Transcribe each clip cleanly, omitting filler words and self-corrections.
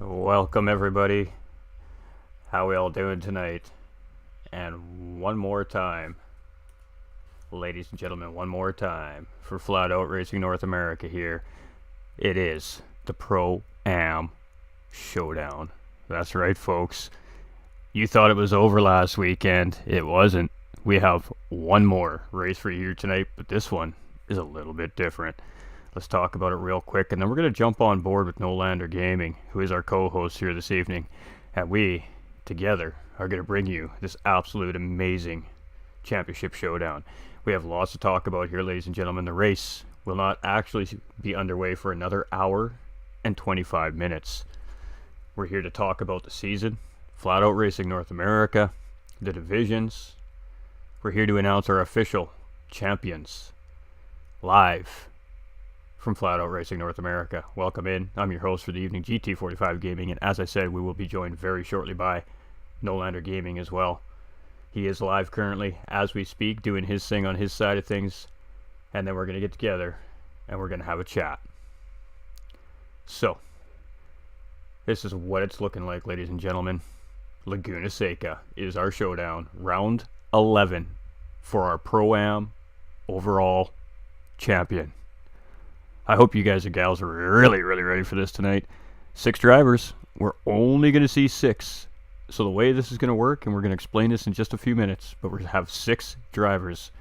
Welcome everybody. How we all doing tonight? And one more time, ladies and gentlemen, one more time for Flat Out Racing North America here. It is the Pro Am Showdown. That's right, folks. You thought it was over last weekend. It wasn't. We have one more race for you here tonight, but this one is a little bit different. Let's talk about it real quick, and then we're going to jump on board with Nolander Gaming, who is our co-host here this evening. And we, together, are going to bring you this absolute amazing championship showdown. We have lots to talk about here, ladies and gentlemen. The race will not actually be underway for another hour and 25 minutes. We're here to talk about the season, Flat Out Racing North America, the divisions. We're here to announce our official champions live from Flat Out Racing North America. Welcome in. I'm your host for the evening, GT45 Gaming, and as I said, we will be joined very shortly by Nolander Gaming as well. He is live currently as we speak, doing his thing on his side of things, and then we're going to get together and we're going to have a chat. So, this is what it's looking like, ladies and gentlemen. Laguna Seca is our showdown, round 11 for our Pro-Am overall champion. I hope you guys and gals are really ready for this tonight. 6 drivers. We're only going to see 6. So the way this is going to work, and we're going to explain this in just a few minutes, but we're going to have 6 drivers.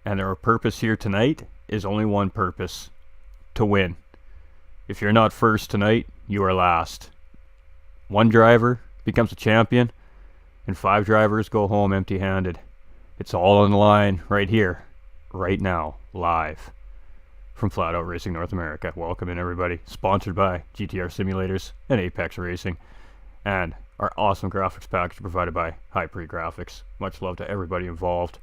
And our purpose here tonight is only one purpose: to win. If you're not first tonight, you are last. 1 driver becomes a champion, and 5 drivers go home empty-handed. It's all on the line right here, right now, live from Flat Out Racing North America. Welcome in, everybody. Sponsored by GTR Simulators and Apex Racing, and our awesome graphics package provided by High Pre Graphics. Much love to everybody involved.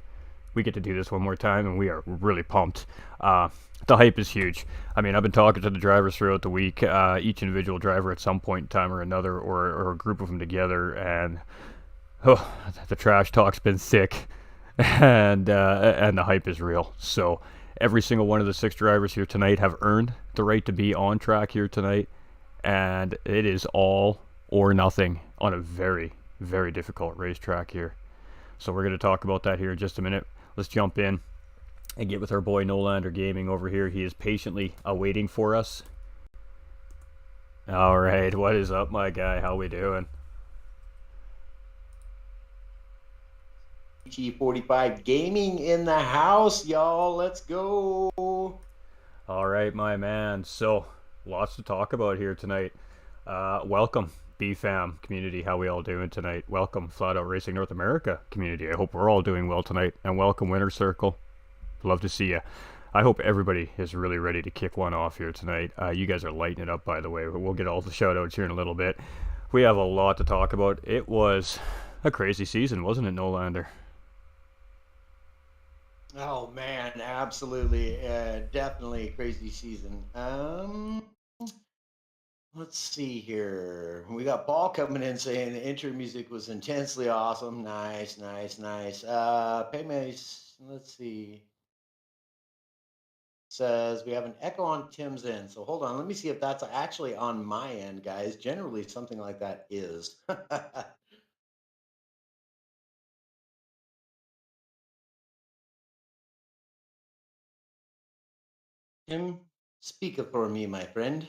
We get to do this one more time, and we are really pumped. The hype is huge. I mean, I've been talking to the drivers throughout the week, each individual driver at some point in time or another, or a group of them together, and the trash talk's been thick, and the hype is real. So every single one of the 6 drivers here tonight have earned the right to be on track here tonight, and it is all or nothing on a very difficult racetrack here. So we're going to talk about that here in just a minute. Let's jump in and get with our boy Nolander Gaming over here. He is patiently awaiting for us. All right, what is up, my guy? How we doing? GT45 Gaming in the house, y'all. Let's go. All right, my man. So, lots to talk about here tonight. Welcome, BFAM community. How we all doing tonight? Welcome, Flat Out Racing North America community. I hope we're all doing well tonight. And welcome, Winter Circle. Love to see you. I hope everybody is really ready to kick one off here tonight. You guys are lighting it up, by the way. We'll get all the shout-outs here in a little bit. We have a lot to talk about. It was a crazy season, wasn't it, Nolander? Oh man, absolutely, definitely a crazy season. Let's see here. We got Paul coming in saying the intro music was intensely awesome. Nice. Paymace, let's see. Says we have an echo on Tim's end. So hold on, let me see if that's actually on my end, guys. Generally, something like that is. Tim, speak up for me, my friend.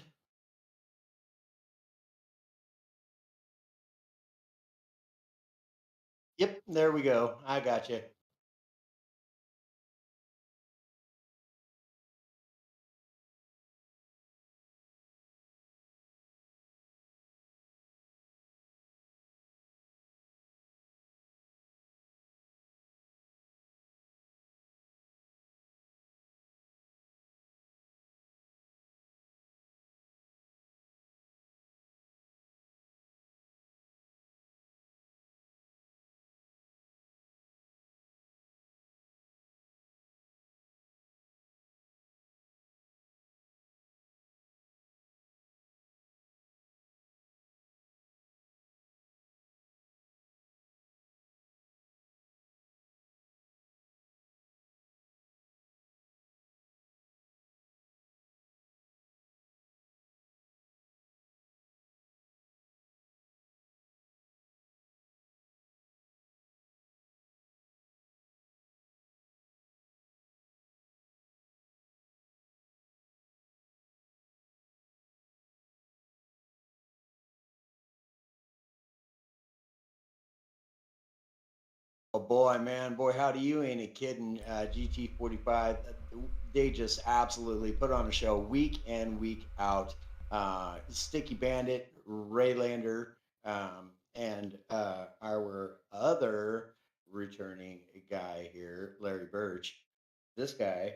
Yep, there we go. I got you. Oh boy, man, boy, howdy, you ain't a kidding. GT45, they just absolutely put on a show week in, week out. Sticky Bandit, Raylander, and our other returning guy here, Larry Birch. This guy,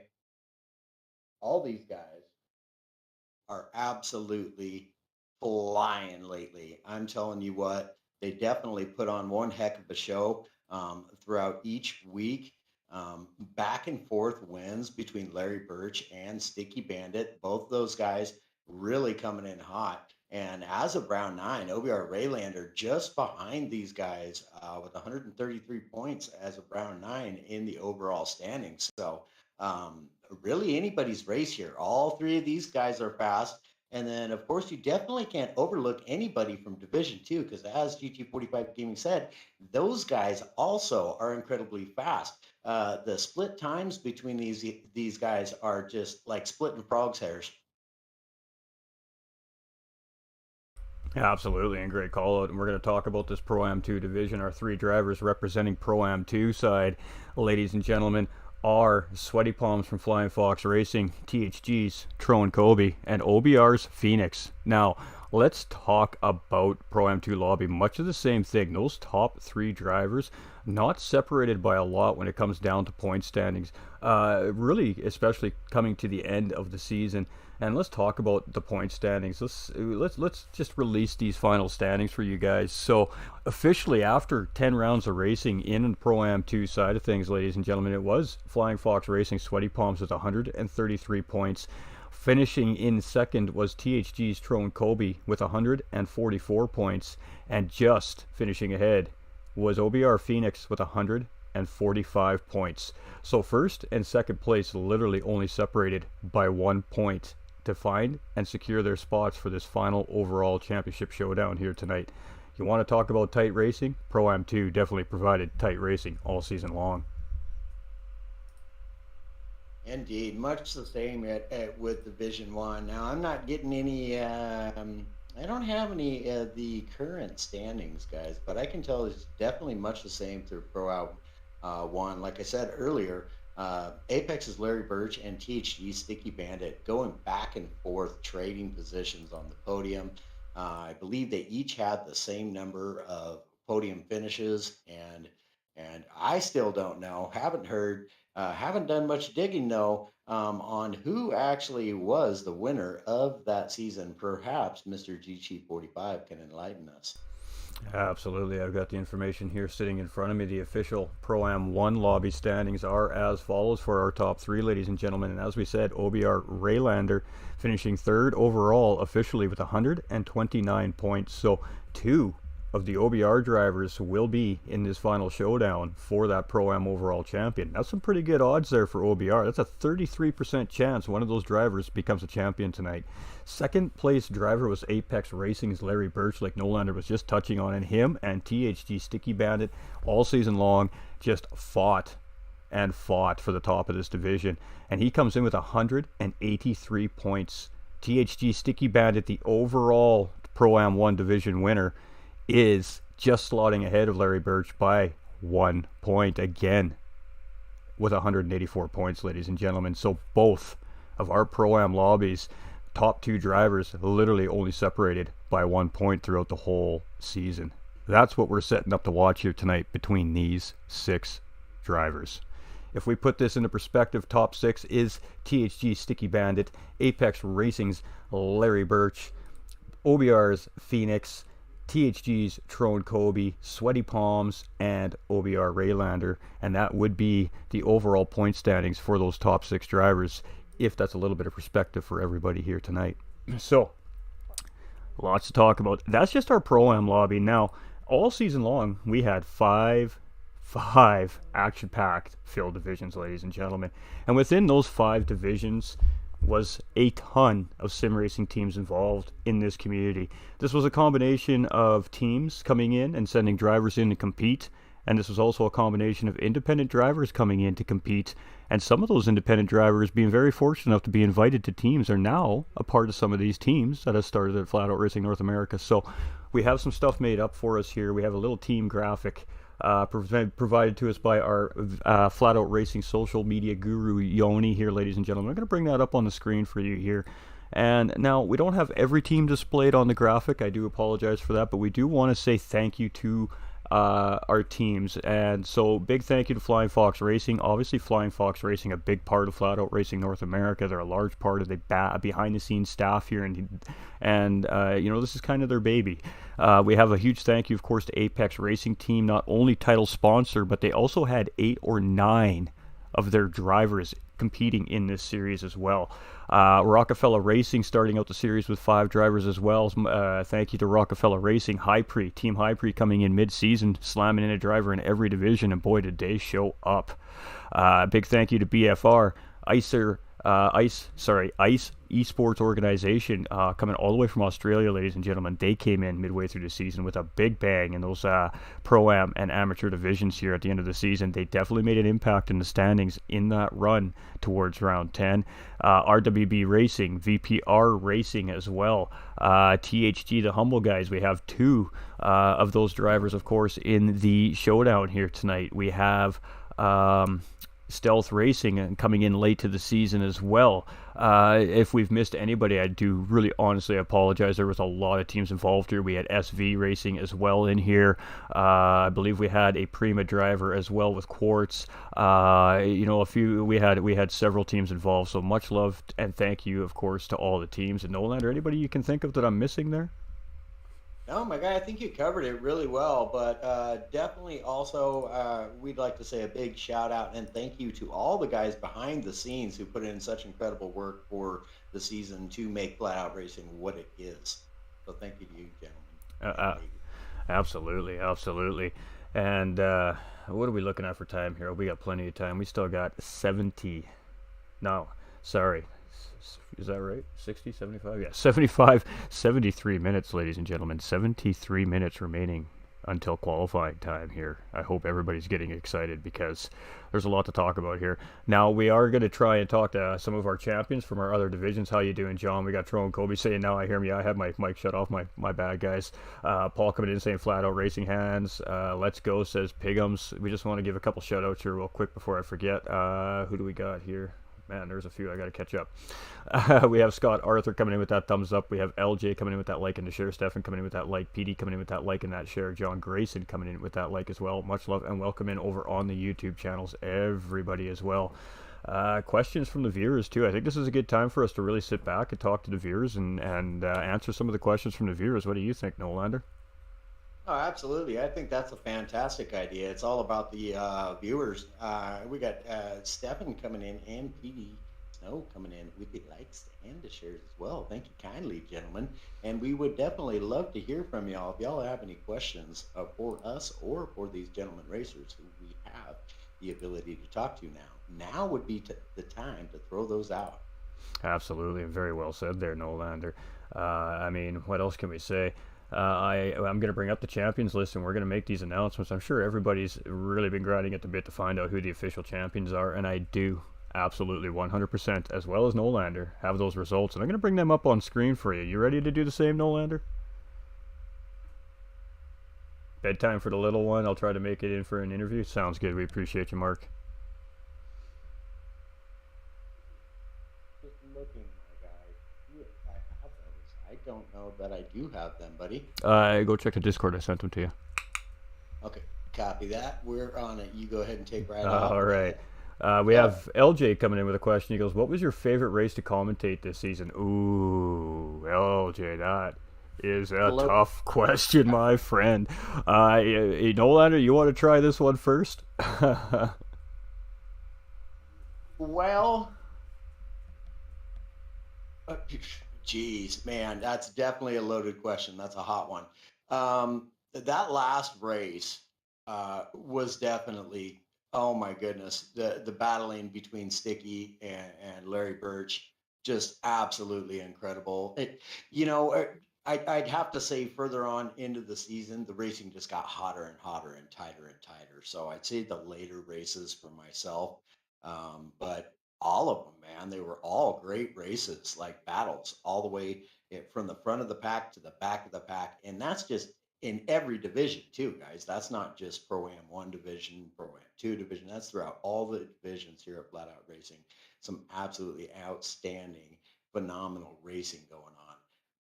all these guys are absolutely flying lately. I'm telling you what, they definitely put on one heck of a show throughout each week. Back and forth wins between Larry Birch and Sticky Bandit. Both those guys really coming in hot. And as of round nine, OBR Raylander just behind these guys with 133 points as of round nine in the overall standings. So um, really anybody's race here. All three of these guys are fast. And then, of course, you definitely can't overlook anybody from Division Two because, as GT45 Gaming said, those guys also are incredibly fast. The split times between these guys are just like splitting frogs' hairs. Yeah, absolutely, and great call out. And we're going to talk about this Pro Am 2 division. Our three drivers representing Pro Am 2 side, ladies and gentlemen, are Sweaty Palms from Flying Fox Racing, THG's Tro and Kobe, and OBR's Phoenix. Now, let's talk about Pro Am 2 lobby. Much of the same thing. Those top three drivers, not separated by a lot when it comes down to point standings. Really, especially coming to the end of the season. And let's talk about the point standings. Let's just release these final standings for you guys. So officially, after 10 rounds of racing in the Pro Am 2 side of things, ladies and gentlemen, it was Flying Fox Racing Sweaty Palms with 133 points. Finishing in second was THG's Tro and Kobe with 144 points, and just finishing ahead was OBR Phoenix with 145 points. So first and second place literally only separated by 1 point to find and secure their spots for this final overall championship showdown here tonight. You want to talk about tight racing? Pro Am 2 definitely provided tight racing all season long. Indeed, much the same with Division One. Now, I'm not getting any. I don't have any of the current standings, guys, but I can tell it's definitely much the same through Pro Out One. Like I said earlier, Apex is Larry Birch and THG Sticky Bandit going back and forth, trading positions on the podium. I believe they each had the same number of podium finishes, and I still don't know. Haven't heard. Haven't done much digging though on who actually was the winner of that season. Perhaps Mr. GT45 can enlighten us. Absolutely. I've got the information here sitting in front of me. The official Pro Am 1 lobby standings are as follows for our top three, ladies and gentlemen. And as we said, OBR Raylander finishing third overall officially with 129 points. So two of the OBR drivers will be in this final showdown for that Pro Am overall champion. That's some pretty good odds there for OBR. That's a 33% chance one of those drivers becomes a champion tonight. Second place driver was Apex Racing's Larry Birch, like Nolander was just touching on, and him and THG Sticky Bandit all season long just fought and fought for the top of this division. And he comes in with 183 points. THG Sticky Bandit, the overall Pro Am 1 division winner, is just slotting ahead of Larry Birch by 1 point again with 184 points, ladies and gentlemen. So both of our Pro-Am lobbies, top two drivers, literally only separated by 1 point throughout the whole season. That's what we're setting up to watch here tonight between these six drivers. If we put this into perspective, top six is THG Sticky Bandit, Apex Racing's Larry Birch, OBR's Phoenix, THG's Tro and Kobe, Sweaty Palms, and OBR Raylander. And that would be the overall point standings for those top six drivers, if that's a little bit of perspective for everybody here tonight. So, lots to talk about. That's just our Pro-Am lobby. Now, all season long, we had five action-packed field divisions, ladies and gentlemen. And within those five divisions was a ton of sim racing teams involved in this community. This was a combination of teams coming in and sending drivers in to compete, and this was also a combination of independent drivers coming in to compete, and some of those independent drivers, being very fortunate enough to be invited to teams, are now a part of some of these teams that have started at Flat Out Racing North America. So we have some stuff made up for us here. We have a little team graphic provided to us by our Flat Out Racing social media guru, Yoni, here, ladies and gentlemen. I'm going to bring that up on the screen for you here. And now, we don't have every team displayed on the graphic. I do apologize for that, but we do want to say thank you to our teams. And so, big thank you to Flying Fox Racing. Obviously, Flying Fox Racing, a big part of Flat Out Racing North America. They're a large part of the behind the scenes staff here, and this is kind of their baby. We have a huge thank you, of course, to Apex Racing Team, not only title sponsor, but they also had 8 or 9 of their drivers competing in this series as well. Rockefeller Racing starting out the series with 5 drivers as well. Thank you to Rockefeller Racing. Team Hypre coming in mid-season, slamming in a driver in every division, and boy, did they show up. Big thank you to BFR, ICE Esports Organization, coming all the way from Australia, ladies and gentlemen. They came in midway through the season with a big bang in those Pro-Am and amateur divisions here at the end of the season. They definitely made an impact in the standings in that run towards round 10. RWB Racing, VPR Racing as well. THG, the Humble Guys, we have 2 of those drivers, of course, in the showdown here tonight. We have Stealth Racing and coming in late to the season as well. If we've missed anybody, I do really honestly apologize. There was a lot of teams involved here. We had SV Racing as well in here. I believe we had a Prima driver as well with Quartz. We had several teams involved. So much love and thank you, of course, to all the teams. And Nolan, or anybody you can think of that I'm missing there? No, my guy, I think you covered it really well, but definitely also we'd like to say a big shout out and thank you to all the guys behind the scenes who put in such incredible work for the season to make Flat Out Racing what it is. So thank you to you, gentlemen. Absolutely. And what are we looking at for time here? We got plenty of time. We still got 70. No, sorry. Is that right? 60, 75? Yeah, 75, 73 minutes, ladies and gentlemen. 73 minutes remaining until qualifying time here. I hope everybody's getting excited because there's a lot to talk about here. Now, we are going to try and talk to some of our champions from our other divisions. How you doing, John? We got Tro and Kobe saying, now I hear me. I had my mic shut off. My bad, guys. Paul coming in saying, Flat Out Racing Hands. Let's Go says Pigums. We just want to give a couple shout-outs here real quick before I forget. Who do we got here? Man, there's a few I got to catch up. We have Scott Arthur coming in with that thumbs up. We have LJ coming in with that like and the share. Stefan coming in with that like. PD coming in with that like and that share. John Grayson coming in with that like as well. Much love and welcome in over on the YouTube channels, everybody as well. Questions from the viewers too. I think this is a good time for us to really sit back and talk to the viewers and answer some of the questions from the viewers. What do you think, Nolander? Oh, absolutely. I think that's a fantastic idea. It's all about the viewers. We got Stefan coming in and PD Snow coming in with the likes and the shares as well. Thank you kindly, gentlemen. And we would definitely love to hear from y'all. If y'all have any questions for us or for these gentlemen racers who we have the ability to talk to now would be the time to throw those out. Absolutely. Very well said there, Nolander. I mean, what else can we say? I'm going to bring up the champions list and we're going to make these announcements. I'm sure everybody's really been grinding at the bit to find out who the official champions are, and I do absolutely 100%, as well as Nolander, have those results, and I'm going to bring them up on screen for you. You ready to do the same, Nolander? Bedtime for the little one. I'll try to make it in for an interview. Sounds good. We appreciate you, Mark. Don't know that I do have them, buddy. Go check the Discord. I sent them to you. Okay, copy that. We're on it. You go ahead and take right off. All right. We have LJ coming in with a question. He goes, what was your favorite race to commentate this season? Ooh, LJ, that is a tough question, my friend. Nolander, you want to try this one first? Well, geez, man, that's definitely a loaded question. That's a hot one. That last race was definitely, oh my goodness, the battling between Sticky and Larry Birch, just absolutely incredible. I'd have to say further on into the season, the racing just got hotter and hotter and tighter and tighter. So I'd say the later races for myself, but all of them, man, they were all great races, like battles all the way from the front of the pack to the back of the pack. And that's just in every division too, guys. That's not just Pro-Am 1 division, Pro-Am 2 division. That's throughout all the divisions here at Flat Out Racing. Some absolutely outstanding, phenomenal racing going on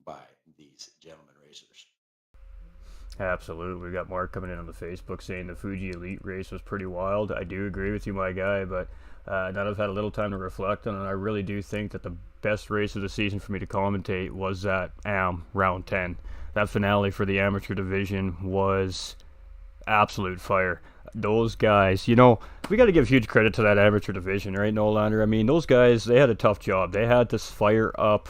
by these gentlemen racers. Absolutely. We got Mark coming in on the Facebook saying the Fuji Elite race was pretty wild. I do agree with you, my guy, but now that I've had a little time to reflect on it, I really do think that the best race of the season for me to commentate was that round 10. That finale for the amateur division was absolute fire. Those guys, we got to give huge credit to that amateur division, right, Nolander? I mean, those guys, they had a tough job. They had to fire up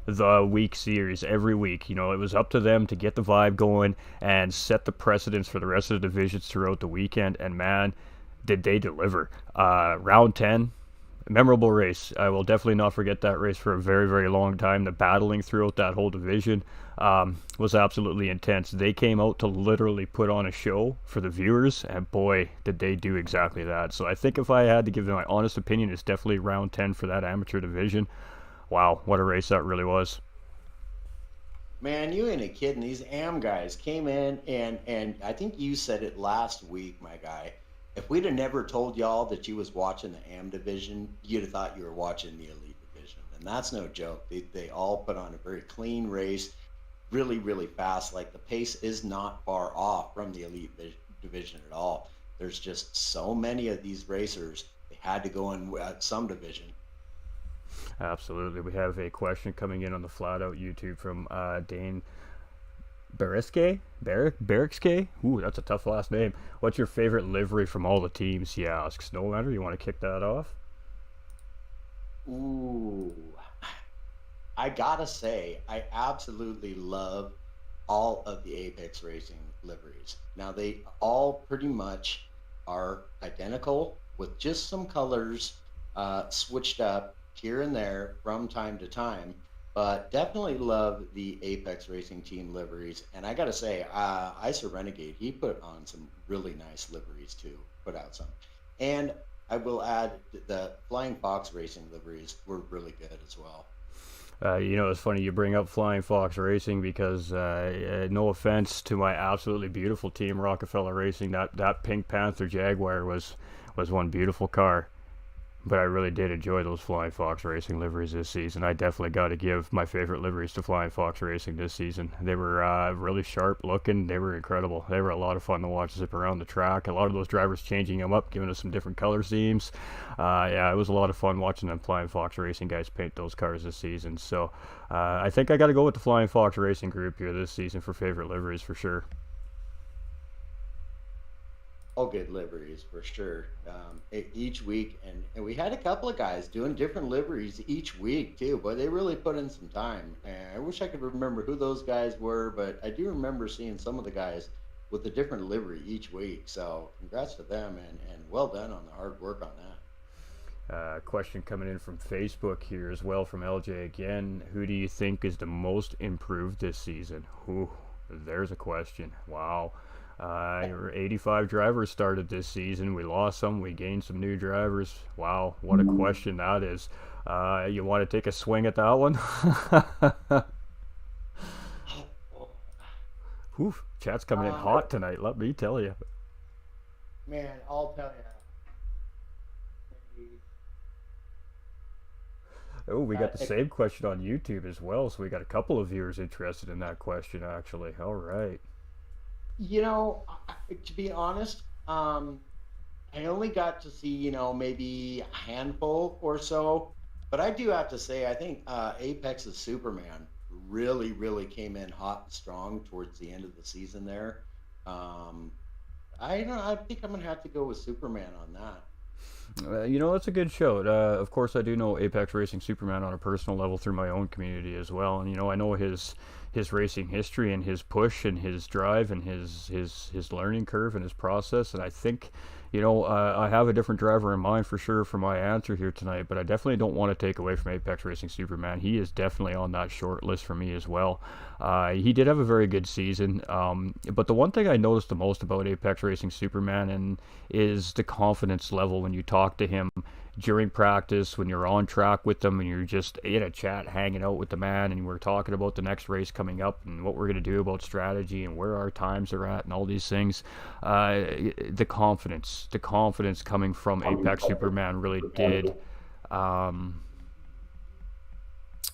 the week series every week. It was up to them to get the vibe going and set the precedence for the rest of the divisions throughout the weekend. And man, did they deliver. Round 10, memorable race. I will definitely not forget that race for a very, very long time. The battling throughout that whole division was absolutely intense. They came out to literally put on a show for the viewers, and boy, did they do exactly that. So I think if I had to give them my honest opinion, it's definitely round 10 for that amateur division. Wow, what a race that really was. Man, you ain't a kidding. These AM guys came in, and I think you said it last week, my guy. If we'd have never told y'all that you was watching the AM division, you'd have thought you were watching the Elite division. And that's no joke. They all put on a very clean race, really, really fast. Like, the pace is not far off from the Elite division at all. There's just so many of these racers. They had to go in some division. Absolutely. We have a question coming in on the Flat Out YouTube from Dane Beriske? Ooh, that's a tough last name. What's your favorite livery from all the teams? He asks. Nolander, you want to kick that off? Ooh. I gotta say, I absolutely love all of the Apex Racing liveries. Now, they all pretty much are identical with just some colors switched up here and there from time to time, but definitely love the Apex Racing Team liveries. And I gotta say, Icer Renegade, he put on some really nice liveries too, put out some. And I will add the Flying Fox Racing liveries were really good as well. It's funny you bring up Flying Fox Racing because no offense to my absolutely beautiful team, Rockefeller Racing, that Pink Panther Jaguar was one beautiful car. But I really did enjoy those Flying Fox Racing liveries this season. I definitely got to give my favorite liveries to Flying Fox Racing this season. They were really sharp looking. They were incredible. They were a lot of fun to watch zip around the track. A lot of those drivers changing them up, giving us some different color schemes. Yeah, it was a lot of fun watching them Flying Fox Racing guys paint those cars this season. So I think I got to go with the Flying Fox Racing group here this season for favorite liveries for sure. All good liveries for sure. Each week, and we had a couple of guys doing different liveries each week too, but they really put in some time. And I wish I could remember who those guys were, but I do remember seeing some of the guys with a different livery each week. So congrats to them, and well done on the hard work on that. Question coming in from Facebook here as well from LJ again. Who do you think is the most improved this season? Ooh, there's a question. Wow. 85 drivers started this season. We lost some. We gained some new drivers. Wow, what a question that is. You want to take a swing at that one? Oof, chat's coming in hot tonight, let me tell you. Man, I'll tell you. Oh, we got the same question on YouTube as well, so we got a couple of viewers interested in that question, actually. All right. To be honest, I only got to see, maybe a handful or so. But I do have to say, I think Apex's Superman really, really came in hot and strong towards the end of the season there. I think I'm going to have to go with Superman on that. That's a good show. Of course, I do know Apex Racing Superman on a personal level through my own community as well. And, I know his racing history and his push and his drive and his learning curve and his process. And I think, I have a different driver in mind for sure for my answer here tonight, but I definitely don't want to take away from Apex Racing Superman. He is definitely on that short list for me as well. He did have a very good season, but the one thing I noticed the most about Apex Racing Superman is the confidence level when you talk to him during practice, when you're on track with them and you're just in a chat hanging out with the man and we're talking about the next race coming up and what we're going to do about strategy and where our times are at and all these things, the confidence coming from Apex Superman really did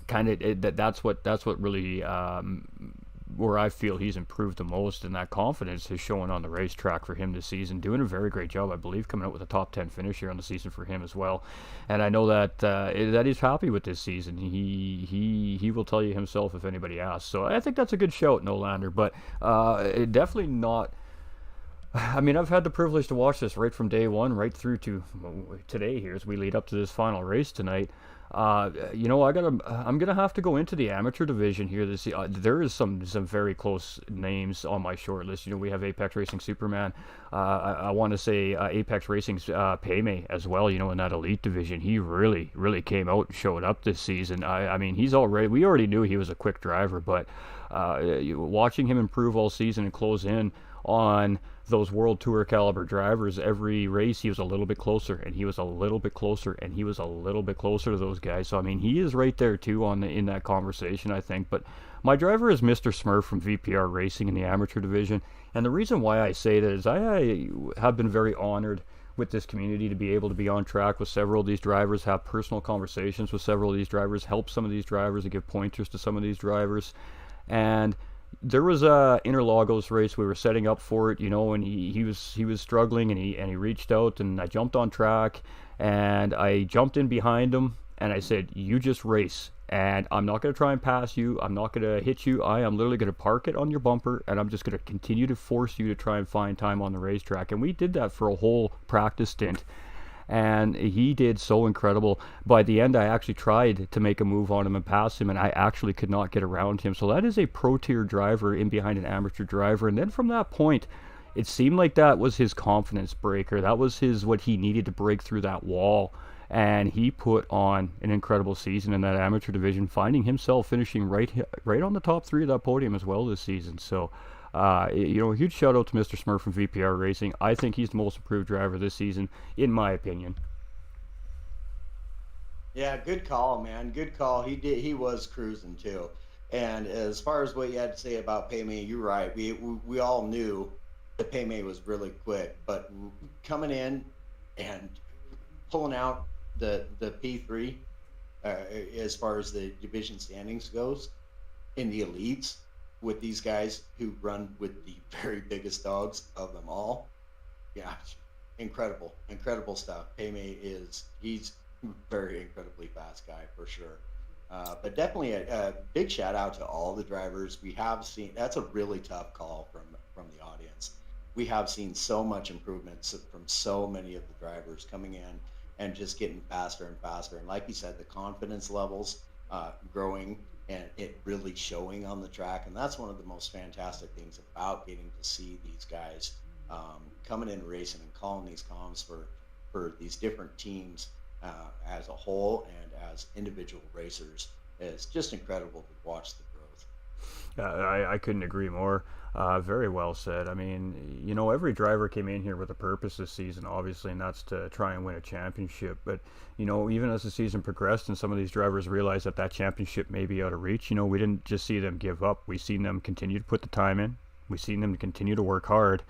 that's what really where I feel he's improved the most, and that confidence is showing on the racetrack for him this season. Doing a very great job, I believe, coming out with a top 10 finish here on the season for him as well. And I know that he's happy with this season. He will tell you himself if anybody asks. So I think that's a good shout, Nolander. But definitely not. I mean, I've had the privilege to watch this right from day one, right through to today here as we lead up to this final race tonight. I'm gonna have to go into the amateur division here. There is some very close names on my short list. We have Apex Racing Superman. I want to say Apex Racing's Payme as well. In that elite division, he really came out and showed up this season. I mean, we already knew he was a quick driver, but watching him improve all season and close in on those World Tour caliber drivers, every race he was a little bit closer, and he was a little bit closer, and he was a little bit closer to those guys. So I mean, he is right there too in that conversation, I think. But my driver is Mr. Smurf from VPR Racing in the amateur division, and the reason why I say that is I have been very honored with this community to be able to be on track with several of these drivers, have personal conversations with several of these drivers, help some of these drivers, and give pointers to some of these drivers. And there was a Interlagos race. We were setting up for it, and he was struggling, and he reached out, and I jumped on track, and I jumped in behind him, and I said, "You just race, and I'm not going to try and pass you. I'm not going to hit you. I am literally going to park it on your bumper, and I'm just going to continue to force you to try and find time on the racetrack." And we did that for a whole practice stint. And he did so incredible. By the end, I actually tried to make a move on him and pass him, and I actually could not get around him. So that is a pro tier driver in behind an amateur driver. And then from that point, it seemed like that was his confidence breaker. That was what he needed to break through that wall. And he put on an incredible season in that amateur division, finding himself finishing right on the top three of that podium as well this season. So a huge shout out to Mr. Smurf from VPR Racing. I think he's the most improved driver this season, in my opinion. Yeah, good call, man. Good call. He was cruising too. And as far as what you had to say about Payme, you're right. We all knew that Payme was really quick, but coming in and pulling out the P3 as far as the division standings goes in the elites, with these guys who run with the very biggest dogs of them all. Yeah, incredible stuff. Payme he's very incredibly fast guy for sure. But definitely a big shout out to all the drivers. We have seen, that's a really tough call from the audience. We have seen so much improvement from so many of the drivers coming in and just getting faster and faster. And like you said, the confidence levels growing, and it really showing on the track. And that's one of the most fantastic things about getting to see these guys coming in racing and calling these comms for these different teams as a whole and as individual racers. It's just incredible to watch the growth. I couldn't agree more. Very well said. I mean, every driver came in here with a purpose this season, obviously, and that's to try and win a championship. But, even as the season progressed and some of these drivers realized that championship may be out of reach, we didn't just see them give up. We seen them continue to put the time in. We seen them continue to work hard.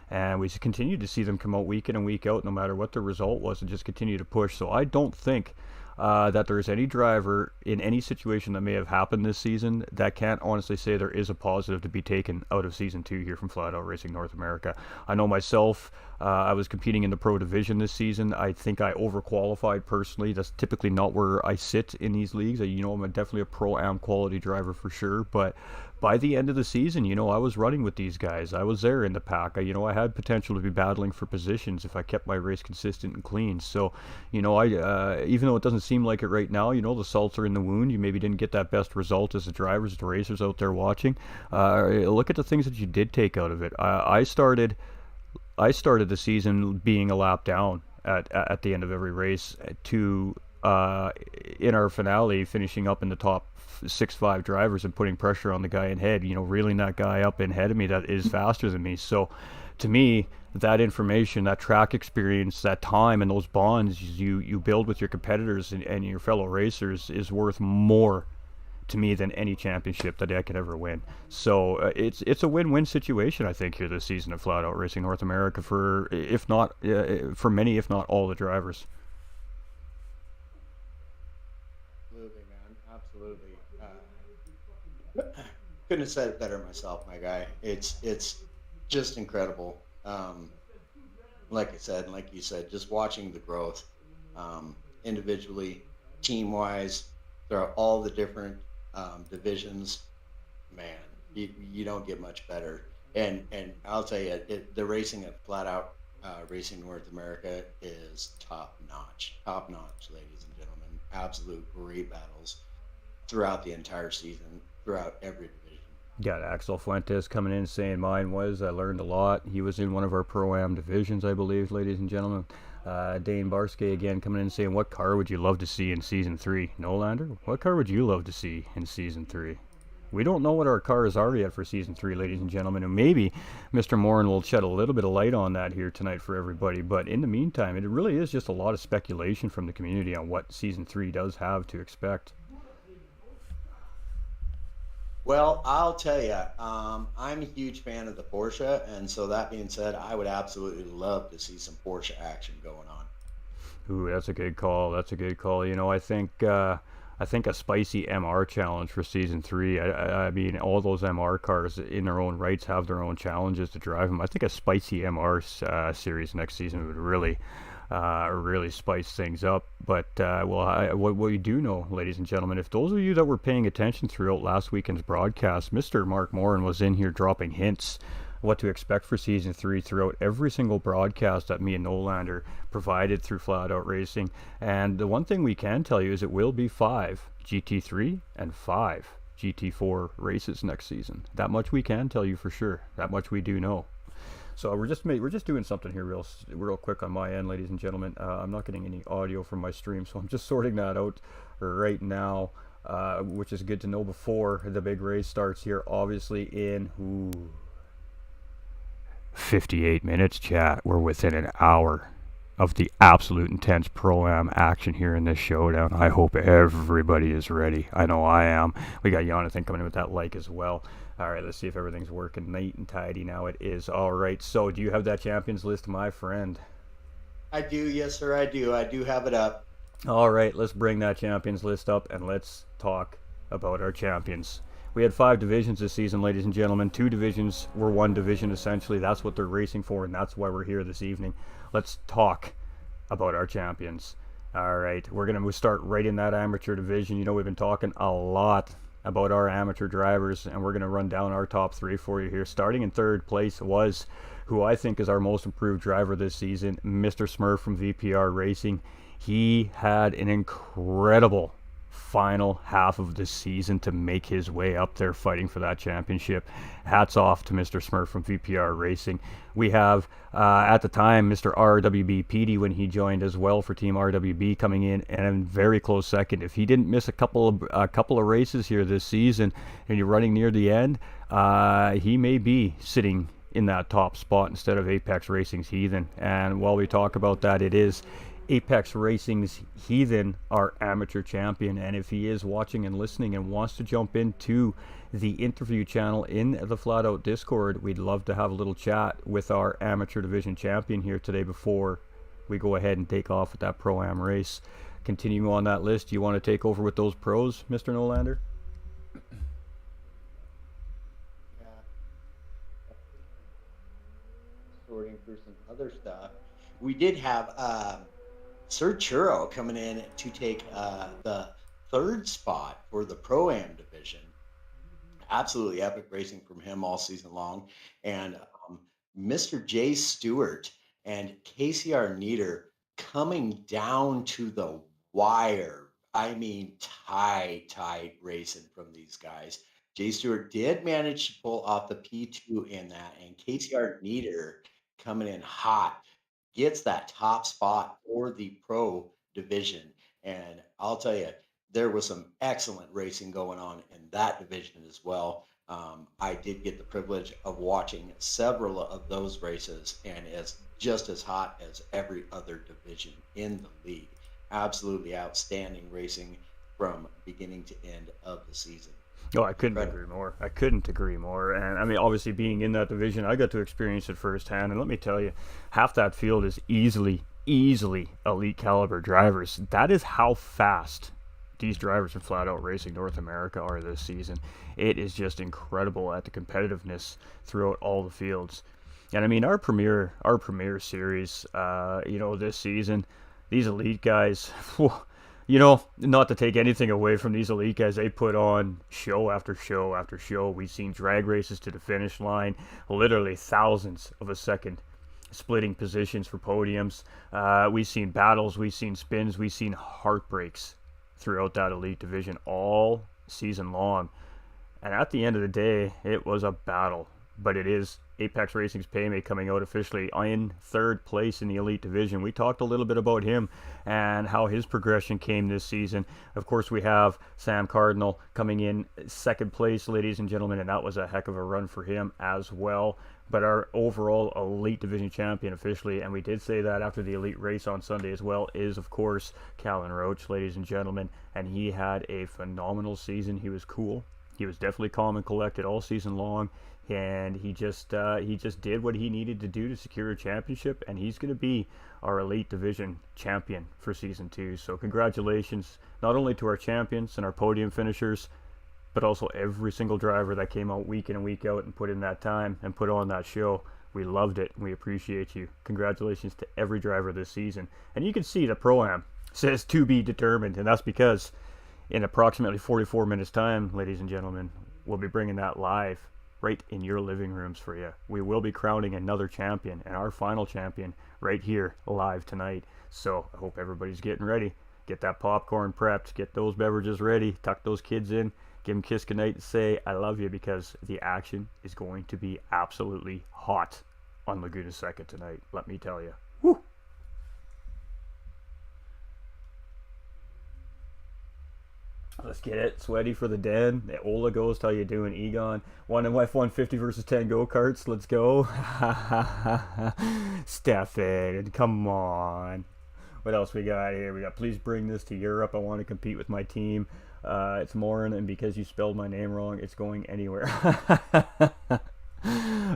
And we continued to see them come out week in and week out, no matter what the result was, and just continue to push. So I don't think that there's any driver in any situation that may have happened this season that can't honestly say there is a positive to be taken out of Season 2 here from Flat Out Racing North America. I know myself, I was competing in the pro division this season. I think I overqualified personally. That's typically not where I sit in these leagues. I'm definitely a pro-am quality driver for sure, but by the end of the season, I was running with these guys. I was there in the pack. I had potential to be battling for positions if I kept my race consistent and clean. So, I even though it doesn't seem like it right now, the salts are in the wound. You maybe didn't get that best result as the drivers, the racers out there watching. Look at the things that you did take out of it. I started the season being a lap down at the end of every race to in our finale finishing up in the top 6-5 drivers and putting pressure on the guy in head, reeling that guy up in ahead of me that is faster than me. So to me, that information, that track experience, that time, and those bonds you build with your competitors and your fellow racers is worth more to me than any championship that I could ever win. So it's a win-win situation, I think, here this season at Flat Out Racing North America for if not for many, if not all the drivers. Absolutely, man. Absolutely. Couldn't have said it better myself, my guy. It's just incredible. Like I said, and like you said, just watching the growth, individually, team wise, there are all the different divisions. Man, you don't get much better. And I'll tell you, the racing at Flat Out Racing North America is top notch, ladies and gentlemen. Absolute great battles throughout the entire season, throughout every division. Got Axel Fuentes coming in saying mine was. I learned a lot. He was in one of our Pro-Am divisions, I believe, ladies and gentlemen. Dane Barske again coming in saying, what car would you love to see in Season 3? Nolander, what car would you love to see in Season 3? We don't know what our cars are yet for Season 3, ladies and gentlemen, and maybe Mr. Morin will shed a little bit of light on that here tonight for everybody. But in the meantime, it really is just a lot of speculation from the community on what Season 3 does have to expect. Well, I'll tell you, I'm a huge fan of the Porsche, and so that being said, I would absolutely love to see some Porsche action going on. Ooh, that's a good call. That's a good call. You know, I think a spicy MR challenge for season three. I mean, all those MR cars in their own rights have their own challenges to drive them. I think a spicy MR series next season would really spice things up. But what we do know, ladies and gentlemen, if those of you that were paying attention throughout last weekend's broadcast, Mr. Mark Morin was in here dropping hints what to expect for season three throughout every single broadcast that me and Nolander provided through Flat Out Racing. And the one thing we can tell you is it will be 5 GT3 and 5 GT4 races next season. That much we can tell you for sure. That much we do know. So we're just doing something here real quick on my end, ladies and gentlemen. I'm not getting any audio from my stream, so I'm just sorting that out right now, which is good to know before the big race starts here. Obviously in 58 minutes, chat. We're within an hour of the absolute intense Pro-Am action here in this showdown. I hope everybody is ready. I know I am. We got Jonathan coming in with that like as well. All right, let's see if everything's working neat and tidy now. It is. All right, so do you have that champions list, my friend? I do, yes, sir, I do. I do have it up. All right, let's bring that champions list up and let's talk about our champions. We had 5 divisions this season, ladies and gentlemen. 2 divisions were 1 division, essentially. That's what they're racing for, and that's why we're here this evening. Let's talk about our champions. All right, we're going to start right in that amateur division. You know, we've been talking a lot about our amateur drivers, and we're going to run down our top 3 for you here. Starting in 3rd place was who I think is our most improved driver this season, Mr. Smurf from VPR Racing. He had an incredible final half of the season to make his way up there fighting for that championship. Hats off to Mr. Smurf from VPR Racing. We have at the time Mr. RWB Petey when he joined as well for Team RWB coming in and a very close second. If he didn't miss a couple of races here this season and you're running near the end, he may be sitting in that top spot instead of Apex Racing's Heathen. And while we talk about that, it is Apex Racing's Heathen, our amateur champion. And if he is watching and listening and wants to jump into the interview channel in the Flat Out Discord, we'd love to have a little chat with our amateur division champion here today before we go ahead and take off with that Pro-Am race. Continuing on that list, do you want to take over with those pros, Mr. Nolander? Yeah. Sorting through some other stuff. We did have Sir Churro coming in to take the 3rd spot for the Pro-Am division. Absolutely epic racing from him all season long. And Mr. Jay Stewart and KCR Nieder coming down to the wire. I mean, tight racing from these guys. Jay Stewart did manage to pull off the P2 in that, and KCR Nieder coming in hot gets that top spot for the pro division. And I'll tell you, there was some excellent racing going on in that division as well. I did get the privilege of watching several of those races, and it's just as hot as every other division in the league. Absolutely outstanding racing from beginning to end of the season. Oh, I couldn't Incredible. agree more. I couldn't agree more. And I mean, obviously, being in that division, I got to experience it firsthand. And let me tell you, half that field is easily elite caliber drivers. That is how fast these drivers in Flat Out Racing North America are this season. It is just incredible at the competitiveness throughout all the fields. And I mean, our premier series, this season, these elite guys. Not to take anything away from these elite guys, they put on show after show after show. We've seen drag races to the finish line, literally thousands of a second splitting positions for podiums. We've seen battles, we've seen spins, we've seen heartbreaks throughout that elite division all season long. And at the end of the day, it was a battle. But it is Apex Racing's Paymate coming out officially in third place in the Elite Division. We talked a little bit about him and how his progression came this season. Of course, we have Sam Cardinal coming in second place, ladies and gentlemen, and that was a heck of a run for him as well. But our overall Elite Division champion officially, and we did say that after the Elite race on Sunday as well, is, of course, Callan Roach, ladies and gentlemen. And he had a phenomenal season. He was cool. He was definitely calm and collected all season long, and he just did what he needed to do to secure a championship, and he's going to be our Elite Division champion for Season 2. So congratulations not only to our champions and our podium finishers, but also every single driver that came out week in and week out and put in that time and put on that show. We loved it, and we appreciate you. Congratulations to every driver this season. And you can see the Pro-Am says to be determined, and that's because in approximately 44 minutes time, ladies and gentlemen, we'll be bringing that live right in your living rooms for you. We will be crowning another champion, and our final champion right here live tonight. So I hope everybody's getting ready. Get that popcorn prepped, get those beverages ready, tuck those kids in, give them a kiss goodnight and say I love you, because the action is going to be absolutely hot on Laguna Seca tonight, let me tell you. Woo! Let's get it. Sweaty for the den. The Ola Ghost, how you doing, Egon? 1F150 versus 10 go-karts. Let's go. Stefan, come on. What else we got here? We got please bring this to Europe. I want to compete with my team. It's Morin, and because you spelled my name wrong, it's going anywhere.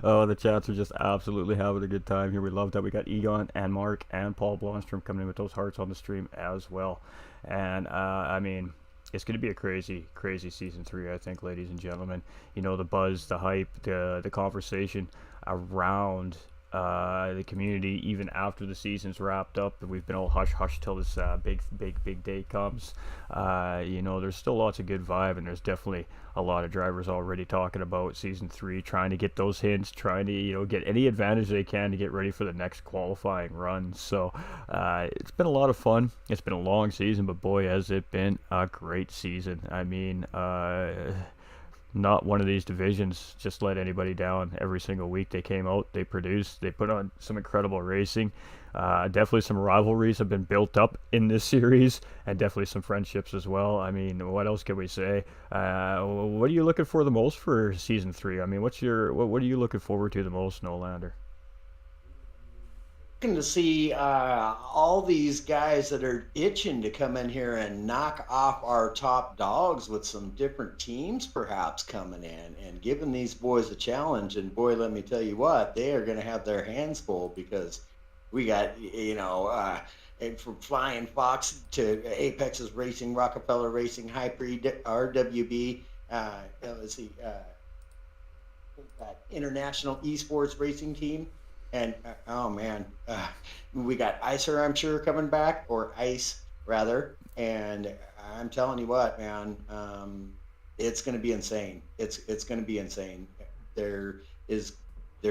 Oh, the chats are just absolutely having a good time here. We love that. We got Egon and Mark and Paul Blomstrom coming in with those hearts on the stream as well. And, I mean, it's going to be a crazy Season 3, I think, ladies and gentlemen. You know, the buzz, the hype, the conversation around the community, even after the season's wrapped up, and we've been all hush till this big day comes. There's still lots of good vibe, and there's definitely a lot of drivers already talking about Season 3, trying to get those hints, trying to get any advantage they can to get ready for the next qualifying run. So it's been a lot of fun. It's been a long season, but boy, has it been a great season. I mean, not one of these divisions just let anybody down. Every single week they came out, they produced, they put on some incredible racing. Definitely some rivalries have been built up in this series, and definitely some friendships as well. I mean, what else can we say? What are you looking for the most for Season 3? I mean, what are you looking forward to the most, Nolander? To see all these guys that are itching to come in here and knock off our top dogs with some different teams perhaps coming in and giving these boys a challenge. And boy, let me tell you what, they are going to have their hands full, because we got, from Flying Fox to Apex's Racing, Rockefeller Racing, Hyper RWB, let's see, that International Esports Racing Team. And oh man, we got Icer, I'm sure, coming back, or Ice rather. And I'm telling you what, man, it's going to be insane. It's going to be insane. They're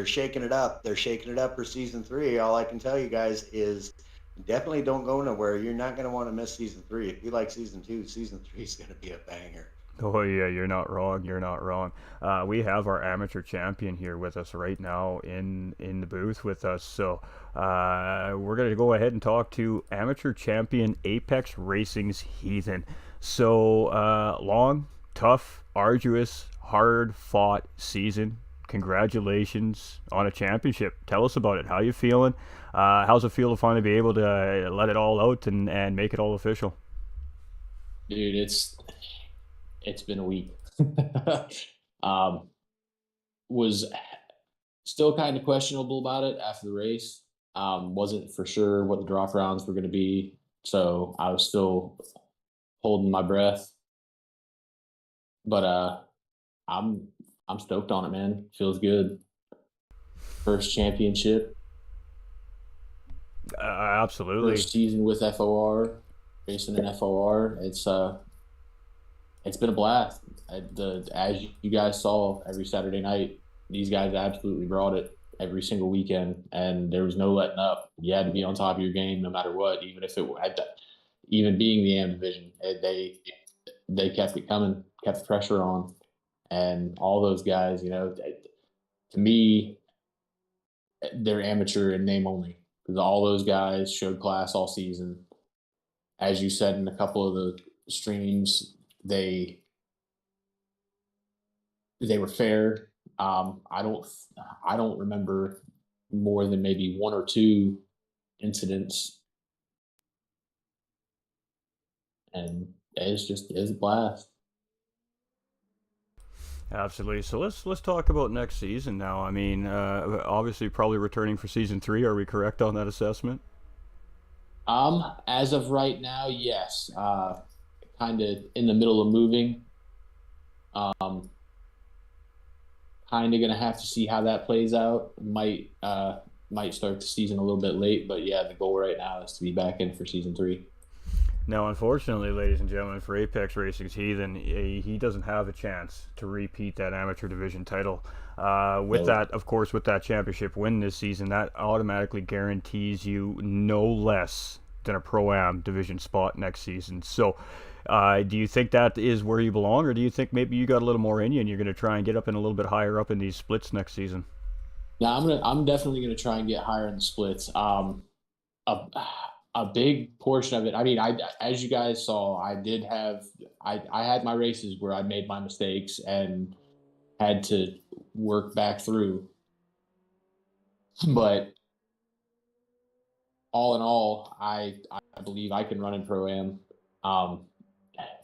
shaking it up. They're shaking it up for Season 3. All I can tell you guys is definitely don't go nowhere. You're not going to want to miss Season 3. If you like Season 2, Season 3 is going to be a banger. Oh yeah, you're not wrong. We have our amateur champion here with us right now in the booth with us. So we're going to go ahead and talk to amateur champion Apex Racing's Heathen. So long, tough, arduous, hard-fought season. Congratulations on a championship. Tell us about it. How you feeling? How's it feel to finally be able to let it all out and make it all official? Dude, it's been a week. um, was still kind of questionable about it after the race. Wasn't for sure what the drop rounds were going to be, so I was still holding my breath. But I'm I'm stoked on it, man. Feels good. First championship, Absolutely. first season with FOR, racing in FOR. It's been a blast. As you guys saw every Saturday night, these guys absolutely brought it every single weekend, and there was no letting up. You had to be on top of your game no matter what, even if it had to, even being the AM division. They kept it coming, kept the pressure on, and all those guys, to me, they're amateur in name only because all those guys showed class all season. As you said in a couple of the streams, they were fair. I don't remember more than maybe one or two incidents, and it's a blast. Absolutely. So let's talk about next season now. I mean, obviously, probably returning for season three. Are we correct on that assessment? As of right now, yes. Kind of in the middle of moving. Um, Kind of gonna have to see how that plays out. Might start the season a little bit late, but yeah, the goal right now is to be back in for season three. Now, unfortunately, ladies and gentlemen, for Apex Racing's Heathen, he doesn't have a chance to repeat that amateur division title. With No. that, of course, with that championship win this season, that automatically guarantees you no less than a Pro-Am division spot next season. So, do you think that is where you belong, or do you think maybe you got a little more in you and you're going to try and get up and a little bit higher up in these splits next season? Now I'm definitely gonna try and get higher in the splits. A a big portion of it. I mean, I as you guys saw, I had my races where I made my mistakes and had to work back through. But all in all, I believe I can run in pro am. Um,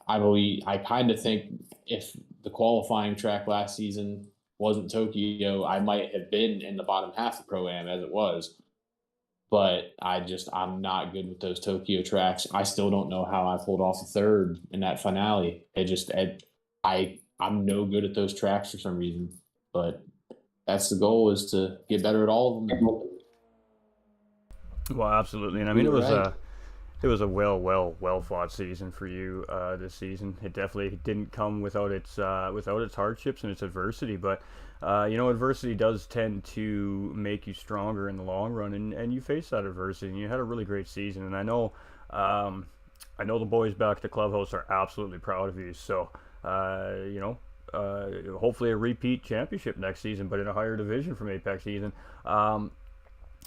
I kind of think if the qualifying track last season wasn't Tokyo, I might have been in the bottom half of pro am as it was. But I'm not good with those Tokyo tracks. I still don't know how I pulled off a third in that finale. I'm no good at those tracks for some reason. But that's the goal, is to get better at all of them. Well, absolutely, and I Do mean it right. it was a well fought season for you this season. It definitely didn't come without its hardships and its adversity, but adversity does tend to make you stronger in the long run, and you faced that adversity, and you had a really great season. And um, I know the boys back at the clubhouse are absolutely proud of you. So, hopefully a repeat championship next season, but in a higher division from Apex Season. Um,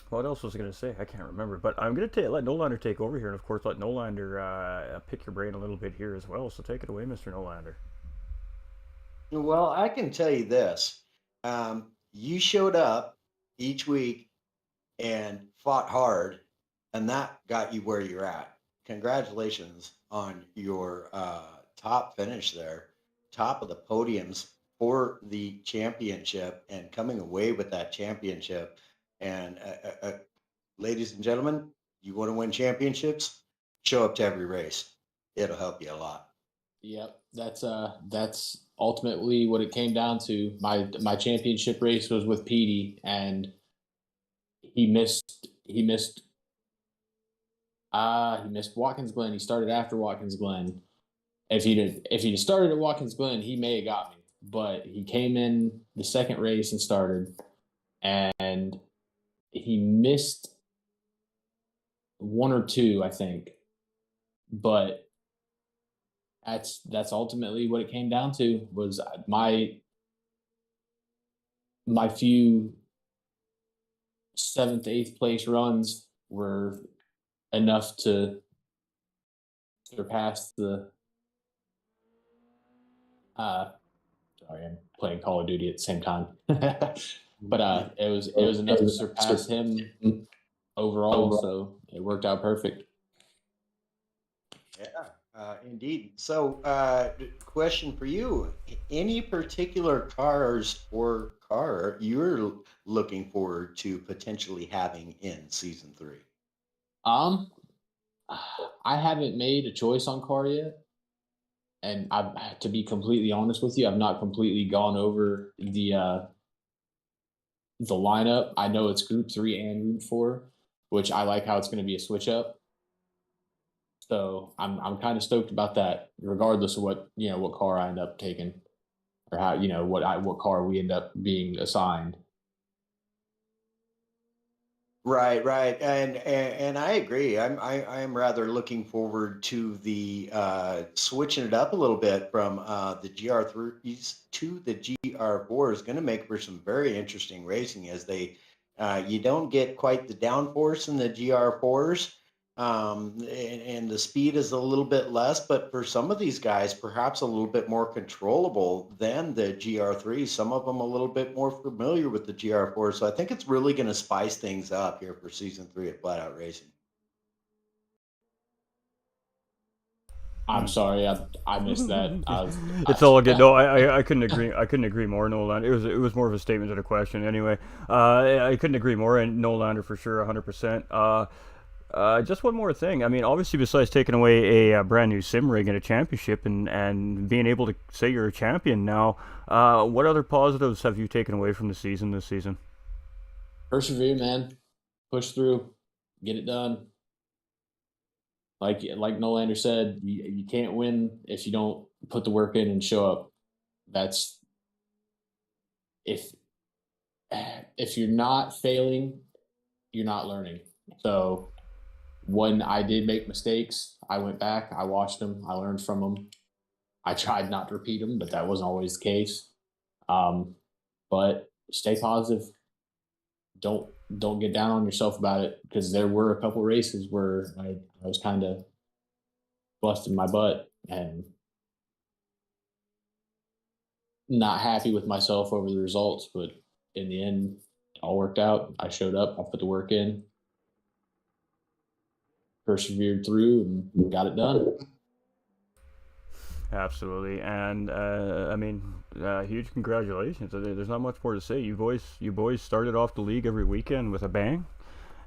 what else was I going to say? I can't remember. But I'm going to let Nolander take over here, and of course let Nolander pick your brain a little bit here as well. So take it away, Mr. Nolander. Well, I can tell you this. You showed up each week and fought hard, and that got you where you're at. Congratulations on your top finish there, top of the podiums for the championship, and coming away with that championship. And ladies and gentlemen, you want to win championships? Show up to every race. It'll help you a lot. Yep, that's ultimately what it came down to. My championship race was with Petey, and he missed Watkins Glen. He started after Watkins Glen. If he'd started at Watkins Glen, he may have got me. But he came in the second race and started, and he missed one or two, I think. But that's ultimately what it came down to, was my few seventh, eighth place runs were enough to surpass uh, Sorry, I'm playing Call of Duty at the same time. But it was enough to surpass him overall, so it worked out perfect. Yeah, indeed. So, question for you: any particular cars or car you're looking forward to potentially having in season 3? Um, I haven't made a choice on car yet, and I've to be completely honest with you, I've not completely gone over the lineup. I know it's Group 3 and Group 4, which I like how it's going to be a switch up. So I'm kind of stoked about that, regardless of what car I end up taking, or how what car we end up being assigned. Right, right, and I agree. I am rather looking forward to the switching it up a little bit from the GR3s to the GR4 is going to make for some very interesting racing as they you don't get quite the downforce in the GR4s, and the speed is a little bit less, but for some of these guys, perhaps a little bit more controllable than the GR3. Some of them a little bit more familiar with the GR4. So I think it's really going to spice things up here for season 3 at Flat Out Racing. I'm sorry, I missed that. It's all good. No, I couldn't agree. I couldn't agree more, Nolan. It was more of a statement than a question. Anyway, I couldn't agree more. And Nolander for sure, 100%. Just one more thing. I mean, obviously, besides taking away a brand new sim rig and a championship, and being able to say you're a champion now, what other positives have you taken away from the season this season? Persevere, man. Push through. Get it done. Like Nolander said, you can't win if you don't put the work in and show up. That's if you're not failing, you're not learning. So when I did make mistakes, I went back, I watched them, I learned from them. I tried not to repeat them, but that wasn't always the case. But stay positive. Don't get down on yourself about it, because there were a couple races where I was kind of busting my butt and not happy with myself over the results. But in the end, it all worked out. I showed up, I put the work in, persevered through, and we got it done. Absolutely, and I mean, huge congratulations. There's not much more to say. You boys started off the league every weekend with a bang,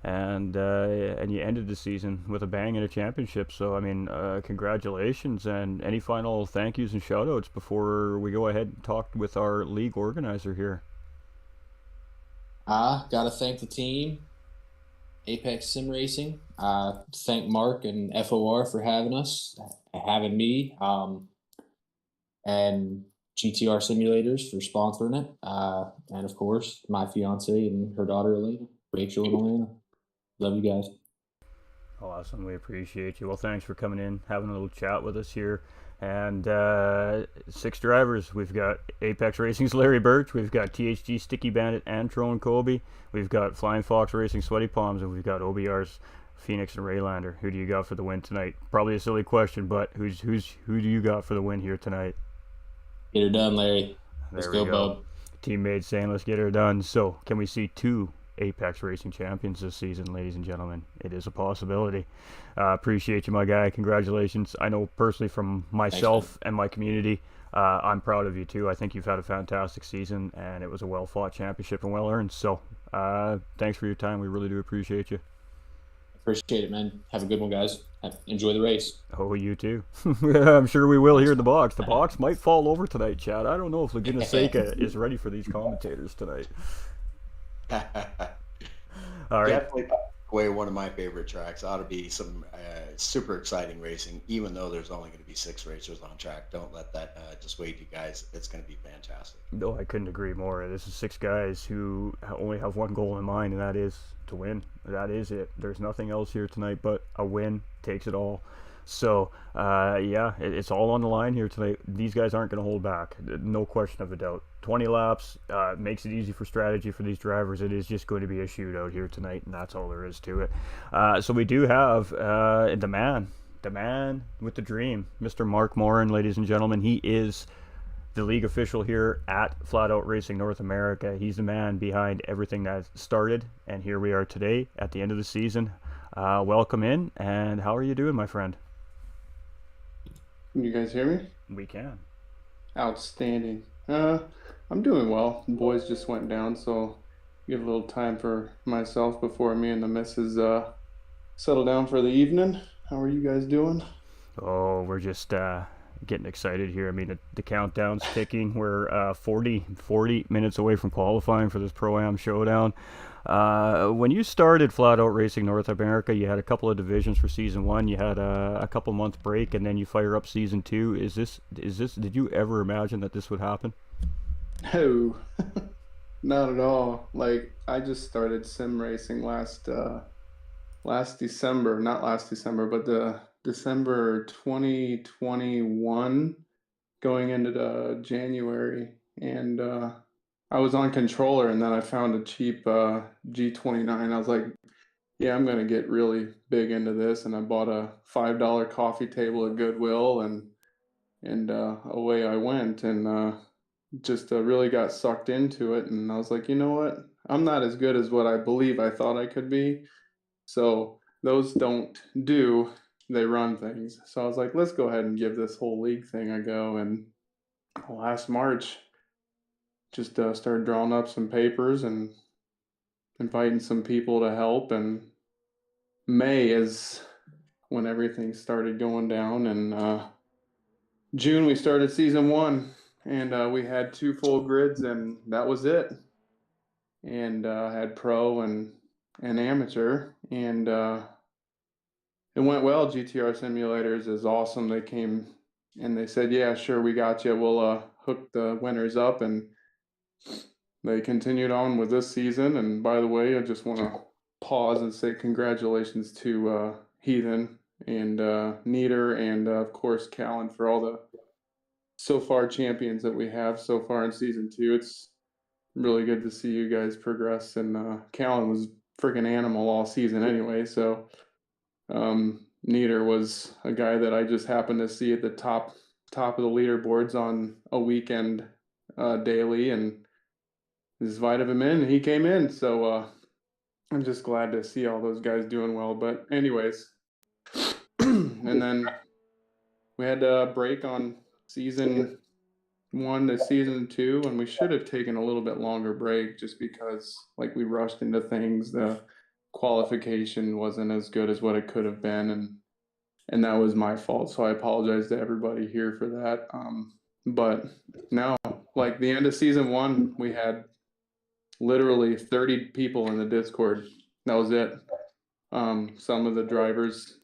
and you ended the season with a bang and a championship. So I mean, congratulations, and any final thank yous and shout outs before we go ahead and talk with our league organizer here. Gotta thank the team, Apex Sim Racing. Thank Mark and FOR for having me, and GTR Simulators for sponsoring it, and of course my fiance and her daughter Elena, Rachel and Elena. Love you guys. Awesome, we appreciate you. Well, thanks for coming in, having a little chat with us here. And 6 drivers. We've got Apex Racing's Larry Birch, we've got THG Sticky Bandit Antron Colby, we've got Flying Fox Racing Sweaty Palms, and we've got OBR's Phoenix and Raylander. Who do you got for the win tonight? Probably a silly question, but who do you got for the win here tonight? Get her done, Larry. Let's go, bub. Teammate saying let's get her done. So can we see 2 Apex Racing champions this season, ladies and gentlemen? It is a possibility. Appreciate you, my guy. Congratulations. I know personally from myself and my community, I'm proud of you too. I think you've had a fantastic season, and it was a well-fought championship and well-earned. So thanks for your time. We really do appreciate you. Appreciate it, man. Have a good one, guys. Enjoy the race. Oh, you too. I'm sure we will here in the box. The box might fall over tonight, Chad. I don't know if Laguna Seca is ready for these commentators tonight. All right. Definitely away one of my favorite tracks. Ought to be some super exciting racing, even though there's only going to be 6 racers on track. Don't let that dissuade you guys. It's going to be fantastic. No, I couldn't agree more. This is 6 guys who only have one goal in mind, and that is to win. That is it. There's nothing else here tonight but a win takes it all. So, yeah, it's all on the line here tonight. These guys aren't going to hold back. No question of a doubt. 20 laps makes it easy for strategy for these drivers. It is just going to be a shootout here tonight, and that's all there is to it. So we do have the man with the dream, Mr. Mark Morin, ladies and gentlemen. He is the league official here at Flat Out Racing North America. He's the man behind everything that started, and here we are today at the end of the season. Welcome in, and how are you doing, my friend? Can you guys hear me? We can. Outstanding. I'm doing well. The boys just went down, so get a little time for myself before me and the missus settle down for the evening. How are you guys doing? Oh, we're just getting excited here. I mean, the countdown's ticking. We're 40 minutes away from qualifying for this Pro-Am Showdown. When you started Flat Out Racing North America, you had a couple of divisions for season 1. You had a couple month break, and then you fire up season 2. Is this? Did you ever imagine that this would happen? No, not at all. Like I just started sim racing last December, not last December, but the December 2021 going into the January, and I was on controller, and then I found a cheap G29. I was like, yeah, I'm gonna get really big into this, and I bought a $5 coffee table at Goodwill, and away I went, and just really got sucked into it, and I was like, you know what? I'm not as good as what I believe I thought I could be. So those don't do, they run things. So I was like, let's go ahead and give this whole league thing a go. And last March, just started drawing up some papers and inviting some people to help. And May is when everything started going down. And June, we started season 1. And we had 2 full grids, and that was it. And had pro and amateur, and it went well. GTR Simulators is awesome. They came and they said, yeah, sure, we got you. We'll hook the winners up, and they continued on with this season. And by the way, I just want to pause and say congratulations to Heathen and Neater and of course Callan for all the so far champions that we have so far in season 2. It's really good to see you guys progress, and Callan was freaking animal all season anyway, so Neater was a guy that I just happened to see at the top of the leaderboards on a weekend daily, and just invited him in, and he came in, so I'm just glad to see all those guys doing well. But anyways, and then we had a break on season 1 to season 2, and we should have taken a little bit longer break just because like we rushed into things. The qualification wasn't as good as what it could have been, and that was my fault, so I apologize to everybody here for that. But now, like the end of season 1, we had literally 30 people in the Discord. That was it. Some of the drivers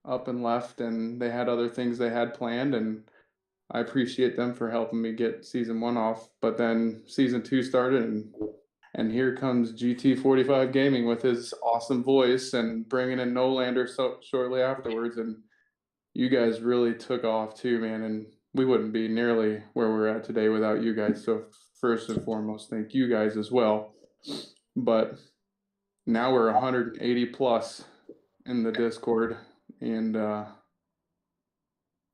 up and left, and they had other things they had planned, and I appreciate them for helping me get season 1 off. But then season 2 started, and here comes GT45 Gaming with his awesome voice and bringing in Nolander so shortly afterwards. And you guys really took off too, man. And we wouldn't be nearly where we're at today without you guys. So first and foremost, thank you guys as well. But now we're 180 plus in the Discord, and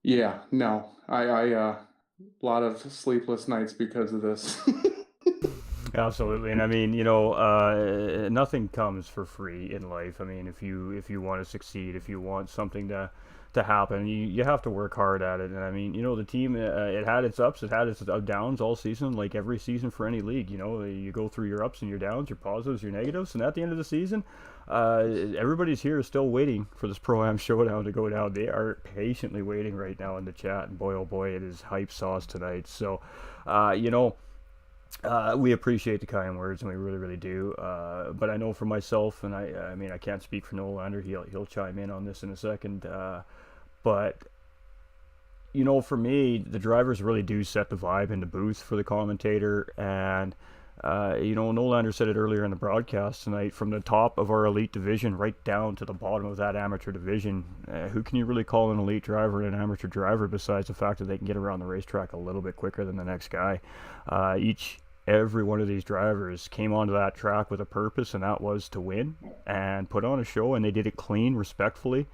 yeah, no, I a lot of sleepless nights because of this. Absolutely, and I mean, nothing comes for free in life. I mean, if you want to succeed, if you want something to happen, you have to work hard at it. And I mean, the team, it had its ups, it had its downs all season, like every season for any league. You go through your ups and your downs, your positives, your negatives, and at the end of the season, everybody's here still waiting for this Pro-Am Showdown to go down. They are patiently waiting right now in the chat, and boy, oh boy, it is hype sauce tonight. So, we appreciate the kind words, and we really, really do. But I know for myself, and I mean, I can't speak for Nolander. He'll chime in on this in a second. But for me, the drivers really do set the vibe in the booth for the commentator. And Nolander said it earlier in the broadcast tonight. From the top of our elite division right down to the bottom of that amateur division, who can you really call an elite driver and an amateur driver besides the fact that they can get around the racetrack a little bit quicker than the next guy? Every one of these drivers came onto that track with a purpose, and that was to win and put on a show, and they did it clean, respectfully.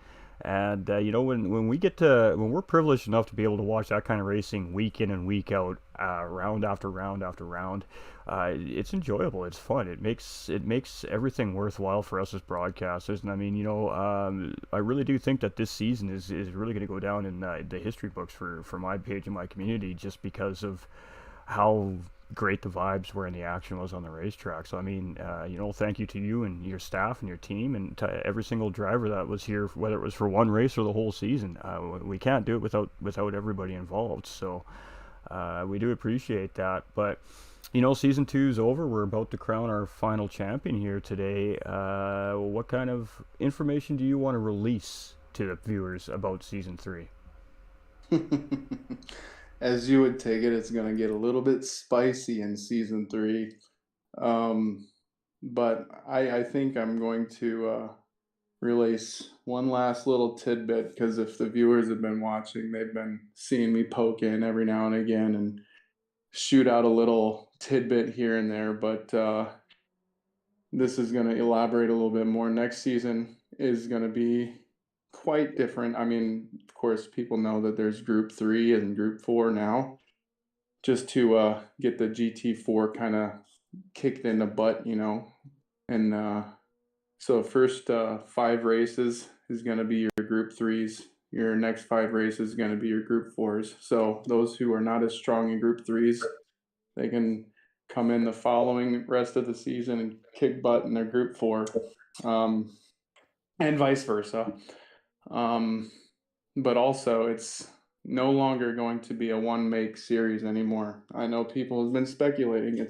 And when we're privileged enough to be able to watch that kind of racing week in and week out, round after round after round, it's enjoyable. It's fun. It makes everything worthwhile for us as broadcasters. And I mean, I really do think that this season is really going to go down in the history books for my page and my community, just because of how great the vibes were and the action was on the racetrack. So I mean, thank you to you and your staff and your team and to every single driver that was here, whether it was for one race or the whole season. We can't do it without everybody involved. So we do appreciate that. But season 2 is over. We're about to crown our final champion here today. What kind of information do you want to release to the viewers about season 3? As you would take it, it's going to get a little bit spicy in season 3. But I think I'm going to release one last little tidbit, because if the viewers have been watching, they've been seeing me poke in every now and again and shoot out a little tidbit here and there. But this is going to elaborate a little bit more. Next season is going to be quite different. I mean, of course, people know that there's Group 3 and Group 4 now, just to get the GT4 kind of kicked in the butt, And so first 5 races is going to be your Group 3s. Your next 5 races is going to be your Group 4s. So those who are not as strong in Group 3s, they can come in the following rest of the season and kick butt in their Group 4, and vice versa. But also, it's no longer going to be a one-make series anymore. I know people have been speculating.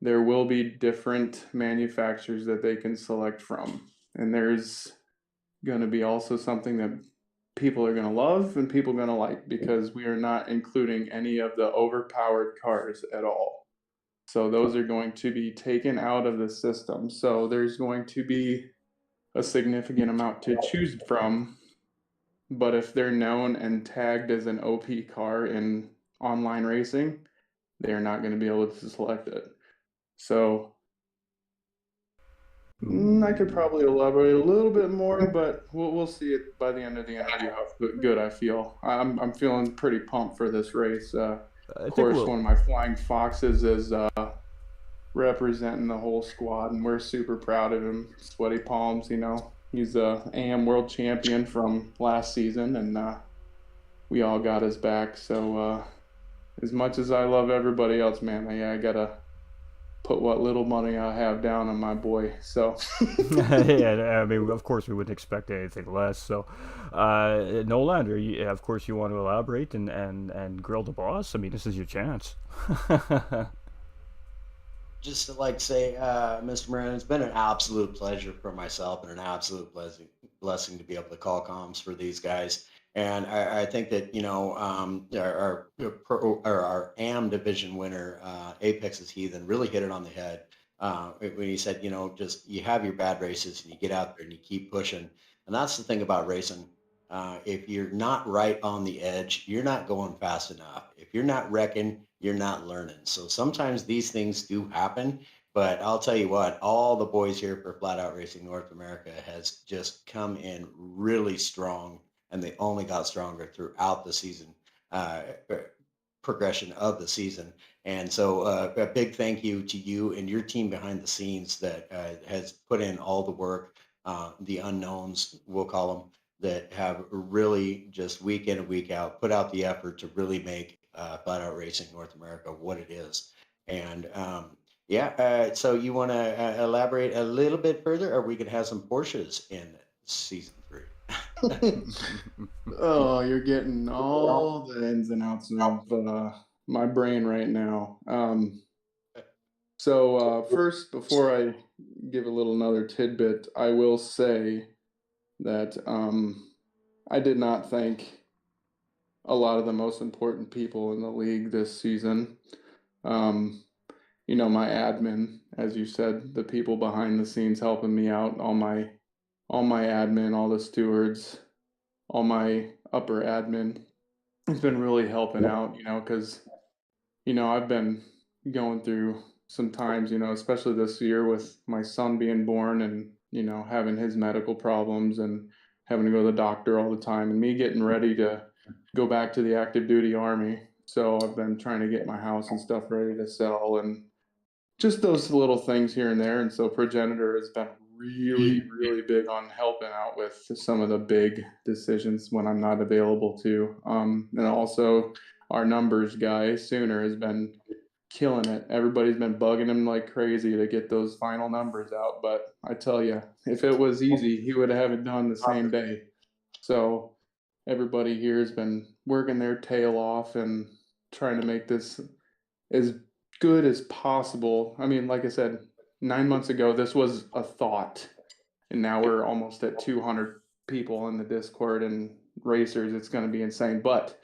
There will be different manufacturers that they can select from. And there's going to be also something that people are going to love and people are going to like, because we are not including any of the overpowered cars at all. So those are going to be taken out of the system. So there's going to be a significant amount to choose from. But if they're known and tagged as an OP car in online racing, they're not going to be able to select it. So I could probably elaborate a little bit more, but we'll see it by the end of the interview how good I feel. I'm feeling pretty pumped for this race. Of course, one of my flying foxes is representing the whole squad, and we're super proud of him. Sweaty palms, He's a AM world champion from last season, and we all got his back. So as much as I love everybody else, man, I gotta put what little money I have down on my boy. So yeah, I mean, of course we wouldn't expect anything less. So Nolander, of course you want to elaborate and grill the boss. I mean, this is your chance. Just to say, Mr. Moran, it's been an absolute pleasure for myself and an absolute blessing to be able to call comms for these guys. And I think that, our AM division winner, Apex's Heathen, really hit it on the head when he said, just you have your bad races and you get out there and you keep pushing. And that's the thing about racing. If you're not right on the edge, you're not going fast enough. If you're not wrecking, you're not learning. So sometimes these things do happen. But I'll tell you what, all the boys here for Flat Out Racing North America has just come in really strong, and they only got stronger throughout the season, progression of the season. And so a big thank you to you and your team behind the scenes that has put in all the work, the unknowns, we'll call them, that have really just week in and week out put out the effort to really make Flat Out Racing North America what it is. And so you want to elaborate a little bit further, or we could have some Porsches in season 3? Oh, you're getting all the ins and outs of my brain right now. So first, before I give another tidbit, I will say that I did not thank a lot of the most important people in the league this season. My admin, as you said, the people behind the scenes helping me out, all my admin, all the stewards, all my upper admin. It's been really helping out, because, I've been going through some times, especially this year with my son being born and, having his medical problems and having to go to the doctor all the time, and me getting ready to go back to the active duty army. So I've been trying to get my house and stuff ready to sell, and just those little things here and there. And so Progenitor has been really, really big on helping out with some of the big decisions when I'm not available to. And also our numbers guy, Sooner, has been killing it. Everybody's been bugging him like crazy to get those final numbers out. But I tell you, if it was easy, he would have it done the same day. So everybody here has been working their tail off and trying to make this as good as possible. I mean, like I said, 9 months ago, this was a thought, and now we're almost at 200 people in the Discord and racers. It's going to be insane. But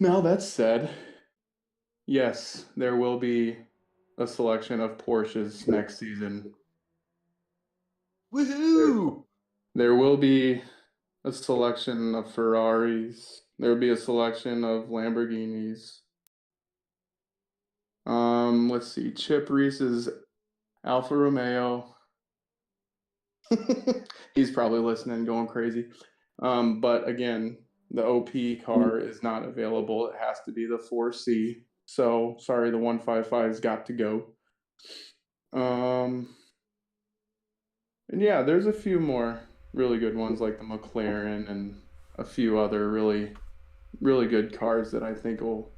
now that's said, yes, there will be a selection of Porsches next season. Woohoo! There will be a selection of Ferraris. There will be a selection of Lamborghinis. Let's see. Chip Reese's Alfa Romeo. He's probably listening, going crazy. But again, the OP car is not available. It has to be the 4C. So sorry, the 155's got to go. And yeah, there's a few more really good ones like the McLaren and a few other really, really good cars that I think will.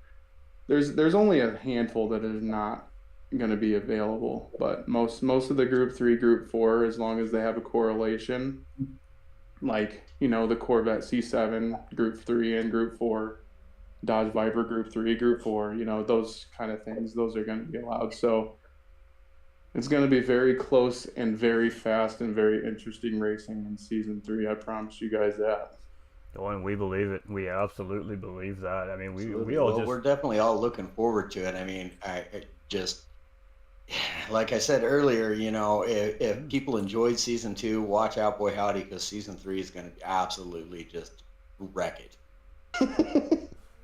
There's only a handful that is not going to be available, but most of the Group 3, Group 4, as long as they have a correlation, like the Corvette C7 Group 3 and Group 4, Dodge Viper Group 3, Group 4, those kind of things, those are going to be allowed. So it's going to be very close and very fast and very interesting racing in Season 3. I promise you guys that. Oh, and we believe it. We absolutely believe that. I mean, we all we're definitely all looking forward to it. I mean, I just, like I said earlier, if people enjoyed Season 2, watch out, boy howdy, because Season 3 is going to absolutely just wreck it.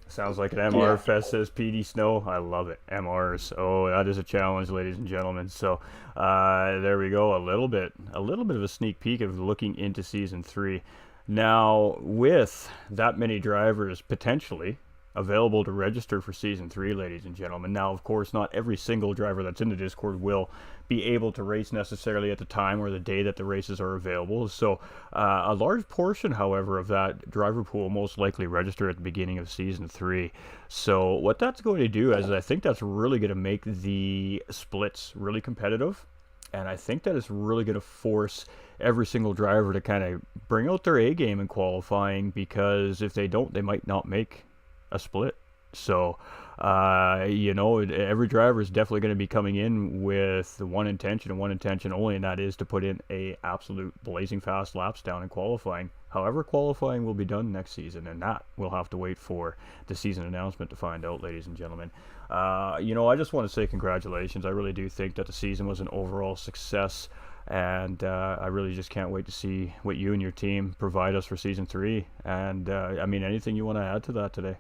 Sounds like an MR Fest, says PD Snow. I love it. MRs. Oh, that is a challenge, ladies and gentlemen. So there we go. A little bit of a sneak peek of looking into Season 3. Now, with that many drivers potentially available to register for Season 3, ladies and gentlemen. Now, of course, not every single driver that's in the Discord will be able to race necessarily at the time or the day that the races are available. So a large portion, however, of that driver pool will most likely register at the beginning of Season 3. So what that's going to do is I think that's really going to make the splits really competitive. And I think that is really going to force every single driver to kind of bring out their A game in qualifying, because if they don't, they might not make a split. So, every driver is definitely going to be coming in with one intention and one intention only, and that is to put in a absolute blazing fast laps down in qualifying. However, qualifying will be done next season, and that we'll have to wait for the season announcement to find out, ladies and gentlemen. I just want to say congratulations. I really do think that the season was an overall success, and I really just can't wait to see what you and your team provide us for Season 3. And, anything you want to add to that today?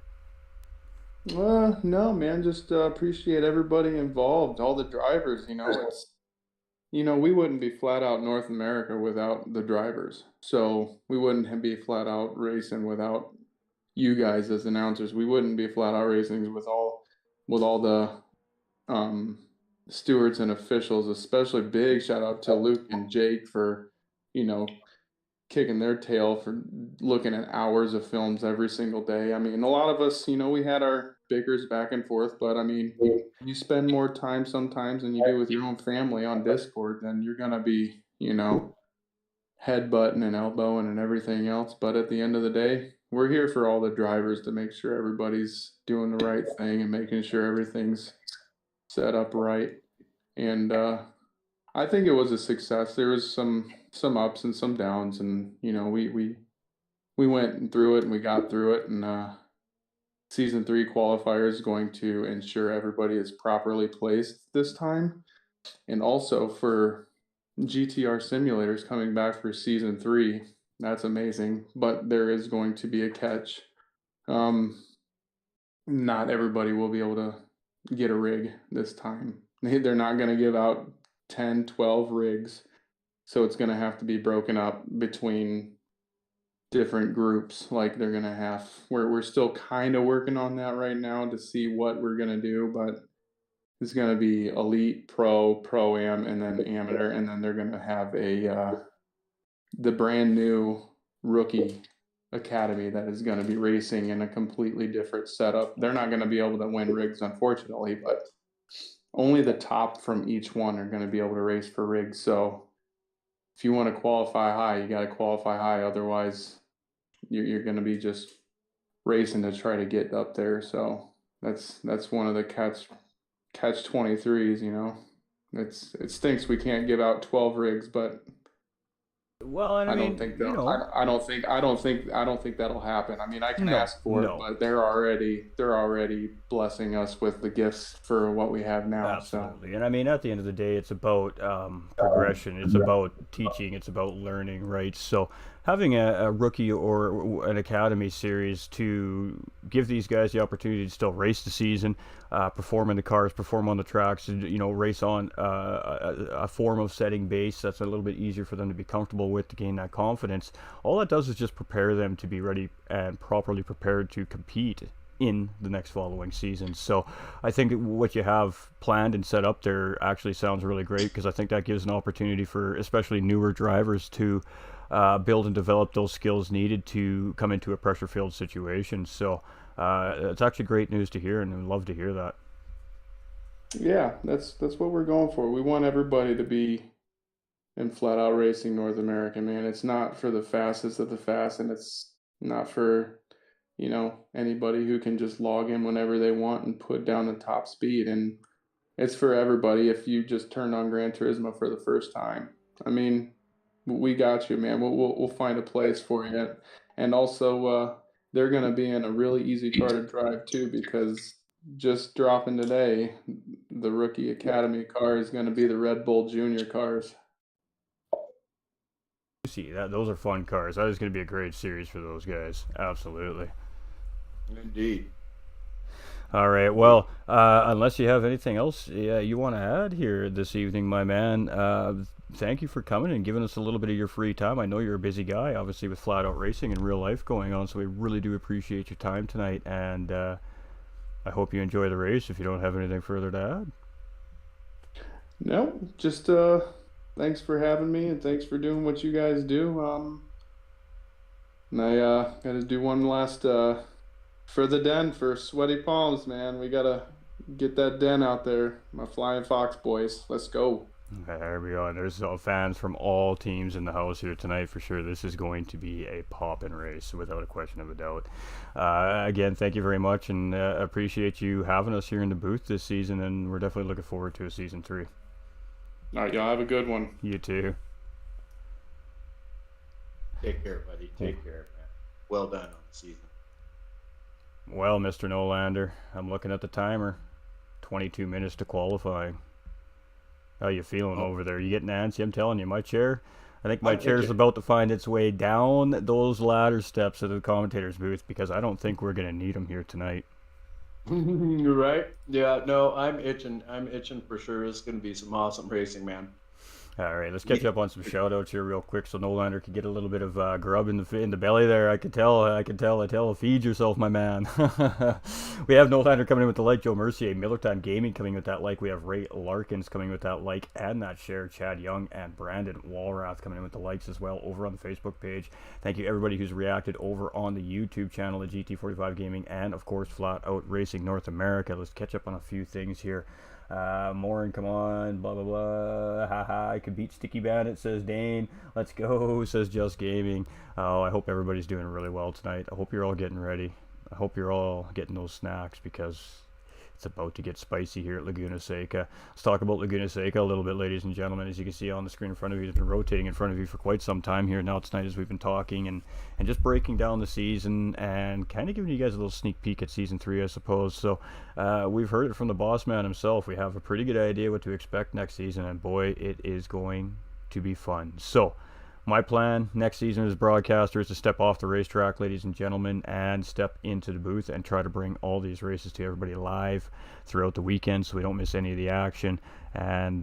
No, man, just appreciate everybody involved, all the drivers. It's we wouldn't be flat out North America without the drivers. So we wouldn't be flat out racing without you guys as announcers. We wouldn't be flat out racing with all the stewards and officials. Especially big shout out to Luke and Jake for kicking their tail for looking at hours of films every single day. I mean, a lot of us, we had our bickers back and forth, but I mean, you spend more time sometimes than you do with your own family on Discord, then you're going to be, headbutting and elbowing and everything else. But at the end of the day, we're here for all the drivers to make sure everybody's doing the right thing and making sure everything's set up right. And I think it was a success. There was some ups and some downs, and we went through it and we got through it. And Season 3 qualifier is going to ensure everybody is properly placed this time, and also for GTR simulators coming back for Season 3. That's amazing, but there is going to be a catch. Not everybody will be able to get a rig this time. They're not going to give out 10, 12 rigs. So it's going to have to be broken up between different groups. Like they're gonna have. We're still kind of working on that right now to see what we're gonna do, but it's gonna be elite, pro am, and then amateur, and then they're gonna have the brand new rookie academy that is going to be racing in a completely different setup. They're not going to be able to win rigs, unfortunately, but only the top from each one are going to be able to race for rigs. So if you want to qualify high, you got to qualify high. Otherwise, you're going to be just racing to try to get up there. So that's one of the catch 23s. You know, it stinks we can't give out 12 rigs, but Well, and I don't mean, think you that know, I don't think that'll happen. I mean, I can no, ask for it, no. but they're already blessing us with the gifts for what we have now. So Absolutely. And I mean, at the end of the day, it's about progression. It's about teaching. It's about learning, right? So having a rookie or an academy series to give these guys the opportunity to still race the season, perform in the cars, perform on the tracks, and, you know, race on a form of setting base that's a little bit easier for them to be comfortable with, to gain that confidence. All that does is just prepare them to be ready and properly prepared to compete in the next following season. So I think what you have planned and set up there actually sounds really great, because I think that gives an opportunity for especially newer drivers to build and develop those skills needed to come into a pressure filled situation. So it's actually great news to hear, and I'd love to hear that. yeah, that's what we're going for. We want everybody to be in flat out racing North America, man. It's not for the fastest of the fast, and it's not for anybody who can just log in whenever they want and put down the top speed. And it's for everybody. If you just turned on Gran Turismo for the first time, I mean, we got you, man. We'll find a place for you. And also, they're going to be in a really easy car to drive too, because just dropping today, the rookie academy car is going to be the Red Bull Junior cars. See that those are fun cars. That is going to be a great series for those guys. Absolutely. Indeed. All right. Well, unless you have anything else you want to add here this evening, my man, thank you for coming and giving us a little bit of your free time. I know you're a busy guy, obviously, with flat out racing and real life going on, so we really do appreciate your time tonight, and I hope you enjoy the race if you don't have anything further to add. No, just thanks for having me, and thanks for doing what you guys do. And I got to do one last for the den for Sweaty Palms, man. We got to get that den out there. My Flying Fox boys. Let's go. There we go. And there's fans from all teams in the house here tonight for sure. This is going to be a poppin' race without a question of a doubt. Again, thank you very much, and appreciate you having us here in the booth this season, and we're definitely looking forward to a season 3. All right, y'all have a good one. You too. Take care, buddy. Take care, man. Well done on the season. Well, Mr. Nolander, I'm looking at the timer. 22 minutes to qualifying. How you feeling over there? You getting antsy? I'm telling you, my chair. I think my chair's about to find its way down those ladder steps of the commentator's booth, because I don't think we're gonna need them here tonight. You're right. Yeah, no, I'm itching. I'm itching for sure. It's going to be some awesome racing, man. All right, let's catch up on some shout-outs here real quick, so Nolander can get a little bit of grub in the belly there. I could tell. Feed yourself, my man. We have Nolander coming in with the like, Joe Mercier, Millertown Gaming coming with that like. We have Ray Larkins coming with that like and that share. Chad Young and Brandon Walrath coming in with the likes as well over on the Facebook page. Thank you everybody who's reacted over on the YouTube channel at GT45 Gaming, and of course Flat Out Racing North America. Let's catch up on a few things here. Morin, come on, blah blah blah, haha, I could beat Sticky Bandit, says Dane. Let's go, says Just Gaming. Oh, I hope everybody's doing really well tonight. I hope you're all getting ready. I hope you're all getting those snacks, because it's about to get spicy here at Laguna Seca. Let's talk about Laguna Seca a little bit, ladies and gentlemen. As you can see on the screen in front of you, it's been rotating in front of you for quite some time here now tonight, as we've been talking and just breaking down the season and kind of giving you guys a little sneak peek at season 3, I suppose. So we've heard it from the boss man himself. We have a pretty good idea what to expect next season, and boy, it is going to be fun. So my plan next season as broadcaster is to step off the racetrack, ladies and gentlemen, and step into the booth and try to bring all these races to everybody live throughout the weekend, so we don't miss any of the action. And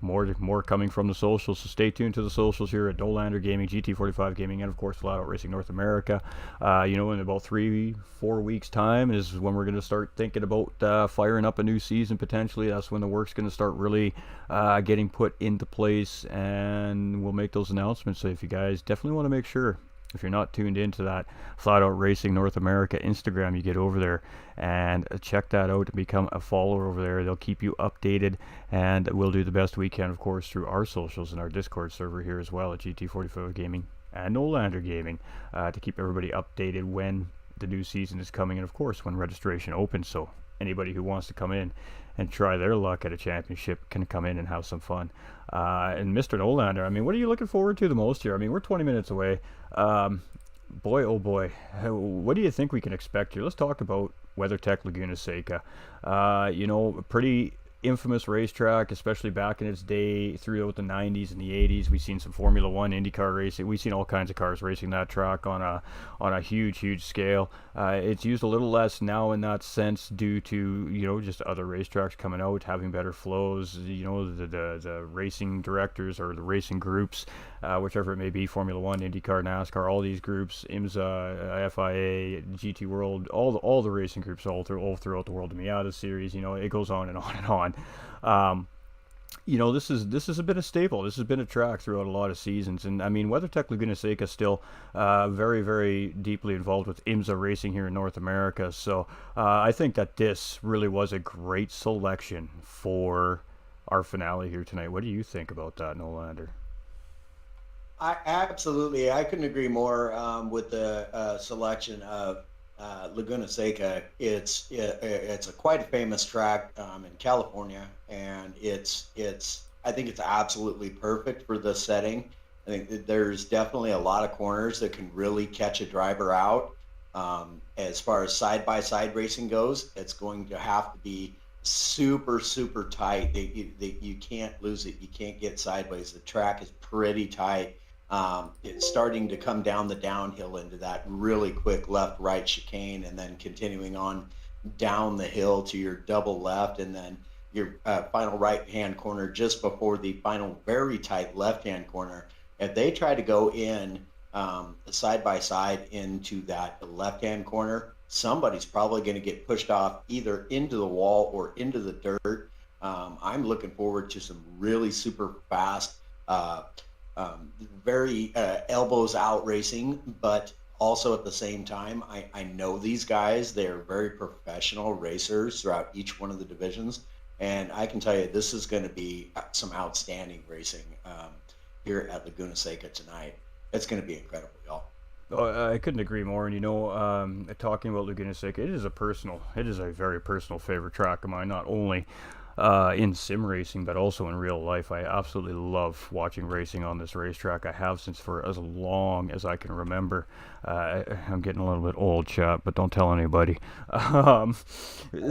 more coming from the socials, so stay tuned to the socials here at Nolander Gaming, GT45 Gaming, and of course Flat Out Racing North America. In about 3-4 weeks time is when we're going to start thinking about firing up a new season potentially. That's when the work's going to start really getting put into place, and we'll make those announcements. So if you guys definitely want to make sure, if you're not tuned into that Flat Out Racing North America Instagram, you get over there and check that out and become a follower over there. They'll keep you updated, and we'll do the best we can, of course, through our socials and our Discord server here as well at GT45 Gaming and Nolander Gaming, to keep everybody updated when the new season is coming, and of course when registration opens. So anybody who wants to come in and try their luck at a championship can come in and have some fun. And Mr. Nolander, I mean, what are you looking forward to the most here? I mean, we're 20 minutes away. Boy, oh boy, what do you think we can expect here? Let's talk about WeatherTech Laguna Seca. A pretty infamous racetrack, especially back in its day throughout the 90s and the 80s. We've seen some Formula One, IndyCar racing. We've seen all kinds of cars racing that track on a huge scale. It's used a little less now in that sense due to just other racetracks coming out, having better flows. The racing directors or the racing groups, whichever it may be, Formula One, IndyCar, NASCAR, all these groups, IMSA, FIA, GT World, all the racing groups all throughout the world, the Miata series, it goes on and on and on. This has been a staple. This has been a track throughout a lot of seasons, and I mean, WeatherTech Laguna Seca is still very, very deeply involved with IMSA racing here in North America. So I think that this really was a great selection for our finale here tonight. What do you think about that, Nolander? I couldn't agree more with the selection of Laguna Seca. It's quite a famous track in California, and I think it's absolutely perfect for the setting. I think that there's definitely a lot of corners that can really catch a driver out. As far as side-by-side racing goes, it's going to have to be super tight. That you can't lose it. You can't get sideways. The track is pretty tight. It's starting to come down the downhill into that really quick left-right chicane, and then continuing on down the hill to your double left, and then your final right-hand corner just before the final very tight left-hand corner. If they try to go in side-by-side into that left-hand corner, somebody's probably going to get pushed off either into the wall or into the dirt. I'm looking forward to some really super fast, very elbows out racing, but also at the same time, I know these guys. They're very professional racers throughout each one of the divisions, and I can tell you this is going to be some outstanding racing here at Laguna Seca tonight. It's going to be incredible, y'all. Oh, I couldn't agree more. And talking about Laguna Seca, it is a very personal favorite track of mine, not only in sim racing but also in real life. I absolutely love watching racing on this racetrack. I have since for as long as I can remember. I'm getting a little bit old, chat, but don't tell anybody.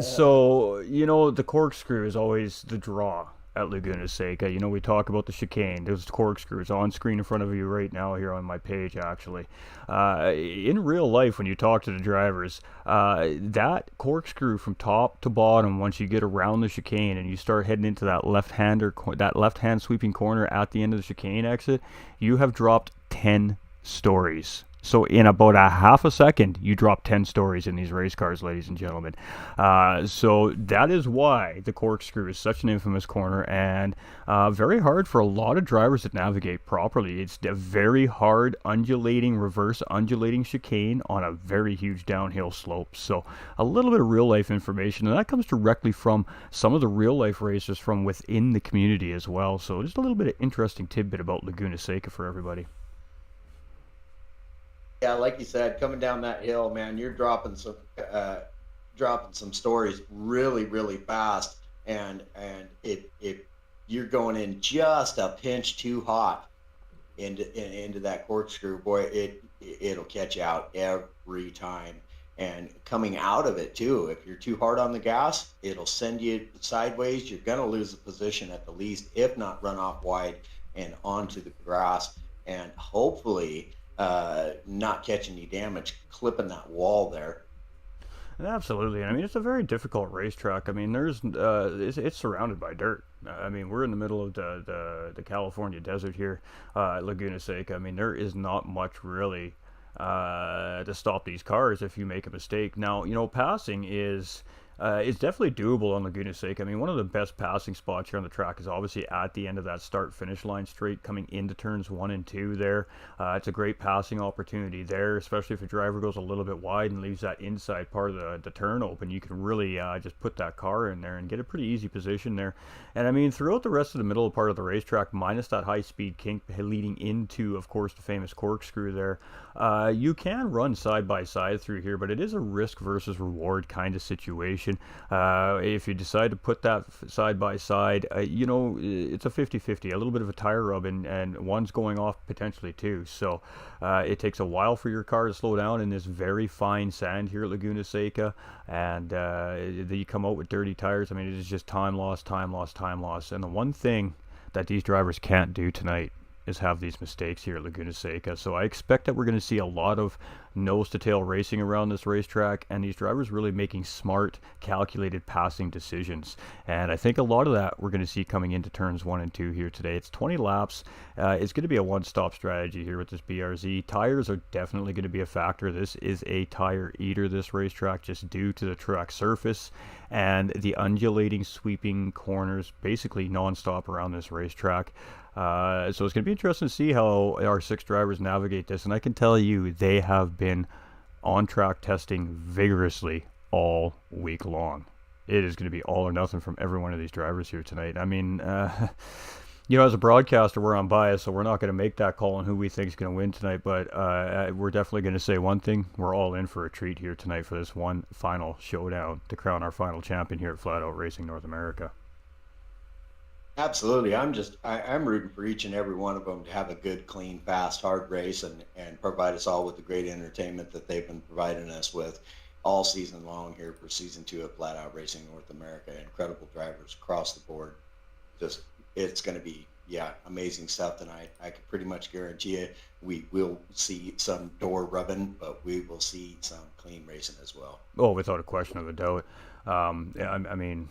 So the corkscrew is always the draw at Laguna Seca. We talk about the chicane. There's corkscrews on screen in front of you right now here on my page, actually. In real life, when you talk to the drivers, that corkscrew from top to bottom, once you get around the chicane and you start heading into that left-hand sweeping corner at the end of the chicane exit, you have dropped 10 stories. So in about a half a second, you drop 10 stories in these race cars, ladies and gentlemen. So that is why the corkscrew is such an infamous corner, and very hard for a lot of drivers to navigate properly. It's a very hard reverse undulating chicane on a very huge downhill slope. So a little bit of real life information, and that comes directly from some of the real life racers from within the community as well. So just a little bit of interesting tidbit about Laguna Seca for everybody. Yeah, like you said, coming down that hill, man, you're dropping some stories really fast, and if you're going in just a pinch too hot into that corkscrew, boy, it'll catch you out every time. And coming out of it too, if you're too hard on the gas, it'll send you sideways. You're gonna lose the position at the least, if not run off wide and onto the grass, and hopefully not catching any damage, clipping that wall there. Absolutely. I mean, it's a very difficult racetrack. I mean, it's surrounded by dirt. I mean, we're in the middle of the California desert here, at Laguna Seca. I mean, there is not much really to stop these cars if you make a mistake. Now, passing is definitely doable on Laguna Seca. I mean, one of the best passing spots here on the track is obviously at the end of that start-finish line straight coming into turns 1 and 2 there. It's a great passing opportunity there, especially if a driver goes a little bit wide and leaves that inside part of the turn open. You can really just put that car in there and get a pretty easy position there. And I mean, throughout the rest of the middle part of the racetrack, minus that high-speed kink leading into, of course, the famous corkscrew there, you can run side by side through here, but it is a risk versus reward kind of situation. If you decide to put that side by side, it's a 50-50, a little bit of a tire rub, and one's going off potentially too. So it takes a while for your car to slow down in this very fine sand here at Laguna Seca, and you come out with dirty tires. I mean, it is just time loss, time loss, time loss. And the one thing that these drivers can't do tonight is have these mistakes here at Laguna Seca. So I expect that we're going to see a lot of nose-to-tail racing around this racetrack, and these drivers really making smart, calculated passing decisions. And I think a lot of that we're going to see coming into turns 1 and 2 here today. It's 20 laps. It's going to be a one-stop strategy here with this BRZ. Tires are definitely going to be a factor. This is a tire eater, this racetrack, just due to the track surface and the undulating, sweeping corners, basically non-stop around this racetrack. So it's going to be interesting to see how our 6 drivers navigate this, and I can tell you they have been on track testing vigorously all week long. It is going to be all or nothing from every one of these drivers here tonight. I mean, as a broadcaster, we're unbiased, so we're not going to make that call on who we think is going to win tonight, but we're definitely going to say one thing: we're all in for a treat here tonight for this one final showdown to crown our final champion here at Flat Out Racing North America. Absolutely. I'm rooting for each and every one of them to have a good, clean, fast, hard race and provide us all with the great entertainment that they've been providing us with all season long here for season 2 of Flat Out Racing North America. Incredible drivers across the board. It's going to be, amazing stuff tonight. I can pretty much guarantee you we will see some door rubbing, but we will see some clean racing as well. Oh, without a question of a doubt. I mean,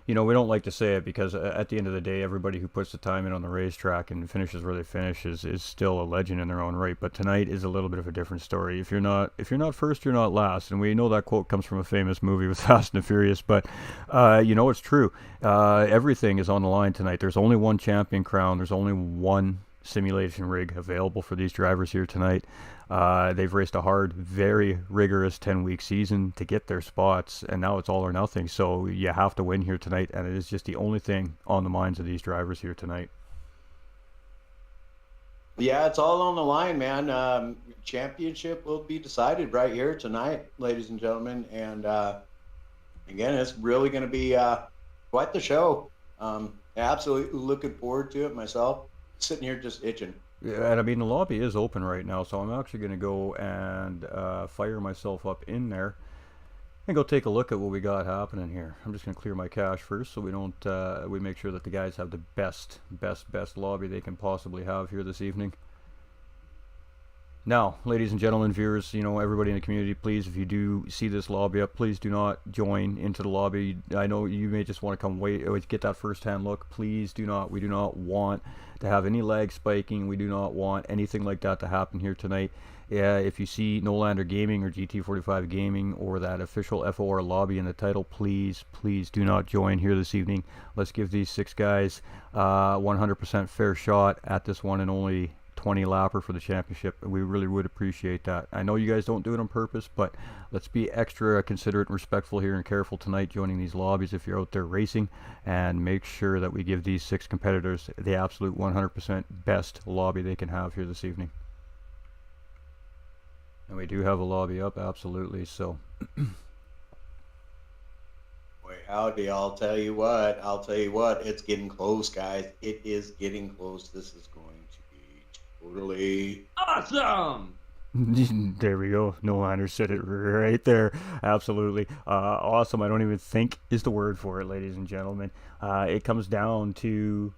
we don't like to say it because at the end of the day, everybody who puts the time in on the racetrack and finishes where they finish is still a legend in their own right. But tonight is a little bit of a different story. If you're not first, you're not last. And we know that quote comes from a famous movie with Fast and the Furious. But it's true. Everything is on the line tonight. There's only one champion crown. There's only one simulation rig available for these drivers here tonight. They've raced a hard, very rigorous 10-week season to get their spots, and now it's all or nothing. So you have to win here tonight, and it is just the only thing on the minds of these drivers here tonight. Yeah, it's all on the line, man. Championship will be decided right here tonight, ladies and gentlemen. And again, it's really going to be quite the show. Absolutely looking forward to it myself. Sitting here just itching. Yeah, and I mean, the lobby is open right now, so I'm actually going to go and fire myself up in there and go take a look at what we got happening here. I'm just going to clear my cache first so we make sure that the guys have the best lobby they can possibly have here this evening. Now, ladies and gentlemen, viewers, everybody in the community, please, if you do see this lobby up, please do not join into the lobby. I know you may just want to come get that first-hand look. Please do not. We do not want to have any lag spiking. We do not want anything like that to happen here tonight. If you see Nolander Gaming or GT45 Gaming or that official FOR lobby in the title, please do not join here this evening. Let's give these 6 guys 100% fair shot at this one and only 20 lapper for the championship. We really would appreciate that. I know you guys don't do it on purpose, but let's be extra considerate and respectful here and careful tonight joining these lobbies if you're out there racing, and make sure that we give these 6 competitors the absolute 100% best lobby they can have here this evening. And we do have a lobby up, absolutely. So Boy, howdy, I'll tell you what, it's getting close, guys. It is getting close. This is going to be totally awesome. There we go. Nolander said it right there. Absolutely. Awesome. I don't even think is the word for it, ladies and gentlemen. It comes down to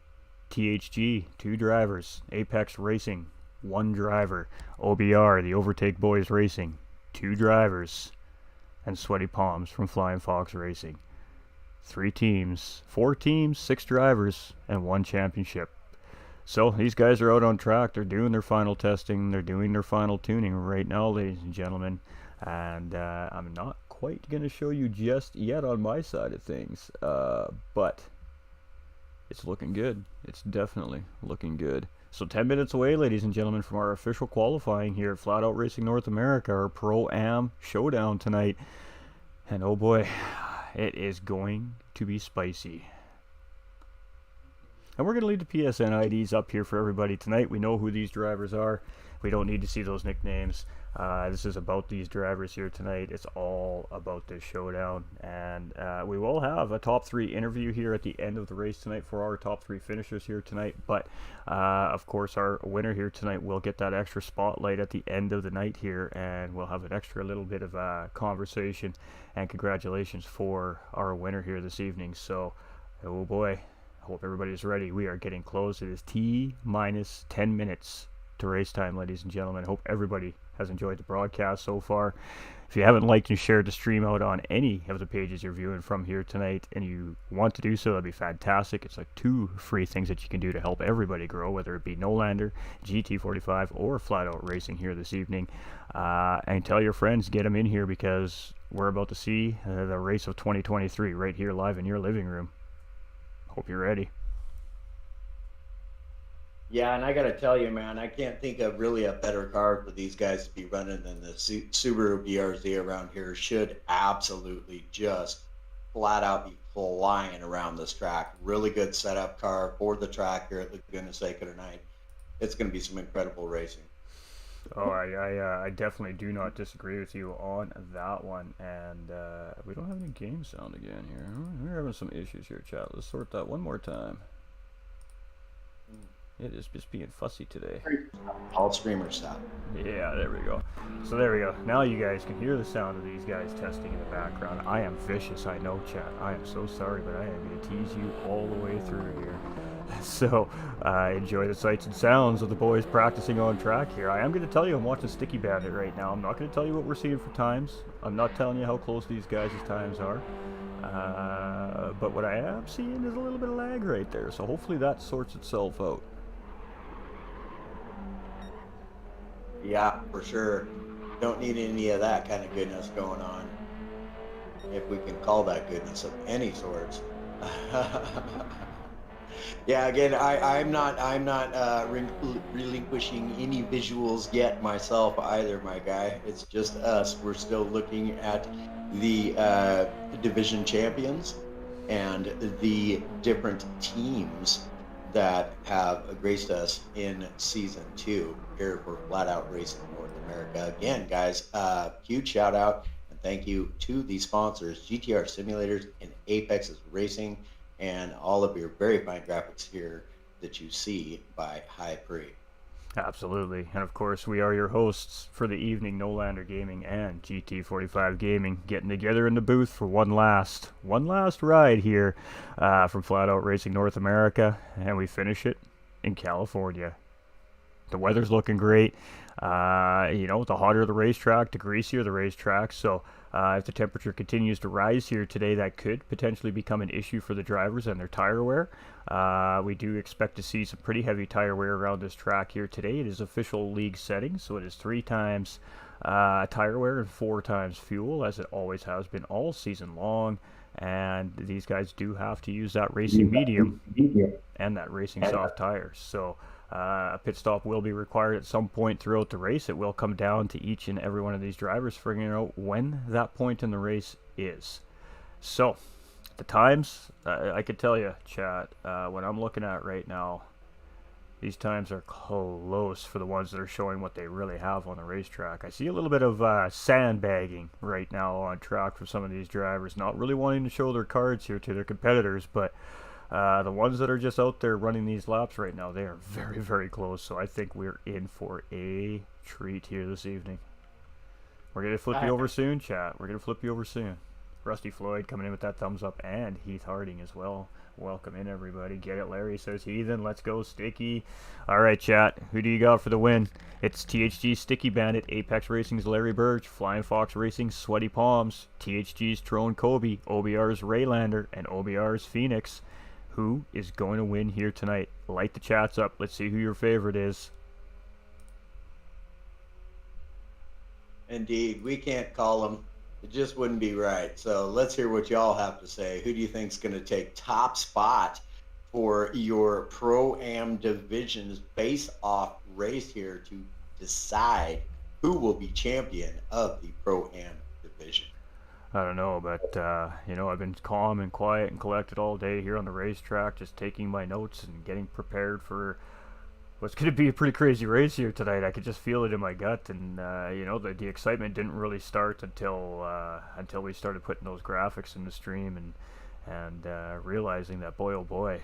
THG, 2 drivers. Apex Racing, 1 driver. OBR, the Overtake Boys Racing, 2 drivers. and Sweaty Palms from Flying Fox Racing. 3 teams, 4 teams, 6 drivers, and 1 championship. So these guys are out on track. They're doing their final testing. They're doing their final tuning right now, ladies and gentlemen. And I'm not quite going to show you just yet on my side of things. But it's looking good. It's definitely looking good. So 10 minutes away, ladies and gentlemen, from our official qualifying here at Flat Out Racing North America, our Pro-Am Showdown tonight. And oh boy, it is going to be spicy. And we're going to leave the PSN IDs up here for everybody tonight. We know who these drivers are. We don't need to see those nicknames. This is about these drivers here tonight. It's all about this showdown. And we will have a top 3 interview here at the end of the race tonight for our top 3 finishers here tonight. But, of course, our winner here tonight will get that extra spotlight at the end of the night here. And we'll have an extra little bit of conversation and congratulations for our winner here this evening. So, oh boy. I hope everybody's ready. We are getting close. It is T-minus 10 minutes to race time, ladies and gentlemen. I hope everybody has enjoyed the broadcast so far. If you haven't liked and shared the stream out on any of the pages you're viewing from here tonight and you want to do so, that'd be fantastic. It's like 2 free things that you can do to help everybody grow, whether it be Nolander, GT45, or Flat Out Racing here this evening. And tell your friends, get them in here because we're about to see the race of 2023 right here live in your living room. Hope you're ready. Yeah, and I got to tell you, man, I can't think of really a better car for these guys to be running than the Subaru BRZ around here. Should absolutely just flat out be flying around this track. Really good setup car for the track here at Laguna Seca tonight. It's going to be some incredible racing. Oh, I definitely do not disagree with you on that one. And we don't have any game sound again here. We're having some issues here, chat. Let's sort that one more time. It is just being fussy today. All streamer stuff. Yeah, there we go. So there we go. Now you guys can hear the sound of these guys testing in the background. I am vicious, I know, chat. I am so sorry, but I am going to tease you all the way through here. So, enjoy the sights and sounds of the boys practicing on track here. I am going to tell you I'm watching Sticky Bandit right now. I'm not going to tell you what we're seeing for times. I'm not telling you how close these guys' times are. But what I am seeing is a little bit of lag right there. So hopefully that sorts itself out. Yeah, for sure. Don't need any of that kind of goodness going on. If we can call that goodness of any sorts. Yeah, again, I'm not relinquishing any visuals yet myself either, my guy. It's just us. We're still looking at the division champions and the different teams that have graced us in season 2 here for Flat Out Racing North America. Again, guys, huge shout out and thank you to the sponsors, GTR Simulators and Apex's Racing, and all of your very fine graphics here that you see by High Pre. Absolutely. And of course, we are your hosts for the evening, Nolander Gaming and GT45 Gaming, getting together in the booth for one last ride here from Flat Out Racing North America, and we finish it in California. The weather's looking great. The hotter the racetrack, the greasier the racetrack. So if the temperature continues to rise here today, that could potentially become an issue for the drivers and their tire wear. We do expect to see some pretty heavy tire wear around this track here today. It is official league setting, so it is 3 times tire wear and 4 times fuel, as it always has been all season long. And these guys do have to use that racing medium and that racing soft tires. So a pit stop will be required at some point throughout the race. It will come down to each and every one of these drivers figuring out when that point in the race is. So, the times, I could tell you, chat, what I'm looking at right now, these times are close for the ones that are showing what they really have on the racetrack. I see a little bit of sandbagging right now on track for some of these drivers, not really wanting to show their cards here to their competitors, but the ones that are just out there running these laps right now, they are very, very close. So I think we're in for a treat here this evening. We're going to flip you over soon, chat. We're going to flip you over soon. Rusty Floyd coming in with that thumbs up, and Heath Harding as well. Welcome in, everybody. Get it, Larry, says Heathen. Let's go, Sticky. All right, chat. Who do you got for the win? It's THG's Sticky Bandit, Apex Racing's Larry Birch, Flying Fox Racing's Sweaty Palms, THG's Trone Kobe, OBR's Raylander, and OBR's Phoenix. Who is going to win here tonight? Light the chats up. Let's see who your favorite is. Indeed, we can't call them. It just wouldn't be right. So let's hear what y'all have to say. Who do you think is going to take top spot for your Pro-Am division's face-off race here to decide who will be champion of the Pro-Am division? I don't know, but, I've been calm and quiet and collected all day here on the racetrack, just taking my notes and getting prepared for what's going to be a pretty crazy race here tonight. I could just feel it in my gut, and the excitement didn't really start until we started putting those graphics in the stream and realizing that boy oh boy,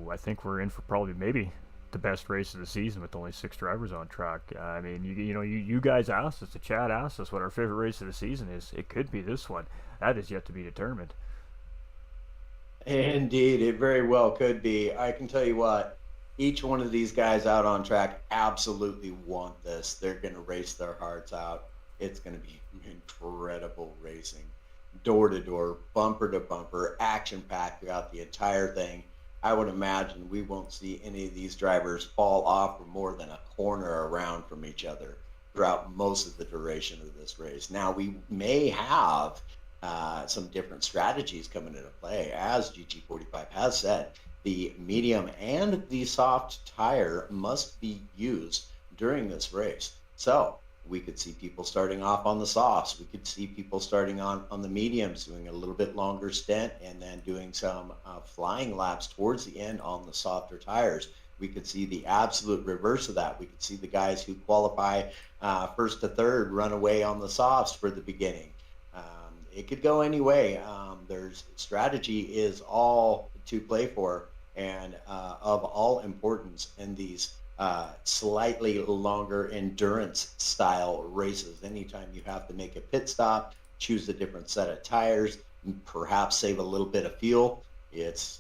I think we're in for probably maybe the best race of the season with only 6 drivers on track. I mean, you guys asked us, the chat asked us what our favorite race of the season is. It could be this one. That is yet to be determined. Indeed, it very well could be. I can tell you what. Each one of these guys out on track absolutely want this. They're going to race their hearts out. It's going to be incredible racing. Door to door, bumper to bumper, action-packed throughout the entire thing. I would imagine we won't see any of these drivers fall off for more than a corner around from each other throughout most of the duration of this race. Now, we may have some different strategies coming into play, as GT45 has said. The medium and the soft tire must be used during this race. So we could see people starting off on the softs. We could see people starting on the mediums, doing a little bit longer stint, and then doing some flying laps towards the end on the softer tires. We could see the absolute reverse of that. We could see the guys who qualify first to third run away on the softs for the beginning. It could go any way. There's strategy is all to play for, and of all importance in these slightly longer endurance style races. Anytime you have to make a pit stop, choose a different set of tires, perhaps save a little bit of fuel, it's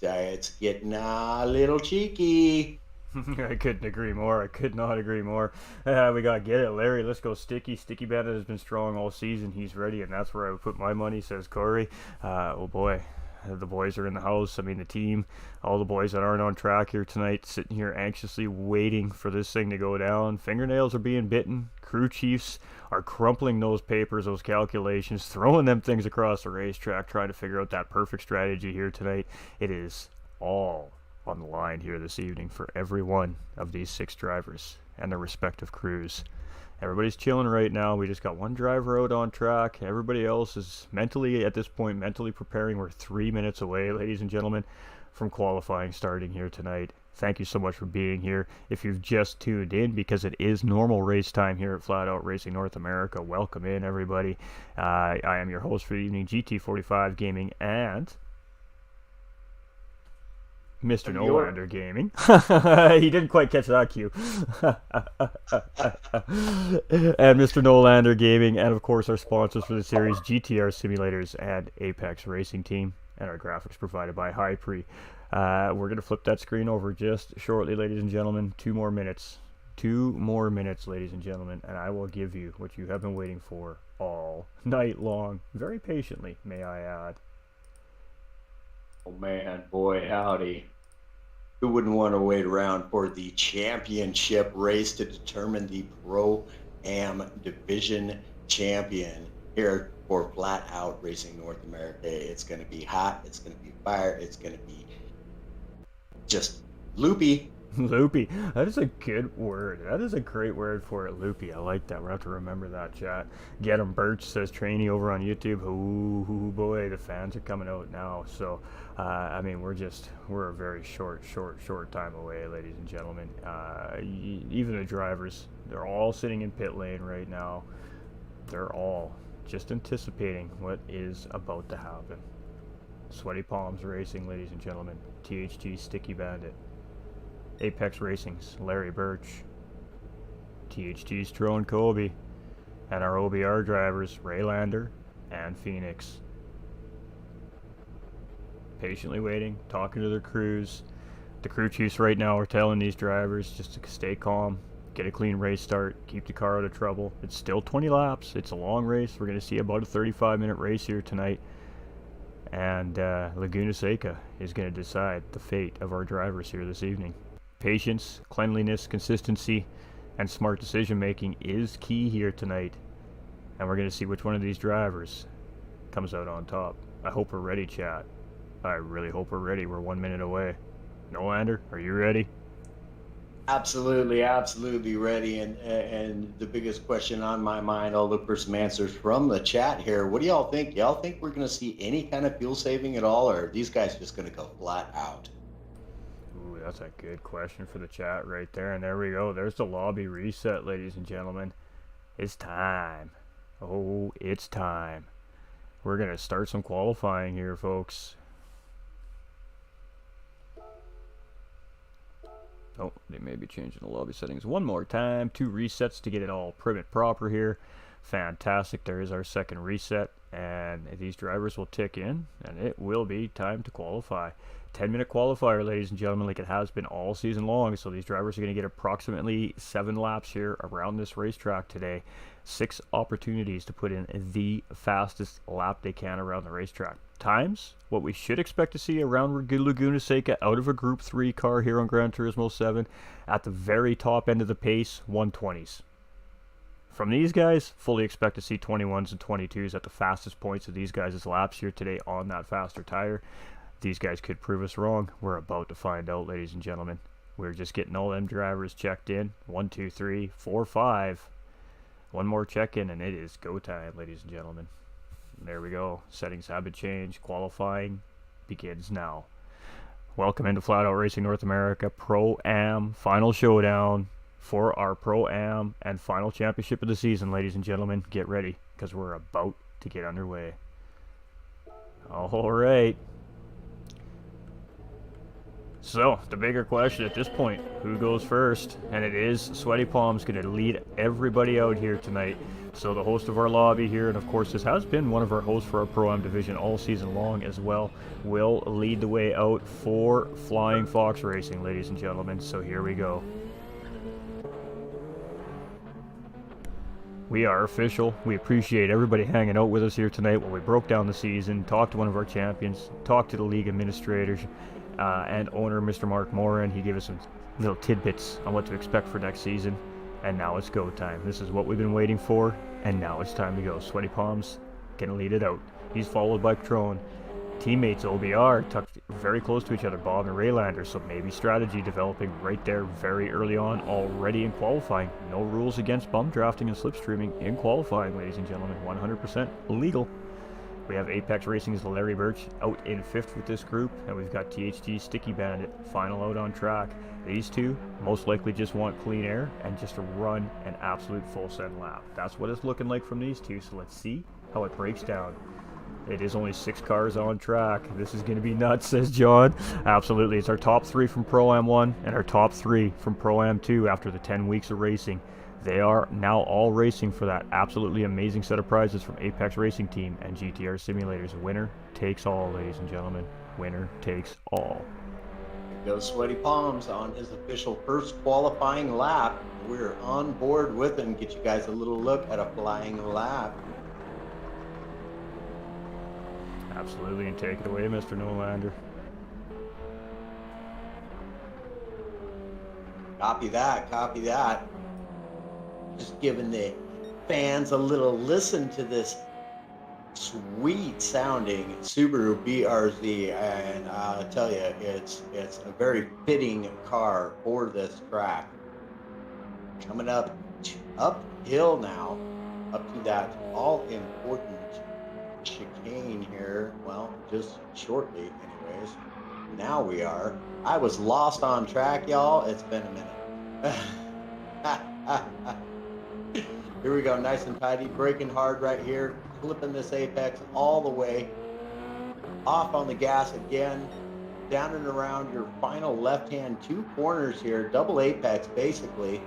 getting a little cheeky. I couldn't agree more. I could not agree more. We got Get It, Larry. Let's go, Sticky. Sticky Bandit has been strong all season. He's ready, and that's where I would put my money, says Corey. Oh boy, the boys are in the house. I mean, the team, all the boys that aren't on track here tonight, sitting here anxiously waiting for this thing to go down. Fingernails are being bitten. Crew chiefs are crumpling those papers, those calculations, throwing them things across the racetrack, trying to figure out that perfect strategy here tonight. It is all on the line here this evening for every one of these 6 drivers and their respective crews. Everybody's chilling right now. We just got one driver out on track. Everybody else is mentally, at this point, mentally preparing. We're 3 minutes away, ladies and gentlemen, from qualifying starting here tonight. Thank you so much for being here. If you've just tuned in, because it is normal race time here at Flat Out Racing North America, welcome in, everybody. I am your host for the evening, GT45 Gaming, and Mr. Nolander Gaming. He didn't quite catch that cue. And Mr. Nolander Gaming, and of course our sponsors for the series, GTR Simulators and Apex Racing Team, and our graphics provided by Hypre. We're going to flip that screen over just shortly, ladies and gentlemen. 2 more minutes. 2 more minutes, ladies and gentlemen, and I will give you what you have been waiting for all night long. Very patiently, may I add. Oh man, boy howdy. Who wouldn't want to wait around for the championship race to determine the Pro-Am division champion here for Flat Out Racing North America? It's going to be hot. It's going to be fire. It's going to be just loopy. Loopy. That is a good word. That is a great word for it, loopy. I like that. We're going to have to remember that, chat. Get 'em Birch, says Trainee over on YouTube. Ooh, boy, the fans are coming out now. So, I mean, we're a very short time away, ladies and gentlemen. Even the drivers, they're all sitting in pit lane right now. They're all just anticipating what is about to happen. Sweaty Palms Racing, ladies and gentlemen. THG Sticky Bandit. Apex Racing's Larry Birch, THG's Trone Kobe, and our OBR drivers Raylander and Phoenix. patiently waiting, talking to their crews. The crew chiefs right now are telling these drivers just to stay calm, get a clean race start, keep the car out of trouble. It's still 20 laps. It's a long race. We're going to see about a 35-minute race here tonight. And Laguna Seca is going to decide the fate of our drivers here this evening. Patience, cleanliness, consistency, and smart decision making is key here tonight. And we're going to see which one of these drivers comes out on top. I hope we're ready, chat. I really hope we're ready. We're 1 minute away. Nolander, are you ready? Absolutely, absolutely ready. And the biggest question on my mind, I'll look for some answers from the chat here. What do y'all think? Y'all think we're going to see any kind of fuel saving at all, or are these guys just going to go flat out? Ooh, that's a good question for the chat right there. And there we go. There's the lobby reset, ladies and gentlemen. It's time. Oh, it's time. We're going to start some qualifying here, folks. Oh, they may be changing the lobby settings one more time. 2 resets to get it all prim and proper here. Fantastic. There is our second reset. And these drivers will tick in. And it will be time to qualify. 10-minute qualifier, ladies and gentlemen, like it has been all season long. So these drivers are going to get approximately 7 laps here around this racetrack today. 6 opportunities to put in the fastest lap they can around the racetrack. Times, what we should expect to see around Laguna Seca out of a Group 3 car here on Gran Turismo 7. At the very top end of the pace, 120s. From these guys, fully expect to see 21s and 22s at the fastest points of these guys' laps here today on that faster tire. These guys could prove us wrong. We're about to find out, ladies and gentlemen. We're just getting all them drivers checked in. 1, 2, 3, 4, 5. One more check-in, and it is go time, ladies and gentlemen. There we go. Settings have been changed. Qualifying begins now. Welcome into Flat Out Racing North America Pro-Am Final Showdown for our Pro-Am and final championship of the season, ladies and gentlemen. Get ready, because we're about to get underway. All right. So, the bigger question at this point, who goes first? And it is Sweaty Palms going to lead everybody out here tonight. So the host of our lobby here, and of course this has been one of our hosts for our Pro-Am division all season long as well, will lead the way out for Flying Fox Racing, ladies and gentlemen. So here we go. We are official. We appreciate everybody hanging out with us here tonight while we broke down the season, talked to one of our champions, talked to the league administrators, and owner, Mr. Mark Moran. He gave us some little tidbits on what to expect for next season. And now it's go time. This is what we've been waiting for, and now it's time to go. Sweaty Palms gonna lead it out. He's followed by Crone. Teammates OBR tucked very close to each other, Bob and Raylander, so maybe strategy developing right there very early on, already in qualifying. No rules against bum drafting and slipstreaming in qualifying, ladies and gentlemen. 100% legal. We have Apex Racing's Larry Birch out in 5th with this group, and we've got THG Sticky Bandit final out on track. These two most likely just want clean air and just to run an absolute full send lap. That's what it's looking like from these two, so let's see how it breaks down. It is only 6 cars on track. This is going to be nuts, says John. Absolutely. It's our top 3 from Pro-Am 1 and our top 3 from Pro-Am 2 after the 10 weeks of racing. They are now all racing for that absolutely amazing set of prizes from Apex Racing Team and GTR Simulators. Winner takes all, ladies and gentlemen. Winner takes all. Goes Sweaty Palms on his official first qualifying lap. We're on board with him. Get you guys a little look at a flying lap. Absolutely, and take it away, Mr. Nolander. Copy that, copy that. Just giving the fans a little listen to this sweet sounding Subaru BRZ, and I'll tell you, it's a very fitting car for this track. Coming up uphill now, up to that all important chicane here. Well, just shortly anyways. Now we are. I was lost on track, y'all. It's been a minute. Here we go, nice and tidy, braking hard right here, clipping this apex all the way, off on the gas again, down and around your final left-hand 2 corners here, double apex basically,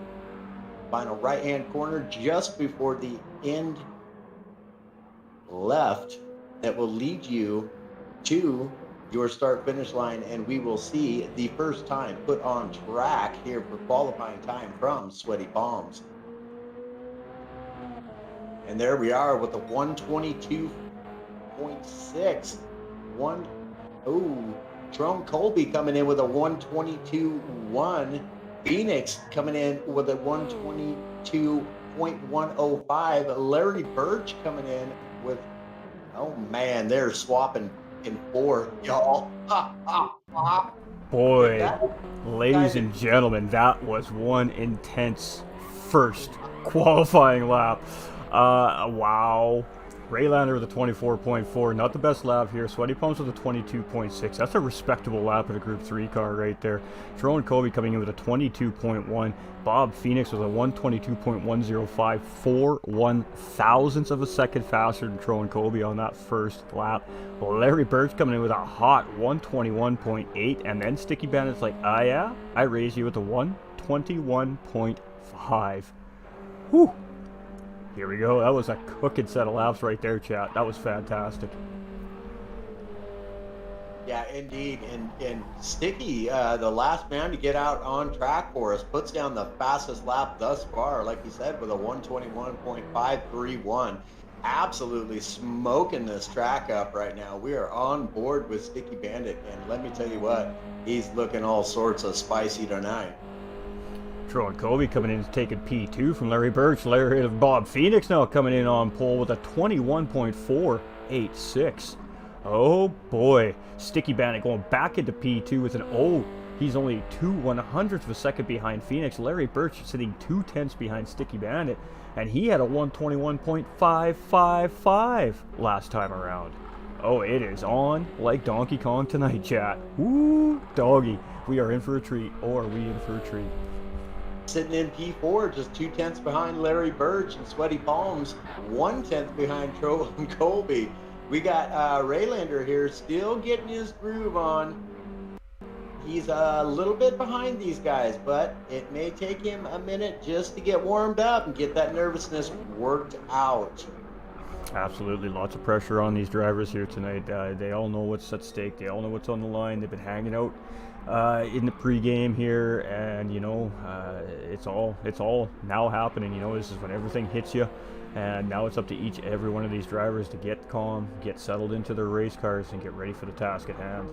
final right-hand corner just before the end left that will lead you to your start finish line, and we will see the first time put on track here for qualifying time from Sweaty Palms. And there we are with a 122.6. Trone Colby coming in with a 122.1. Phoenix coming in with a 122.105. Larry Birch coming in with, oh man, they're swapping in fourth, y'all. Boy, ladies and gentlemen, that was one intense first qualifying lap. Wow. Raylander with a 24.4, not the best lap here. Sweaty Palms with a 22.6. That's a respectable lap at a Group 3 car right there. Trone Colby coming in with a 22.1. Bob Phoenix with a 122.105, 4 thousandths of a second faster than Trone Colby on that first lap. Larry Birch coming in with a hot 121.8, and then Sticky Bandit's like, ah yeah, I raised you with a 121.5. Whew. Here we go. That was a cooking set of laps right there, chat. That was fantastic. Yeah, indeed. And Sticky, the last man to get out on track for us, puts down the fastest lap thus far, like you said, with a 121.531. Absolutely smoking this track up right now. We are on board with Sticky Bandit, and let me tell you what, he's looking all sorts of spicy tonight. Trone Colby coming in and taking P2 from Larry Birch. Bob Phoenix now coming in on pole with a 21.486. Oh boy. Sticky Bandit going back into P2 with an he's only 2/100ths of a second behind Phoenix. Larry Birch sitting 2/10ths behind Sticky Bandit, and he had a 121.555 last time around. Oh, it is on like Donkey Kong tonight, chat. Woo, doggy. We are in for a treat. Oh, are we in for a treat? Sitting in P4, just 2/10ths behind Larry Birch, and Sweaty Palms 1/10 behind Trone Colby. We got Raylander here still getting his groove on. He's a little bit behind these guys, but it may take him a minute just to get warmed up and get that nervousness worked out. Absolutely, lots of pressure on these drivers here tonight. They all know what's at stake. They all know what's on the line. They've been hanging out in the pregame here, and it's all now happening. This is when everything hits you, and now it's up to every one of these drivers to get calm, get settled into their race cars, and get ready for the task at hand.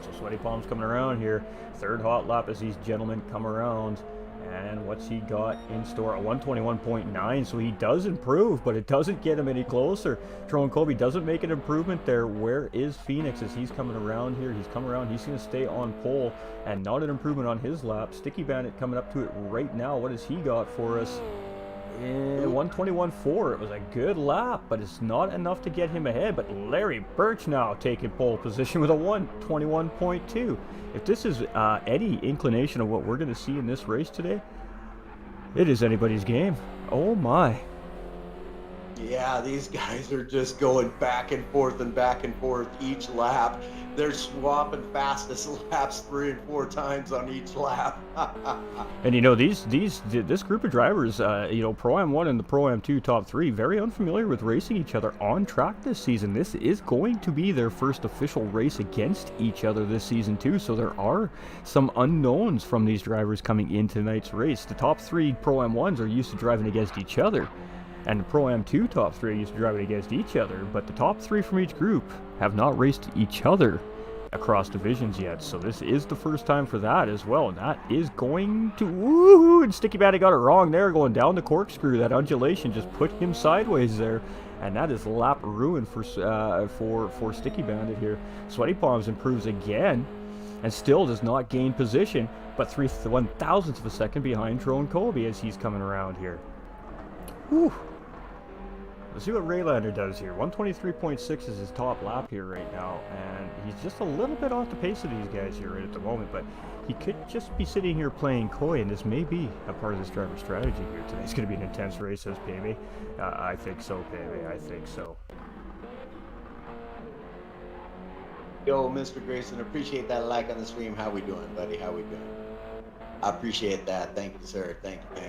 So Sweaty Palms coming around here, third hot lap as these gentlemen come around. And what's he got in store? A 121.9, so he does improve, but it doesn't get him any closer. Trone Colby doesn't make an improvement there. Where is Phoenix as he's coming around here? He's coming around. He's going to stay on pole, and not an improvement on his lap. Sticky Bandit coming up to it right now. What has he got for us? 121.4. It was a good lap, but it's not enough to get him ahead. But Larry Birch now taking pole position with a 121.2. If this is any inclination of what we're going to see in this race today, it is anybody's game. Oh my. Yeah, these guys are just going back and forth each lap. They're swapping fastest laps 3 and 4 times on each lap. And this group of drivers, Pro-Am 1 and the Pro-Am 2 top 3, very unfamiliar with racing each other on track this season. This is going to be their first official race against each other this season too, so there are some unknowns from these drivers coming into tonight's race. The top 3 Pro-Am 1s are used to driving against each other, and the Pro-Am 2 top 3 are used to driving against each other, but the top 3 from each group have not raced each other across divisions yet, so this is the first time for that as well, and that is going to woohoo. And Sticky Bandit got it wrong there, going down the corkscrew. That undulation just put him sideways there, and that is lap ruin for Sticky Bandit here. Sweaty Palms improves again and still does not gain position, but 3/1000ths of a second behind Trone Colby as he's coming around here. Whew. Let's see what Raylander does here. 123.6 is his top lap here right now, and he's just a little bit off the pace of these guys here right at the moment, but he could just be sitting here playing coy, and this may be a part of this driver's strategy here. Today's going to be an intense race, says Payme. I think so, Payme. I think so. Yo, Mr. Grayson, appreciate that like on the stream. How we doing, buddy? How we doing? I appreciate that. Thank you, sir. Thank you.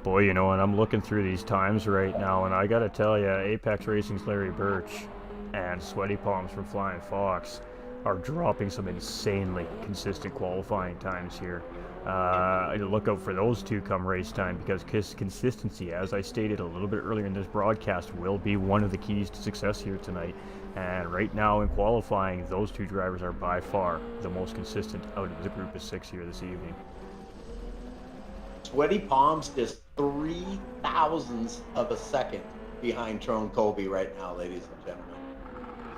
Boy, you know, and I'm looking through these times right now, and I gotta tell you, Apex Racing's Larry Birch and Sweaty Palms from Flying Fox are dropping some insanely consistent qualifying times here. Look out for those two come race time, because consistency, as I stated a little bit earlier in this broadcast, will be one of the keys to success here tonight. And right now in qualifying, those two drivers are by far the most consistent out of the group of 6 here this evening. Sweaty Palms is 3,000ths of a second behind Trone Colby right now, ladies and gentlemen.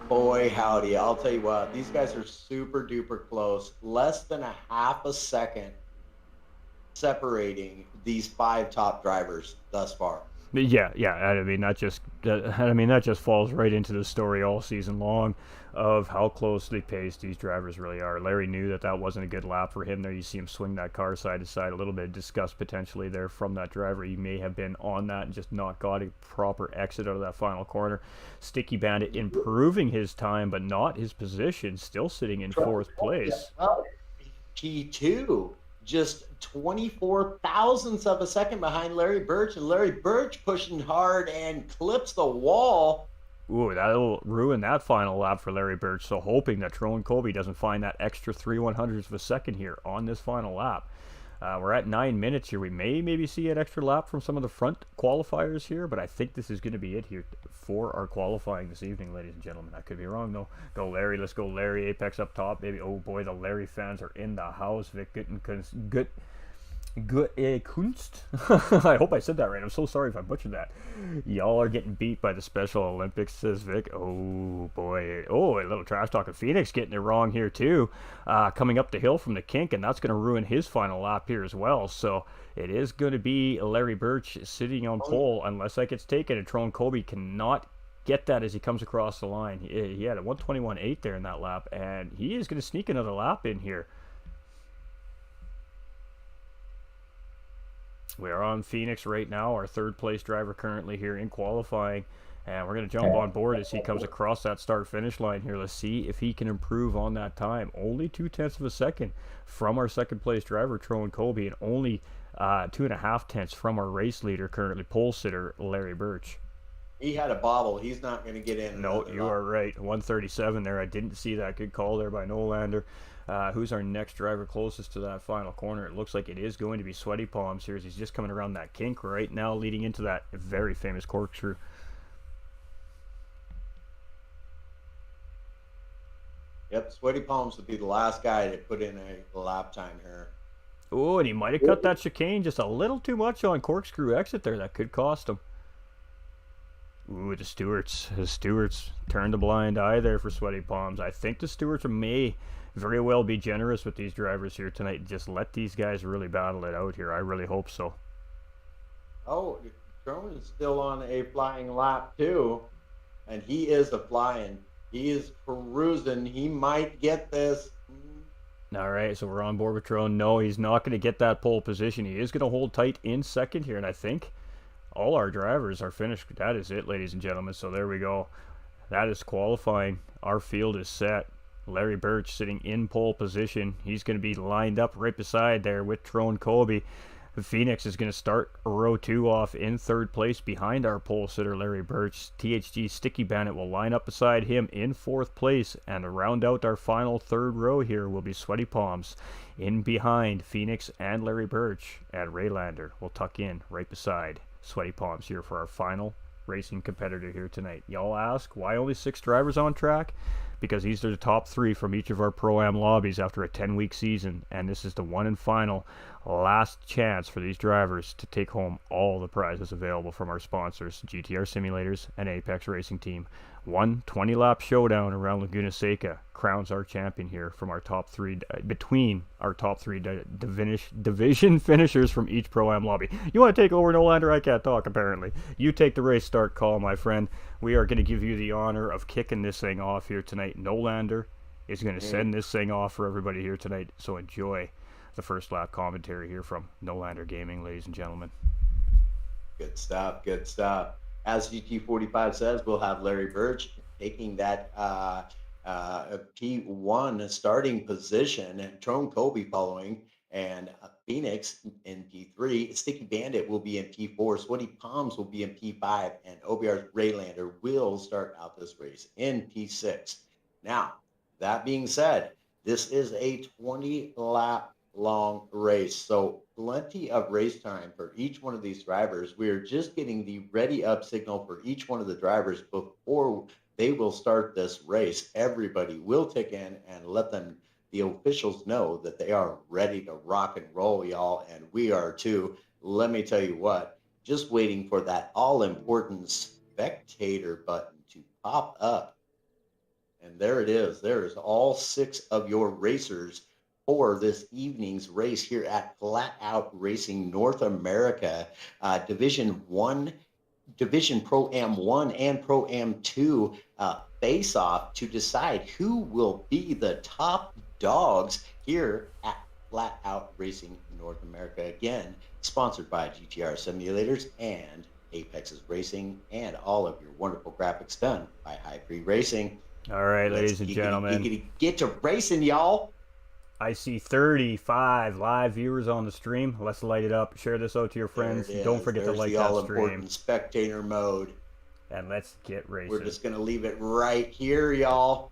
Boy, howdy. I'll tell you what, these guys are super duper close. Less than a half a second separating these 5 top drivers thus far. Yeah. I mean, that just falls right into the story all season long of how closely paced these drivers really are. Larry knew that wasn't a good lap for him there. You see him swing that car side to side. A little bit of disgust potentially there from that driver. He may have been on that and just not got a proper exit out of that final corner. Sticky Bandit improving his time, but not his position. Still sitting in 4th place. P2. Just 24,000ths of a second behind Larry Birch, and Larry Birch pushing hard and clips the wall. Ooh, that'll ruin that final lap for Larry Birch. So hoping that Trone Colby doesn't find that extra 3/100ths of a second here on this final lap. We're at 9 minutes here. We maybe see an extra lap from some of the front qualifiers here, but I think this is going to be it here for our qualifying this evening, ladies and gentlemen. I could be wrong, though. Go Larry. Let's go Larry. Apex up top, baby. Oh, boy, the Larry fans are in the house. Vic Kunst. I hope I said that right. I'm so sorry if I butchered that. Y'all are getting beat by the Special Olympics, says Vic. Oh, boy. Oh, a little trash talking. Phoenix getting it wrong here, too. Coming up the hill from the kink, and that's going to ruin his final lap here as well. So it is going to be Larry Birch sitting on pole unless that gets taken, and Trone Colby cannot get that as he comes across the line. He had a 1:21.8 there in that lap, and he is going to sneak another lap in here. We are on Phoenix right now, our 3rd place driver currently here in qualifying, and we're going to jump on board as he comes across that start-finish line here. Let's see if he can improve on that time. Only 0.2 of a second from our 2nd place driver, Trone Colby, and only 2.5 tenths from our race leader, currently pole sitter, Larry Birch. He had a bobble. He's not going to get in. No, you are right. 137 there. I didn't see that. Good call there by Nolander. Who's our next driver closest to that final corner? It looks like it is going to be Sweaty Palms here as he's just coming around that kink right now, leading into that very famous corkscrew. Yep, Sweaty Palms would be the last guy to put in a lap time here. Oh, and he might have cut that chicane just a little too much on corkscrew exit there. That could cost him. Ooh, the Stewarts turned a blind eye there for Sweaty Palms. I think the Stewarts may very well be generous with these drivers here tonight. Just let these guys really battle it out here. I really hope so. Oh, Trone is still on a flying lap too, and he is a flying. He is cruising. He might get this. All right, so we're on board with Trone. No, he's not going to get that pole position. He is going to hold tight in 2nd here, and I think all our drivers are finished. That is it, ladies and gentlemen. So there we go. That is qualifying. Our field is set. Larry Birch sitting in pole position. He's going to be lined up right beside there with Trone Colby. Phoenix is going to start row 2 off in 3rd place behind our pole sitter Larry Birch. THG Sticky Bandit will line up beside him in 4th place, and to round out our final 3rd row here will be Sweaty Palms in behind Phoenix and Larry Birch, and Raylander will tuck in right beside Sweaty Palms here for our final racing competitor here tonight. Y'all ask, why only 6 drivers on track? Because these are the top 3 from each of our Pro-Am lobbies after a 10-week season, and this is the one and final last chance for these drivers to take home all the prizes available from our sponsors, GTR Simulators and Apex Racing Team. One 20-lap showdown around Laguna Seca crowns our champion here from our top 3, between our top 3 division finishers from each Pro-Am lobby. You want to take over, Nolander? I can't talk, apparently. You take the race start call, my friend. We are going to give you the honor of kicking this thing off here tonight. Nolander is going to send this thing off for everybody here tonight, so enjoy the first lap commentary here from Nolander Gaming, ladies and gentlemen. Good stuff, good stuff. As GT45 says, we'll have Larry Birch taking that P1 starting position, and Trone Colby following, and Phoenix in P3, Sticky Bandit will be in P4, Sweaty Palms will be in P5, and OBR's Raylander will start out this race in P6. Now, that being said, this is a 20-lap long race, so plenty of race time for each one of these drivers. We are just getting the ready up signal for each one of the drivers before they will start this race. Everybody will tick in and let the officials know that they are ready to rock and roll, y'all, and we are too. Let me tell you what, just waiting for that all-important spectator button to pop up. And there it is. There is all 6 of your racers for this evening's race here at Flat Out Racing North America, Division 1, Division Pro-Am 1 and Pro-Am 2 face-off to decide who will be the top dogs here at Flat Out Racing North America. Again, sponsored by GTR Simulators and Apex's Racing, and all of your wonderful graphics done by High Free Racing. All right, ladies and gentlemen. Get to racing, y'all. I see 35 live viewers on the stream. Let's light it up. Share this out to your friends. Don't forget to like that stream. All-important spectator mode. And let's get racing. We're just going to leave it right here, y'all.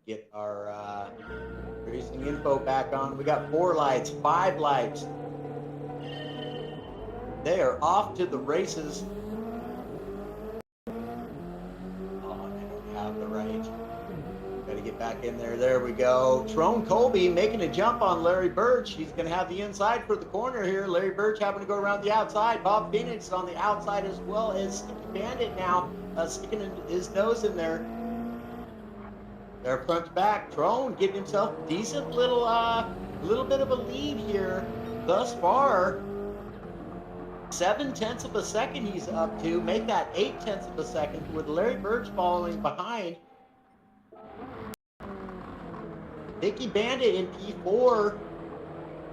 Get our racing info back on. We got 4 lights, 5 lights. They are off to the races. The right. Got to get back in there. There we go. Trone Colby making a jump on Larry Birch. He's going to have the inside for the corner here. Larry Birch having to go around the outside. Bob Phoenix on the outside as well as Sticky Bandit now sticking his nose in there. They're front to back. Trone getting himself a decent little bit of a lead here thus far. 7/10 of a second he's up to. Make that 8/10 of a second with Larry Birch following behind. Sticky Bandit in P4.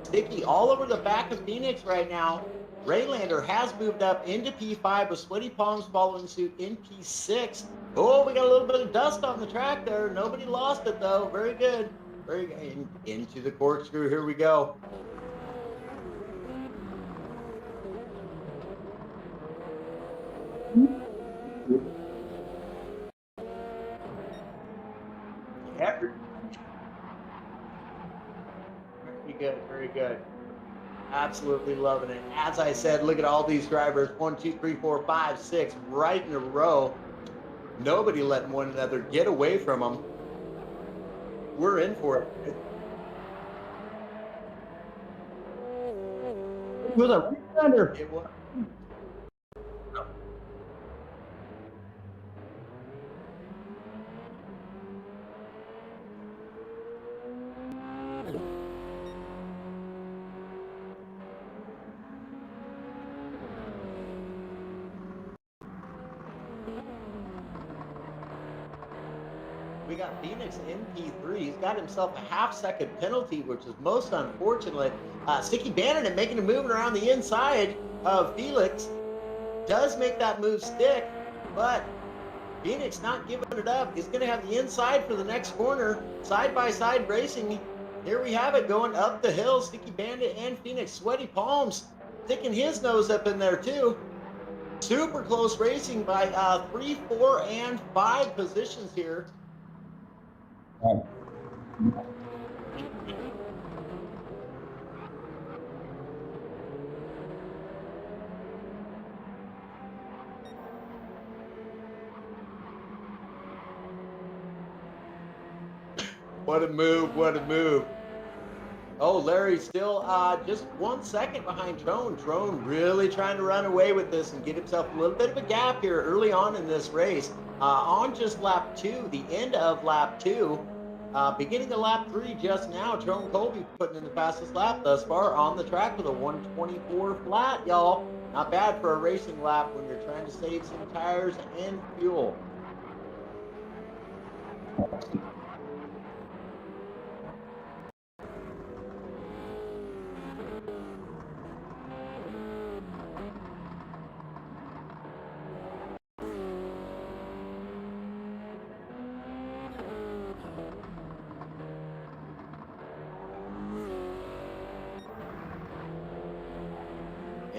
Sticky all over the back of Phoenix right now. Raylander has moved up into P5 with Sweaty Palms following suit in P6. Oh, we got a little bit of dust on the track there. Nobody lost it though. Very good. Very good. Into the corkscrew. Here we go. Very good, very good. Absolutely loving it. As I said, look at all these drivers. 1, 2, 3, 4, 5, 6, right in a row. Nobody letting one another get away from them. We're in for it. It was a thunder. It was. We got Phoenix in P3. He's got himself a half-second penalty, which is most unfortunate. Sticky Bandit making a move around the inside of Felix. Does make that move stick, but Phoenix not giving it up. He's going to have the inside for the next corner. Side-by-side racing. Here we have it going up the hill. Sticky Bandit and Phoenix. Sweaty Palms sticking his nose up in there too. Super close racing by 3, 4, and 5 positions here. What a move, what a move. Oh, Larry still just 1 second behind Trone. Trone really trying to run away with this and get himself a little bit of a gap here early on in this race. On just lap 2, the end of lap 2, beginning of lap 3 just now, Trone Colby putting in the fastest lap thus far on the track with a 124 flat, y'all. Not bad for a racing lap when you're trying to save some tires and fuel.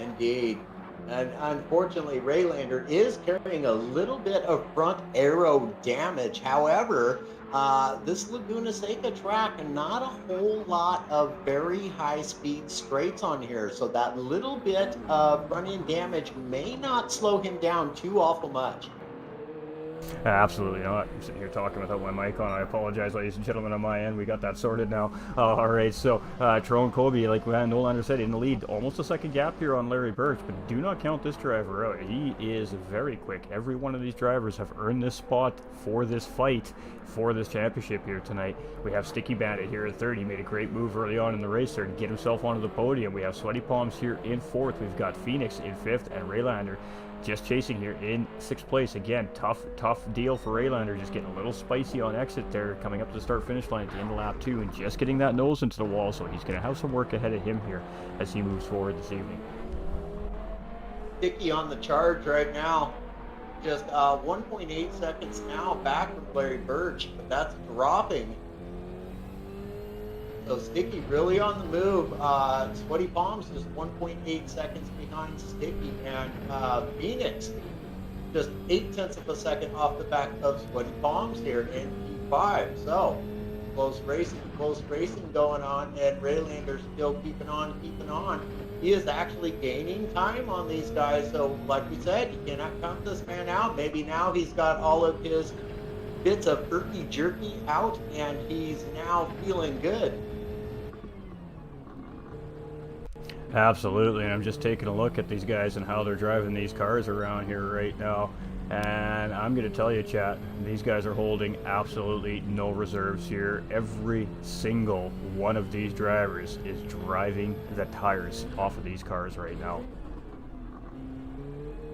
Indeed. And unfortunately, Raylander is carrying a little bit of front aero damage. However, this Laguna Seca track, not a whole lot of very high speed straights on here. So that little bit of front end damage may not slow him down too awful much. Absolutely not. I'm sitting here talking without my mic on. I apologize, ladies and gentlemen, on my end. We got that sorted now. All right, so Tyrone Colby, like Nolander said, in the lead. Almost a second gap here on Larry Birch, but do not count this driver out. He is very quick. Every one of these drivers have earned this spot for this fight, for this championship here tonight. We have Sticky Bandit here at third. He made a great move early on in the race there to get himself onto the podium. We have Sweaty Palms here in fourth. We've got Phoenix in fifth, and Raylander just chasing here in sixth place. Again, tough deal for Raylander, just getting a little spicy on exit there, coming up to the start-finish line at the end of lap 2 and just getting that nose into the wall, so he's going to have some work ahead of him here as he moves forward this evening. Sticky on the charge right now. Just 1.8 seconds now back from Larry Birch, but that's dropping. So Sticky really on the move. Sweaty Palms just 1.8 seconds behind Sticky, and Phoenix just 0.8 of a second off the back of Sweaty Palms here in P5. So close racing going on, and Raylander still keeping on. He is actually gaining time on these guys. So like we said, you cannot count this man out. Maybe now he's got all of his bits of irky jerky out, and he's now feeling good. Absolutely, and I'm just taking a look at these guys and how they're driving these cars around here right now, and I'm going to tell you, chat, these guys are holding absolutely no reserves here. Every single one of these drivers is driving the tires off of these cars right now.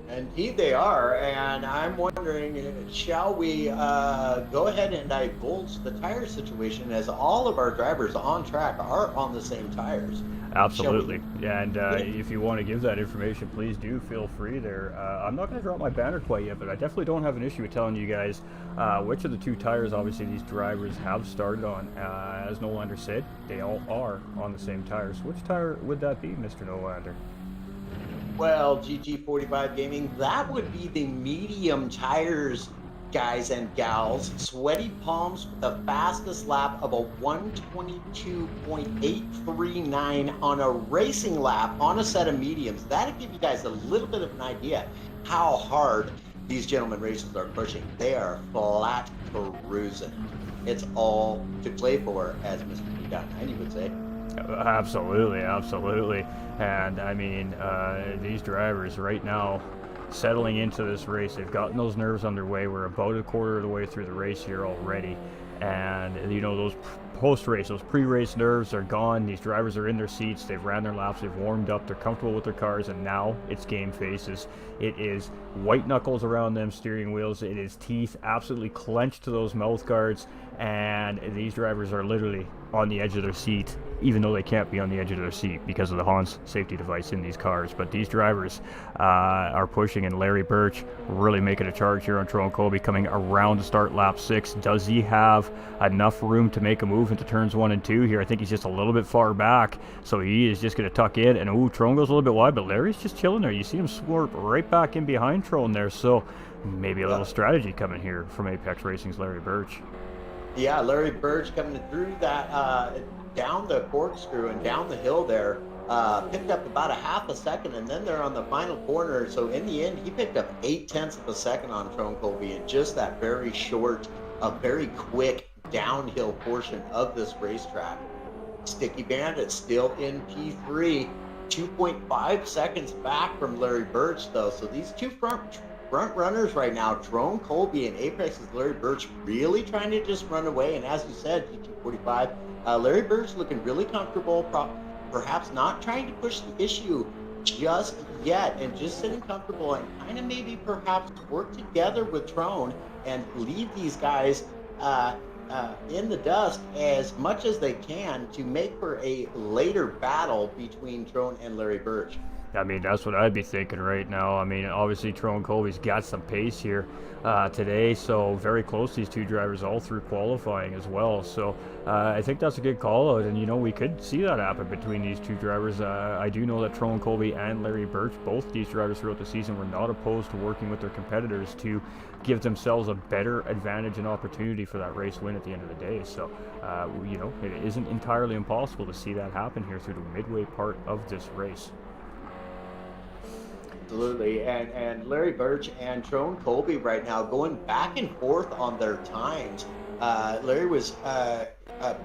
Indeed they are, and I'm wondering, shall we go ahead and divulge the tire situation, as all of our drivers on track are on the same tires? Absolutely, and if you want to give that information, please do feel free there. I'm not going to drop my banner quite yet, but I definitely don't have an issue with telling you guys which of the two tires obviously these drivers have started on. As Nolander said, they all are on the same tires. Which tire would that be, Mr. Nolander? Well, GT45 Gaming, that would be the medium tires, guys and gals. Sweaty Palms with the fastest lap of a 122.839 on a racing lap on a set of mediums. That'll give you guys a little bit of an idea how hard these gentlemen racers are pushing. They are flat cruising. It's all to play for, as Mr. P.90 would say. Absolutely. And I mean, these drivers right now settling into this race, they've gotten those nerves underway. We're about a quarter of the way through the race here already, and you know, those post-race, those pre-race nerves are gone. These drivers are in their seats, they've ran their laps, they've warmed up, they're comfortable with their cars, and now it's game faces. It is white knuckles around them steering wheels, it is teeth absolutely clenched to those mouth guards, and these drivers are literally on the edge of their seat, even though they can't be on the edge of their seat because of the Hans safety device in these cars. But these drivers are pushing, and Larry Birch really making a charge here on Tyrone Colby, coming around to start lap 6. Does he have enough room to make a move into turns 1 and 2 here? I think he's just a little bit far back, so he is just going to tuck in, and Tyrone goes a little bit wide, but Larry's just chilling there. You see him slurp right back in behind Tyrone there, so maybe a little strategy coming here from Apex Racing's Larry Birch. Yeah, Larry Birch coming through that down the corkscrew and down the hill there, picked up about a half a second, and then they're on the final corner. So in the end, he picked up 0.8 of a second on Tyrone Colby in just that very short, very quick downhill portion of this racetrack. Sticky Bandit still in P3, 2.5 seconds back from Larry Birch though. So these two front runners right now, Tyrone Colby and Apex's Larry Birch, really trying to just run away. And as you said, GT45, Larry Birch looking really comfortable, perhaps not trying to push the issue just yet, and just sitting comfortable and kind of maybe perhaps work together with Tyrone and leave these guys in the dust as much as they can to make for a later battle between Tyrone and Larry Birch. I mean, that's what I'd be thinking right now. I mean, obviously, Tyrone Colby's got some pace here today, so very close, these two drivers all through qualifying as well. So I think that's a good call out, and we could see that happen between these two drivers. I do know that Tyrone Colby and Larry Birch, both these drivers throughout the season, were not opposed to working with their competitors to give themselves a better advantage and opportunity for that race win at the end of the day. So, it isn't entirely impossible to see that happen here through the midway part of this race. Absolutely, and Larry Birch and Tyrone Colby right now going back and forth on their times. Larry was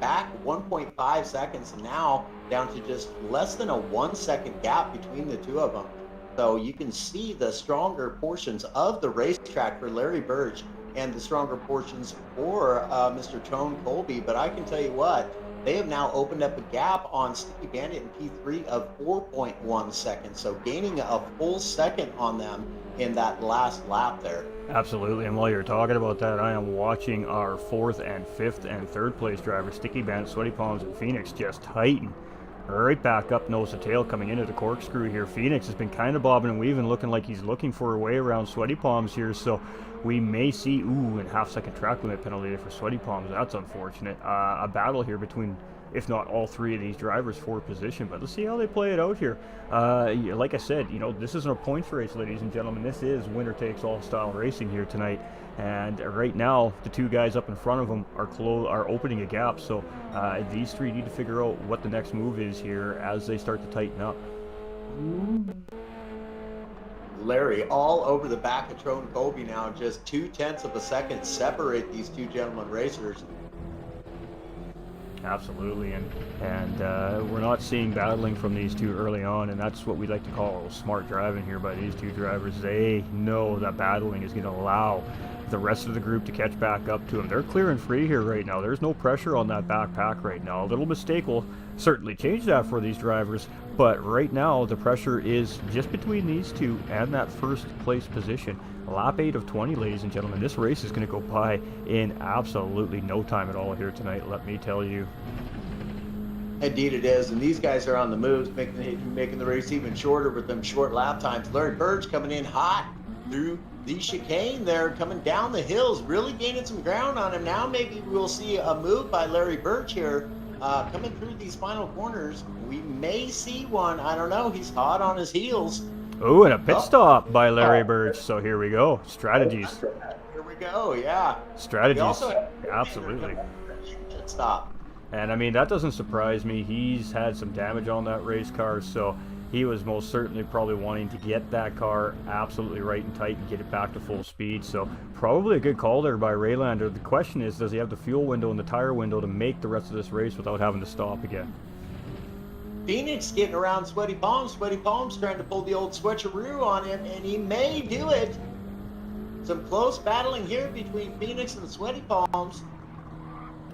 back 1.5 seconds, and now down to just less than a 1 second gap between the two of them. So you can see the stronger portions of the racetrack for Larry Birch and the stronger portions for Mr. Tyrone Colby. But I can tell you what, they have now opened up a gap on Sticky Bandit in P3 of 4.1 seconds. So gaining a full second on them in that last lap there. Absolutely, and while you're talking about that, I am watching our 4th and 5th and 3rd place drivers, Sticky Bandit, Sweaty Palms, and Phoenix, just tighten right back up nose to tail coming into the corkscrew here. Phoenix has been kind of bobbing and weaving, looking like he's looking for a way around Sweaty Palms here, so we may see, and half-second track limit penalty for Sweaty Palms. That's unfortunate. A battle here between, if not all three of these drivers for position, but let's see how they play it out here. Like I said, this isn't a points race, ladies and gentlemen. This is winner-takes-all style racing here tonight. And right now, the two guys up in front of them are opening a gap. So these three need to figure out what the next move is here as they start to tighten up. Larry all over the back of Tyrone Colby now. Just 0.2 of a second separate these two gentlemen racers. Absolutely, and we're not seeing battling from these two early on, and that's what we like to call smart driving here by these two drivers. They know that battling is going to allow the rest of the group to catch back up to them. They're clear and free here right now. There's no pressure on that backpack right now. A little mistake will certainly change that for these drivers, but right now the pressure is just between these two and that first place position. Lap 8 of 20, ladies and gentlemen. This race is going to go by in absolutely no time at all here tonight, let me tell you. Indeed it is, and these guys are on the moves, making the race even shorter with them short lap times. Larry Birch coming in hot through the chicane there, coming down the hills, really gaining some ground on him. Now maybe we'll see a move by Larry Birch here coming through these final corners. We may see one. I don't know. He's hot on his heels. Oh, and a pit stop by Larry Birch. So here we go. Strategies. Here we go, yeah. Strategies. Absolutely. Pit stop. And I mean, that doesn't surprise me. He's had some damage on that race car, so he was most certainly probably wanting to get that car absolutely right and tight and get it back to full speed. So probably a good call there by Raylander. The question is, does he have the fuel window and the tire window to make the rest of this race without having to stop again? Phoenix getting around Sweaty Palms. Sweaty Palms trying to pull the old switcheroo on him, and he may do it. Some close battling here between Phoenix and Sweaty Palms.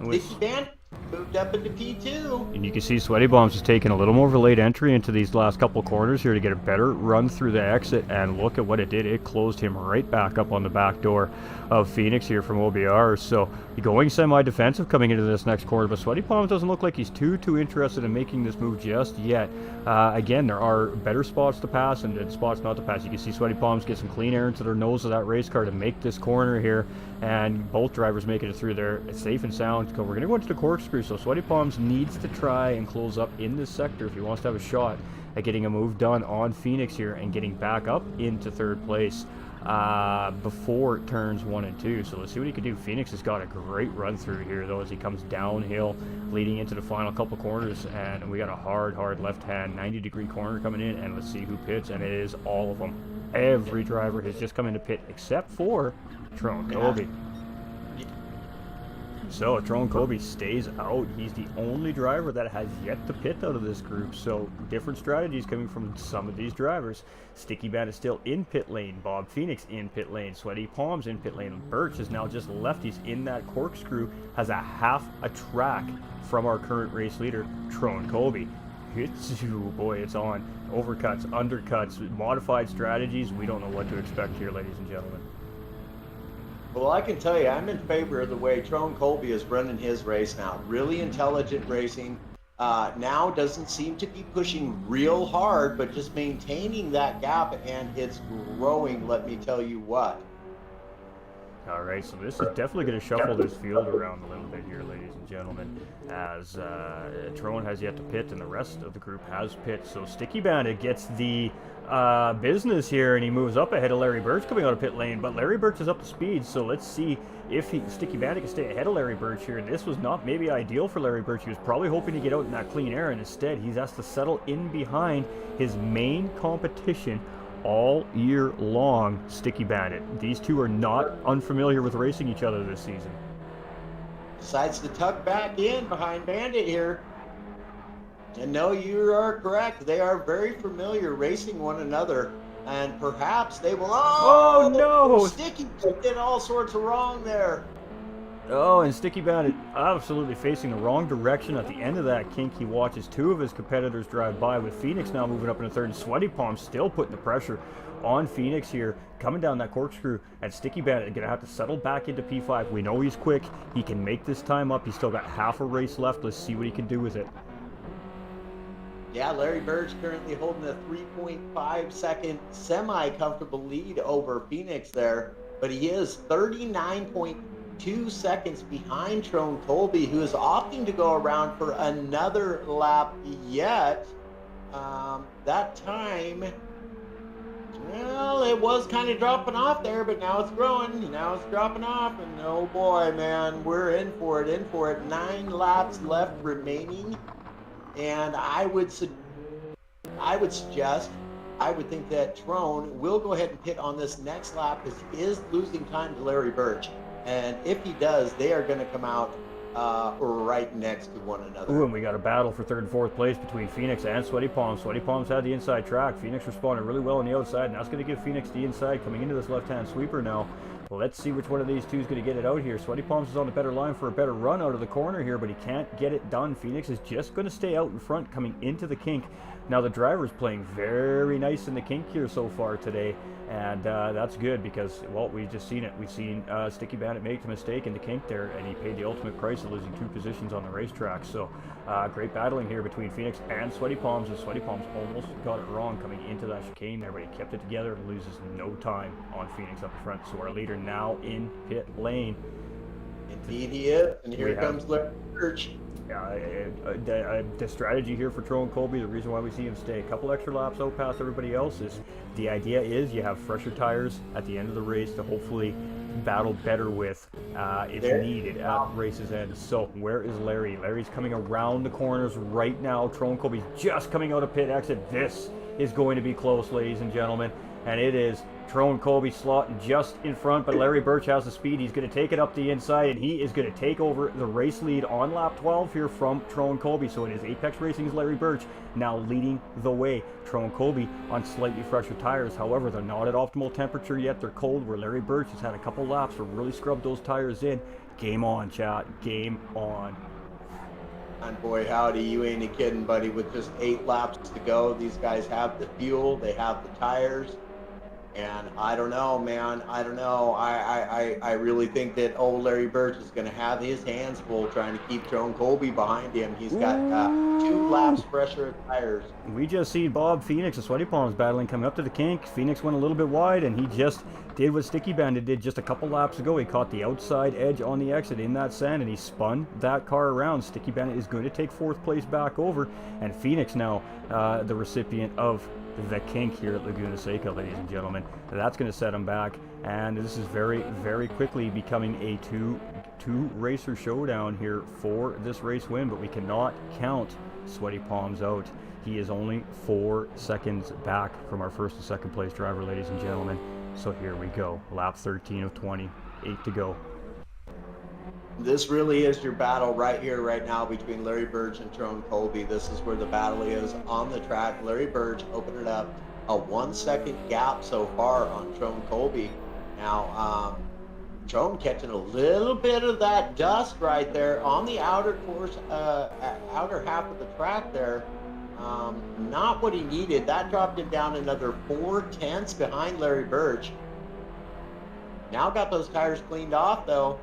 Sticky Bandit moved up into P2. And you can see Sweaty Bombs is taking a little more of a late entry into these last couple corners here to get a better run through the exit, and look at what it did. It closed him right back up on the back door of Phoenix here from OBR. So going semi-defensive coming into this next corner, but Sweaty Palms doesn't look like he's too interested in making this move just yet. Again, there are better spots to pass and spots not to pass. You can see Sweaty Palms get some clean air into their nose of that race car to make this corner here, and both drivers making it through there safe and sound. We're going to go into the corkscrew, so Sweaty Palms needs to try and close up in this sector if he wants to have a shot at getting a move done on Phoenix here and getting back up into third place before turns 1 and 2. So let's see what he can do. Phoenix has got a great run through here though as he comes downhill leading into the final couple corners, and we got a hard left hand 90-degree corner coming in, and let's see who pits, and it is all of them. Every driver has just come into pit except for Tyrone Colby. So Tyrone Colby stays out. He's the only driver that has yet to pit out of this group. So different strategies coming from some of these drivers. Sticky Bandit still in pit lane. Bob Phoenix in pit lane. Sweaty Palms in pit lane. Birch has now just left. He's in that corkscrew. Has a half a track from our current race leader, Tyrone Colby. Boy, it's on. Overcuts, undercuts, modified strategies. We don't know what to expect here, ladies and gentlemen. Well, I can tell you, I'm in favor of the way Tyrone Colby is running his race now. Really intelligent racing, now doesn't seem to be pushing real hard, but just maintaining that gap, and it's growing, let me tell you what. All right, so this is definitely going to shuffle this field around a little bit here, ladies and gentlemen, as Trone has yet to pit and the rest of the group has pit. So Sticky Bandit gets the business here, and he moves up ahead of Larry Birch coming out of pit lane, but Larry Birch is up to speed, so let's see if Sticky Bandit can stay ahead of Larry Birch here. This was not maybe ideal for Larry Birch. He was probably hoping to get out in that clean air, and instead he's asked to settle in behind his main competition all year long, Sticky Bandit. These two are not unfamiliar with racing each other this season. Decides to tuck back in behind Bandit here. And no, you are correct. They are very familiar racing one another. And perhaps they will... Oh no! Sticky did all sorts of wrong there. Oh, and Sticky Bandit absolutely facing the wrong direction at the end of that kink. He watches two of his competitors drive by, with Phoenix now moving up in the third, and Sweaty Palm still putting the pressure on Phoenix here, coming down that corkscrew, and Sticky Bandit going to have to settle back into P5. We know he's quick. He can make this time up. He's still got half a race left. Let's see what he can do with it. Yeah, Larry Birch currently holding a 3.5 second semi-comfortable lead over Phoenix there, but he is 39.2 seconds behind Trone Colby, who is opting to go around for another lap yet. That time, well, it was kind of dropping off there, but now it's growing. Now it's dropping off, and oh boy, man, we're in for it. 9 laps left remaining, and I would think that Trone will go ahead and pit on this next lap, because he is losing time to Larry Birch. And if he does, they are going to come out right next to one another. Ooh, and we got a battle for third and fourth place between Phoenix and Sweaty Palms. Sweaty Palms had the inside track. Phoenix responded really well on the outside, and that's going to give Phoenix the inside coming into this left-hand sweeper now. Well, let's see which one of these two is going to get it out here. Sweaty Palms is on the better line for a better run out of the corner here, but he can't get it done. Phoenix is just going to stay out in front coming into the kink. Now, the driver's playing very nice in the kink here so far today, and that's good because, well, we've just seen it. We've seen Sticky Bandit make the mistake in the kink there, and he paid the ultimate price of losing 2 positions on the racetrack. So, great battling here between Phoenix and Sweaty Palms, and Sweaty Palms almost got it wrong coming into that chicane there, but he kept it together and loses no time on Phoenix up front. So our leader now in pit lane. Indeed he is, and here comes Larry Birch. The strategy here for Trone Colby, the reason why we see him stay a couple extra laps out past everybody else, is the idea is you have fresher tires at the end of the race to hopefully battle better with if needed at race's end. So where is Larry? Larry's coming around the corners right now. Trone Colby's just coming out of pit exit. This is going to be close, ladies and gentlemen, and it is. Trone Colby slotting just in front, but Larry Birch has the speed. He's going to take it up the inside, and he is going to take over the race lead on lap 12 here from Trone Colby. So it is Apex Racing's Larry Birch now leading the way. Trone Colby on slightly fresher tires. However, they're not at optimal temperature yet. They're cold, where Larry Birch has had a couple laps to really scrub those tires in. Game on, chat. Game on. And boy, howdy, you ain't a kidding, buddy. With just 8 laps to go, these guys have the fuel, they have the tires. And I don't know, man. I don't know. I really think that old Larry Birch is going to have his hands full trying to keep Trone Colby behind him. He's got 2 laps fresher tires. We just see Bob Phoenix and Sweaty Palms battling coming up to the kink. Phoenix went a little bit wide, and he just did what Sticky Bandit did just a couple laps ago. He caught the outside edge on the exit in that sand, and he spun that car around. Sticky Bandit is going to take 4th place back over, and Phoenix now the recipient of the kink here at Laguna Seca, ladies and gentlemen. That's going to set him back, and this is very, very quickly becoming a two racer showdown here for this race win, but we cannot count Sweaty Palms out. He is only 4 seconds back from our first and second place driver, ladies and gentlemen. So here we go, lap 13 of 20, 8 to go. This really is your battle right here, right now, between Larry Birch and Trone Colby. This is where the battle is on the track. Larry Birch opened it up, a 1 second gap so far on Trone Colby. Now, Trone catching a little bit of that dust right there on the outer course, outer half of the track there. Not what he needed. That dropped him down another 4/10 behind Larry Birch. Now got those tires cleaned off, though.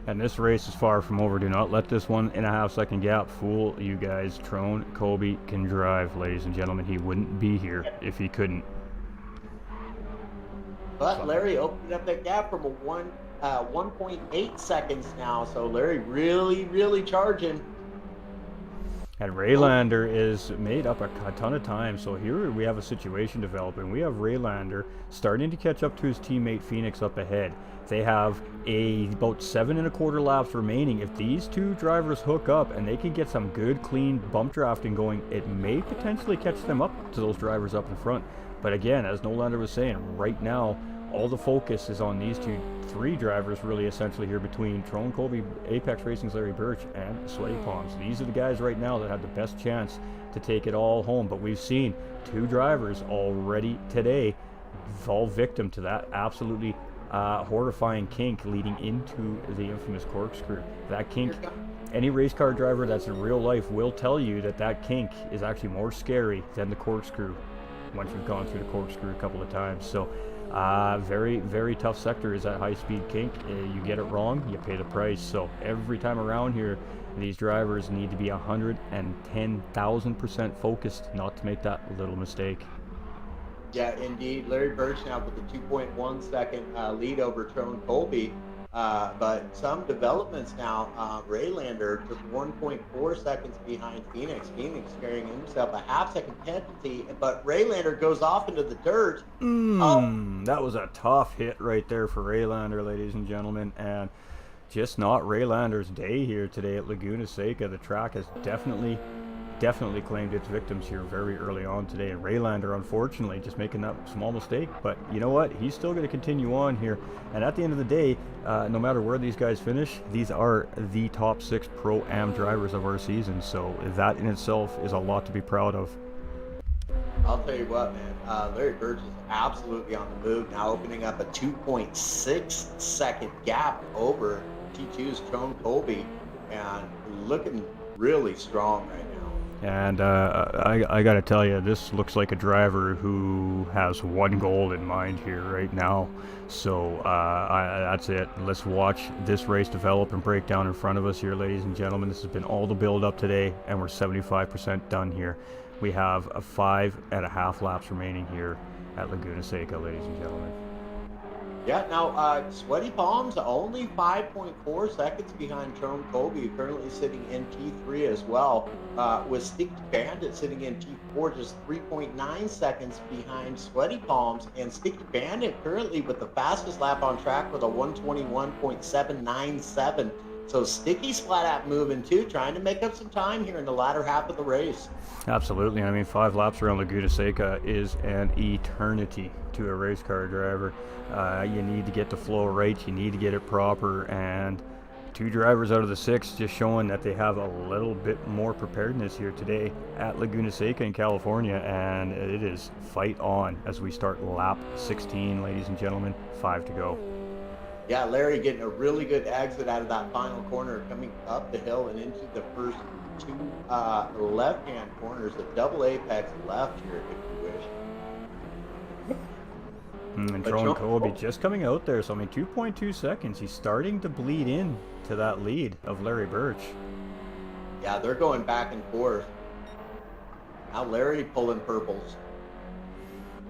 And this race is far from over. Do not let this 1.5 second gap fool you guys. Trone Colby can drive, ladies and gentlemen. He wouldn't be here if he couldn't. But Larry opened up that gap from a 1.8 seconds now. So Larry really charging. And Raylander is made up a ton of time. So here we have a situation developing. We have Raylander starting to catch up to his teammate Phoenix up ahead. They have about 7.25 laps remaining. If these two drivers hook up and they can get some good clean bump drafting going, it may potentially catch them up to those drivers up in front. But again, as Nolander was saying, right now all the focus is on these three drivers really essentially here between Trone Colby, Apex Racing's Larry Birch, and Sweaty Palms. These are the guys right now that have the best chance to take it all home. But we've seen two drivers already today fall victim to that absolutely horrifying kink leading into the infamous corkscrew. That kink, any race car driver that's in real life will tell you that kink is actually more scary than the corkscrew once you've gone through the corkscrew a couple of times. So very tough sector is that high-speed kink. You get it wrong, you pay the price. So every time around here, these drivers need to be 110,000% focused not to make that little mistake. Yeah, indeed. Larry Birch now with a 2.1 second lead over Trone Colby. But some developments now. Raylander just 1.4 seconds behind Phoenix. Phoenix carrying himself a half-second penalty, but Raylander goes off into the dirt. That was a tough hit right there for Raylander, ladies and gentlemen, and just not Raylander's day here today at Laguna Seca. The track has definitely claimed its victims here very early on today, and Raylander unfortunately just making that small mistake. But you know what, he's still going to continue on here, and at the end of the day, no matter where these guys finish, these are the top 6 Pro-Am drivers of our season, so that in itself is a lot to be proud of. I'll tell you what, man, Larry Birch is absolutely on the move now, opening up a 2.6 second gap over T2's Trone Colby, and looking really strong right now. And I got to tell you, this looks like a driver who has one goal in mind here right now. So that's it. Let's watch this race develop and break down in front of us here, ladies and gentlemen. This has been all the build up today, and we're 75% done here. We have 5.5 laps remaining here at Laguna Seca, ladies and gentlemen. Yeah, now Sweaty Palms only 5.4 seconds behind Trone Colby, currently sitting in T3 as well, with Sticky Bandit sitting in T4, just 3.9 seconds behind Sweaty Palms, and Sticky Bandit currently with the fastest lap on track with a 121.797. So Sticky's flat out moving too, trying to make up some time here in the latter half of the race. Absolutely. I mean, 5 laps around Laguna Seca is an eternity to a race car driver. You need to get the flow right, you need to get it proper, and 2 drivers out of the 6 just showing that they have a little bit more preparedness here today at Laguna Seca in California, and it is fight on as we start lap 16, ladies and gentlemen. 5 to go. Yeah, Larry getting a really good exit out of that final corner, coming up the hill and into the first 2 left-hand corners, the double apex left here, if you wish. And Trone Colby just coming out there, so I mean 2.2 seconds. He's starting to bleed in to that lead of Larry Birch. Yeah, they're going back and forth. Now Larry pulling purples.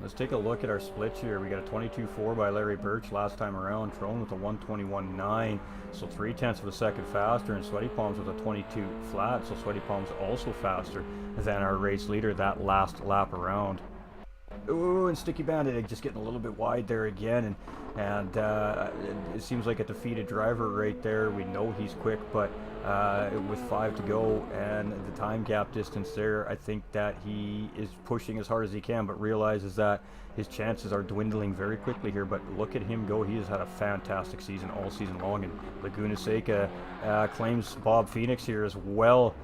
Let's take a look at our splits here. We got a 22.4 by Larry Birch last time around. Trone with a 121.9, so 0.3 of a second faster, and Sweaty Palms with a 22 flat, so Sweaty Palms also faster than our race leader that last lap around. Ooh, and Sticky Bandit just getting a little bit wide there again, and it seems like a defeated driver right there. We know he's quick, but with 5 to go and the time gap distance there, I think that he is pushing as hard as he can, but realizes that his chances are dwindling very quickly here. But look at him go. He has had a fantastic season all season long, and Laguna Seca claims Bob Phoenix here as well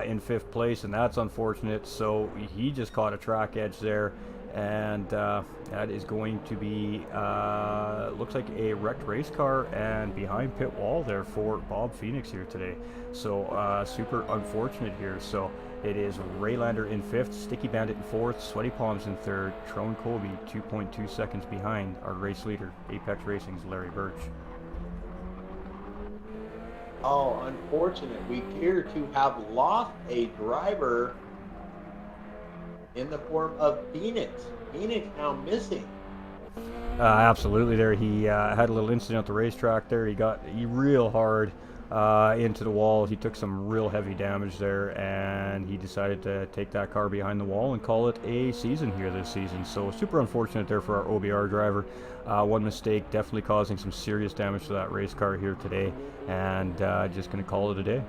in 5th place, and that's unfortunate. So he just caught a track edge there, and that is going to be looks like a wrecked race car and behind pit wall there for Bob Phoenix here today. So super unfortunate here. So it is Raylander in 5th, Sticky Bandit in 4th, Sweaty Palms in 3rd, Trone Colby 2.2 seconds behind our race leader, Apex Racing's Larry Birch. Oh, unfortunate. We appear to have lost a driver in the form of Phoenix. Phoenix now missing. Absolutely there. He had a little incident at the racetrack there. He got real hard into the wall. He took some real heavy damage there, and he decided to take that car behind the wall and call it a season here this season. So super unfortunate there for our OBR driver. One mistake definitely causing some serious damage to that race car here today, and just going to call it a day.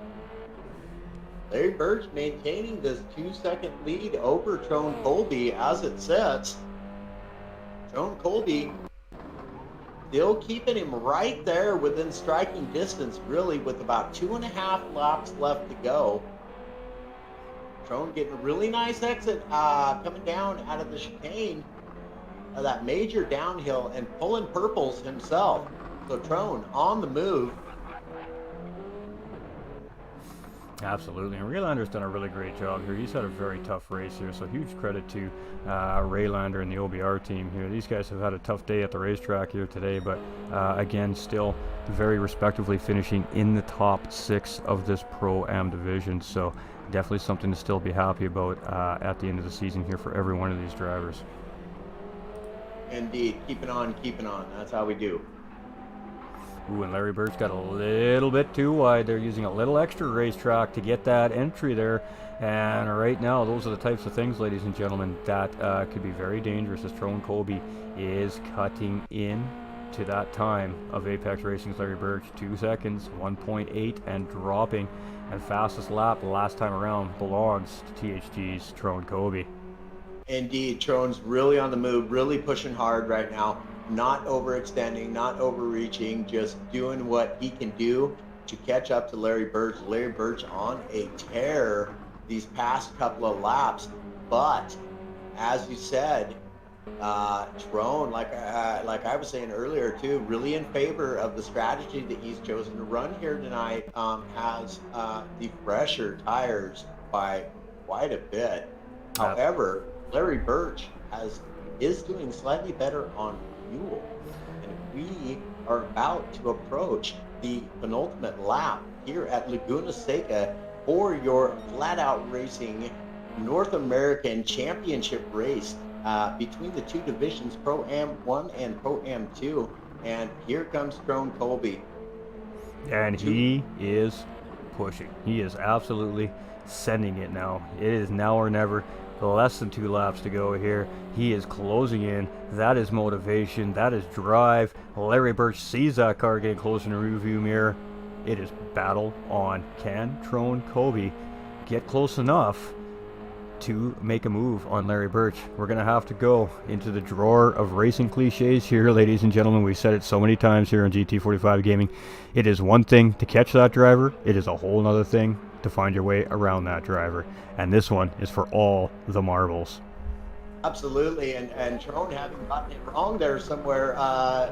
Larry Birch maintaining this 2-second lead over Trone Colby as it sets. Trone Colby still keeping him right there within striking distance, really, with about 2.5 laps left to go. Trone getting a really nice exit coming down out of the chicane of that major downhill and pulling purples himself. So Trone on the move. Absolutely, and Raylander's done a really great job here. He's had a very tough race here, so huge credit to Raylander and the OBR team here. These guys have had a tough day at the racetrack here today, but again, still very respectively finishing in the top 6 of this Pro-Am division, so definitely something to still be happy about at the end of the season here for every one of these drivers. Indeed, keeping on. That's how we do. Ooh, and Larry Birch got a little bit too wide. They're using a little extra racetrack to get that entry there. And right now, those are the types of things, ladies and gentlemen, that could be very dangerous as Trone Colby is cutting in to that time of Apex Racing's Larry Birch. 2 seconds, 1.8, and dropping. And fastest lap last time around belongs to THG's Trone Colby. Indeed, Trone's really on the move, really pushing hard right now. Not overextending, not overreaching, just doing what he can do to catch up to Larry Birch. Larry Birch on a tear these past couple of laps. But as you said, Trone, like I was saying earlier too, really in favor of the strategy that he's chosen to run here tonight. Has the fresher tires by quite a bit. However, Larry Birch is doing slightly better on fuel, and we are about to approach the penultimate lap here at Laguna Seca for your Flat Out Racing North American Championship race between the two divisions, Pro-Am 1 and Pro-Am 2. And here comes Trone Colby. And he is pushing. He is absolutely sending it now. It is now or never. Less than 2 laps to go here. He is closing in. That is motivation. That is drive. Larry Birch sees that car getting closer in the rearview mirror. It is battle on. Can Trone Colby get close enough to make a move on Larry Birch? We're going to have to go into the drawer of racing cliches here, ladies and gentlemen. We've said it so many times here on GT45 Gaming. It is one thing to catch that driver. It is a whole other thing to find your way around that driver, and this one is for all the marbles. Absolutely, and Trone having gotten it wrong there somewhere,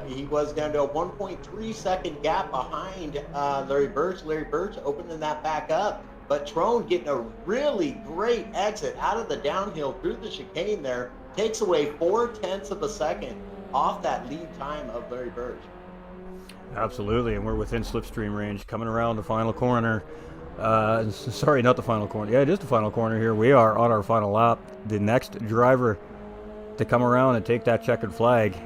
he was down to a 1.3 second gap behind Larry Birch. Larry Birch opening that back up, but Trone getting a really great exit out of the downhill through the chicane there, takes away 0.4 of a second off that lead time of Larry Birch. Absolutely, and we're within slipstream range, coming around the final corner. Sorry, not the final corner. Yeah, it is the final corner here. We are on our final lap. The next driver to come around and take that checkered flag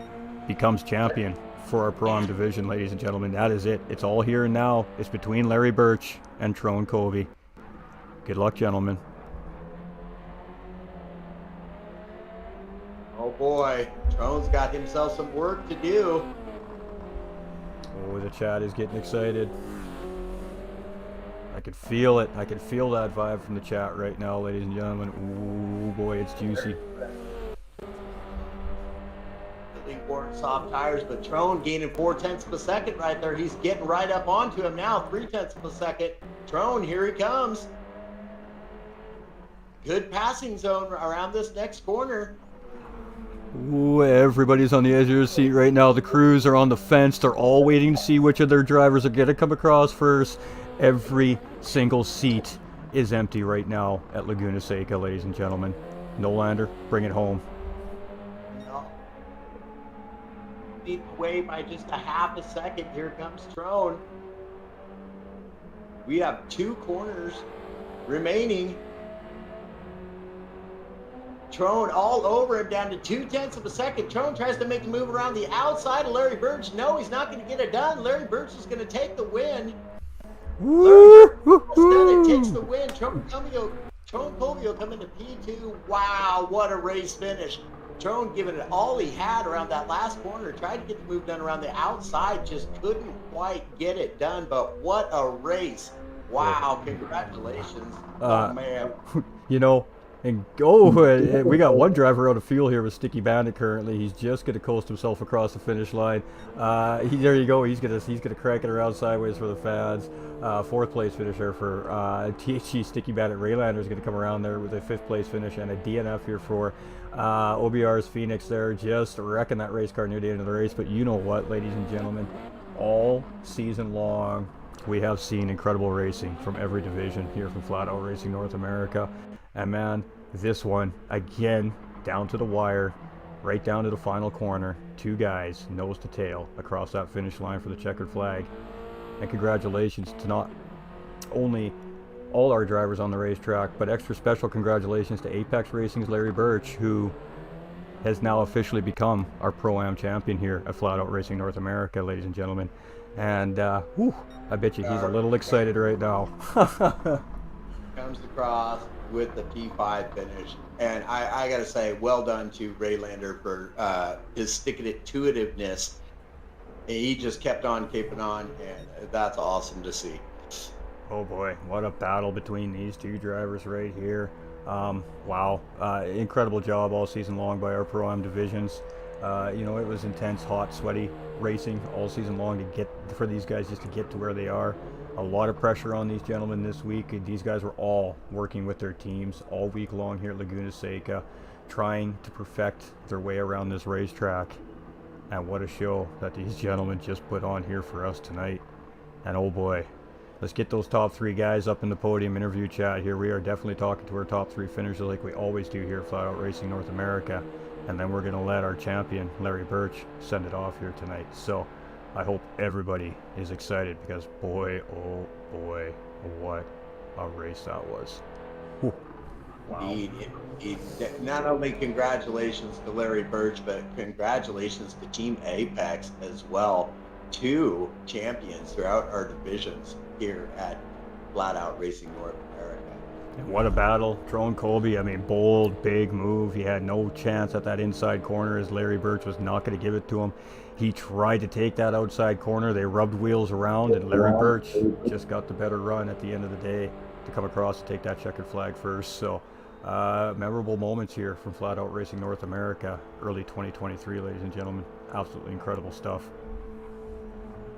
becomes champion for our Pro-Am division, ladies and gentlemen. That is it. It's all here and now. It's between Larry Birch and Trone Colby. Good luck, gentlemen. Oh boy, Trone's got himself some work to do. Oh, the chat is getting excited. I could feel it. I could feel that vibe from the chat right now, ladies and gentlemen. Ooh, boy, it's juicy. Really worn soft tires, but Trone gaining 0.4 of a second right there. He's getting right up onto him now, 0.3 of a second. Trone, here he comes. Good passing zone around this next corner. Ooh, everybody's on the edge of their seat right now. The crews are on the fence. They're all waiting to see which of their drivers are going to come across first. Every single seat is empty right now at Laguna Seca, ladies and gentlemen. Nolander, bring it home. No. Lead the way by just a half a second. Here comes Trone. We have 2 corners remaining. Trone all over him, down to 0.2 of a second. Trone tries to make a move around the outside of Larry Birch. No, he's not going to get it done. Larry Birch is going to take the win. Larry Birch has done it, takes the win. Trone Colvio coming to P2. Wow, what a race finish. Trone giving it all he had around that last corner. Tried to get the move done around the outside, just couldn't quite get it done. But what a race. Wow, congratulations. Oh, man. You know, and we got one driver out of fuel here with Sticky Bandit currently. He's just going to coast himself across the finish line. There you go. He's gonna crank it around sideways for the fans. 4th place finisher for THG Sticky Bandit. Raylander is going to come around there with a 5th place finish and a DNF here for OBR's Phoenix there, just wrecking that race car near the end of the race. But you know what, ladies and gentlemen, all season long we have seen incredible racing from every division here from Flat Out Racing North America. And man, this one, again, down to the wire, right down to the final corner. 2 guys, nose to tail, across that finish line for the checkered flag. And congratulations to not only all our drivers on the racetrack, but extra special congratulations to Apex Racing's Larry Birch, who has now officially become our Pro-Am champion here at Flat Out Racing North America, ladies and gentlemen. And, I bet you he's a little excited right now. Comes across with the P5 finish, and I gotta say, well done to Raylander for his stick-it-to-itiveness. He just kept on keeping on, and that's awesome to see. Oh boy, what a battle between these 2 drivers right here. Wow, incredible job all season long by our Pro-Am divisions. You know, it was intense, hot, sweaty racing all season long for these guys just to get to where they are. A lot of pressure on these gentlemen this week. These guys were all working with their teams all week long here at Laguna Seca, trying to perfect their way around this racetrack. And what a show that these gentlemen just put on here for us tonight. And oh boy, let's get those top 3 guys up in the podium interview chat here. We are definitely talking to our top 3 finishers like we always do here at Flat Out Racing North America. And then we're going to let our champion, Larry Birch, send it off here tonight. So I hope everybody is excited, because boy, oh boy, what a race that was. Whew. Wow. Indeed. Not only congratulations to Larry Birch, but congratulations to Team Apex as well. 2 champions throughout our divisions here at Flat Out Racing North America. And what a battle. Trone Colby, I mean, bold, big move. He had no chance at that inside corner, as Larry Birch was not going to give it to him. He tried to take that outside corner. They rubbed wheels around, and Larry Birch just got the better run at the end of the day to come across and take that checkered flag first. So, memorable moments here from Flat Out Racing North America, early 2023, ladies and gentlemen. Absolutely incredible stuff.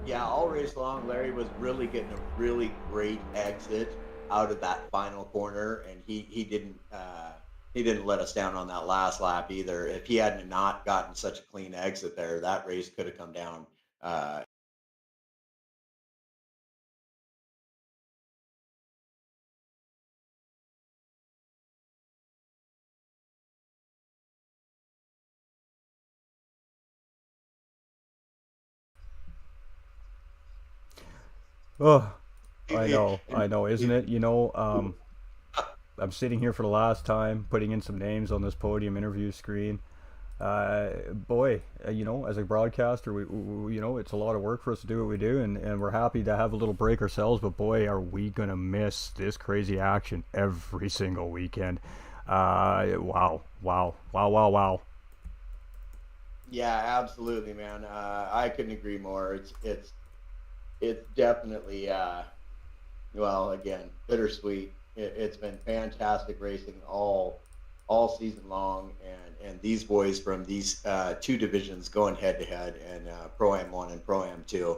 Yeah, all race long, Larry was really getting a really great exit out of that final corner, and he didn't let us down on that last lap either. If he hadn't not gotten such a clean exit there, that race could have come down. Oh, I know, isn't it? You know, I'm sitting here for the last time, putting in some names on this podium interview screen. Boy, you know, as a broadcaster, we you know, it's a lot of work for us to do what we do, and we're happy to have a little break ourselves, but boy, are we going to miss this crazy action every single weekend. Wow. Yeah, absolutely, man. I couldn't agree more. It's definitely, well, again, bittersweet. It's been fantastic racing all season long, and these boys from these 2 divisions going head to head, and Pro-Am 1 and Pro-Am 2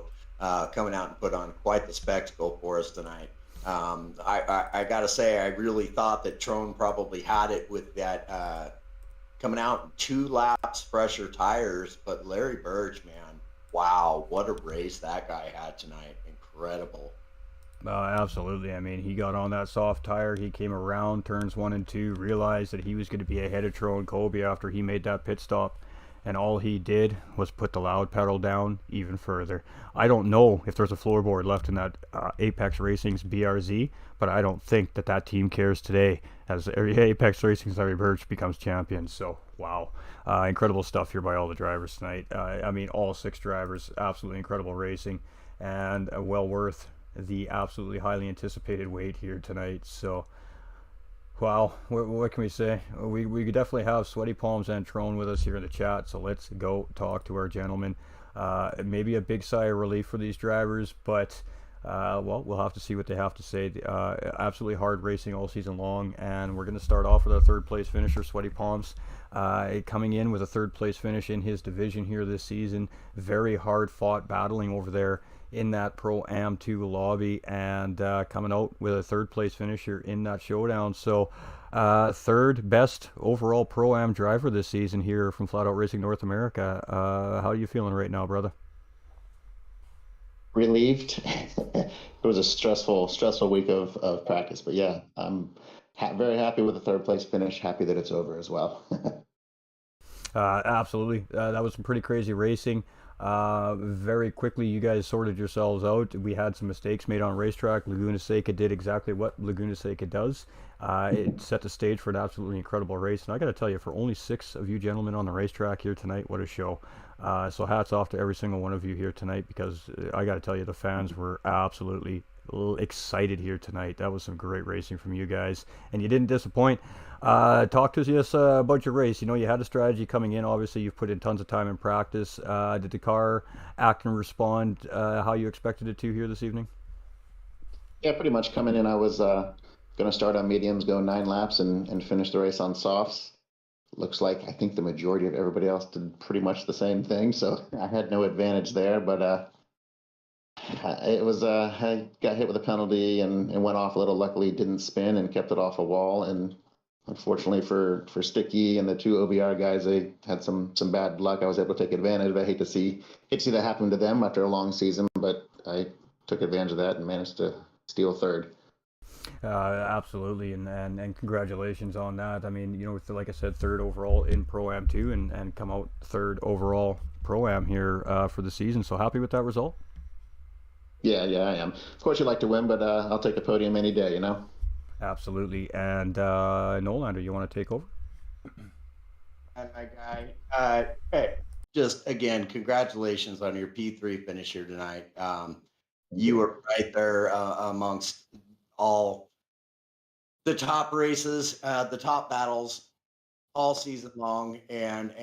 coming out and put on quite the spectacle for us tonight. I gotta say, I really thought that Trone probably had it with that coming out 2 laps fresher tires, but Larry Birch, man, wow, what a race that guy had tonight. Incredible. Absolutely. I mean, he got on that soft tire. He came around turns 1 and 2, realized that he was going to be ahead of Trone Colby after he made that pit stop, and all he did was put the loud pedal down even further. I don't know if there's a floorboard left in that Apex Racing's BRZ, but I don't think that team cares today as Apex Racing's Larry Birch becomes champion. So, wow. Incredible stuff here by all the drivers tonight. I mean, all 6 drivers, absolutely incredible racing, and well worth the absolutely highly anticipated wait here tonight. So, wow, what can we say? We definitely have Sweaty Palms and Trone with us here in the chat, so let's go talk to our gentlemen. Maybe a big sigh of relief for these drivers, but well, we'll have to see what they have to say. Absolutely hard racing all season long, and we're going to start off with our 3rd place finisher, Sweaty Palms, coming in with a 3rd place finish in his division here this season. Very hard fought battling over there in that Pro-Am 2 lobby, and coming out with a 3rd place finish here in that showdown. So 3rd best overall Pro-Am driver this season here from Flat Out Racing North America. How are you feeling right now, brother? Relieved. It was a stressful week of practice, but yeah, I'm very happy with the 3rd place finish. Happy that it's over as well. Absolutely. That was some pretty crazy racing. Very quickly, you guys sorted yourselves out. We had some mistakes made on racetrack. Laguna Seca did exactly what Laguna Seca does. It set the stage for an absolutely incredible race. And I got to tell you, for only 6 of you gentlemen on the racetrack here tonight, what a show. So hats off to every single one of you here tonight, because I got to tell you, the fans were absolutely excited here tonight. That was some great racing from you guys, and you didn't disappoint. Talk to us about your race. You know, you had a strategy coming in. Obviously, you've put in tons of time in practice. Did the car act and respond how you expected it to here this evening? Yeah, pretty much coming in, I was going to start on mediums, go 9 laps, and finish the race on softs. Looks like I think the majority of everybody else did pretty much the same thing, so I had no advantage there. But it was I got hit with a penalty and went off a little. Luckily, didn't spin and kept it off a wall. And unfortunately for Sticky and the 2 OBR guys, they had some bad luck. I was able to take advantage of it. I hate to see that happen to them after a long season, but I took advantage of that and managed to steal 3rd. Absolutely, and congratulations on that. I mean, you know, like I said, 3rd overall in Pro-Am 2 and come out 3rd overall Pro-Am here for the season. So happy with that result? Yeah, I am. Of course, you like to win, but I'll take a podium any day, you know? Absolutely. And Nolander, you want to take over? Hi, my guy. Hey, just again, congratulations on your P3 finish here tonight. You were right there amongst all the top races, the top battles all season long, and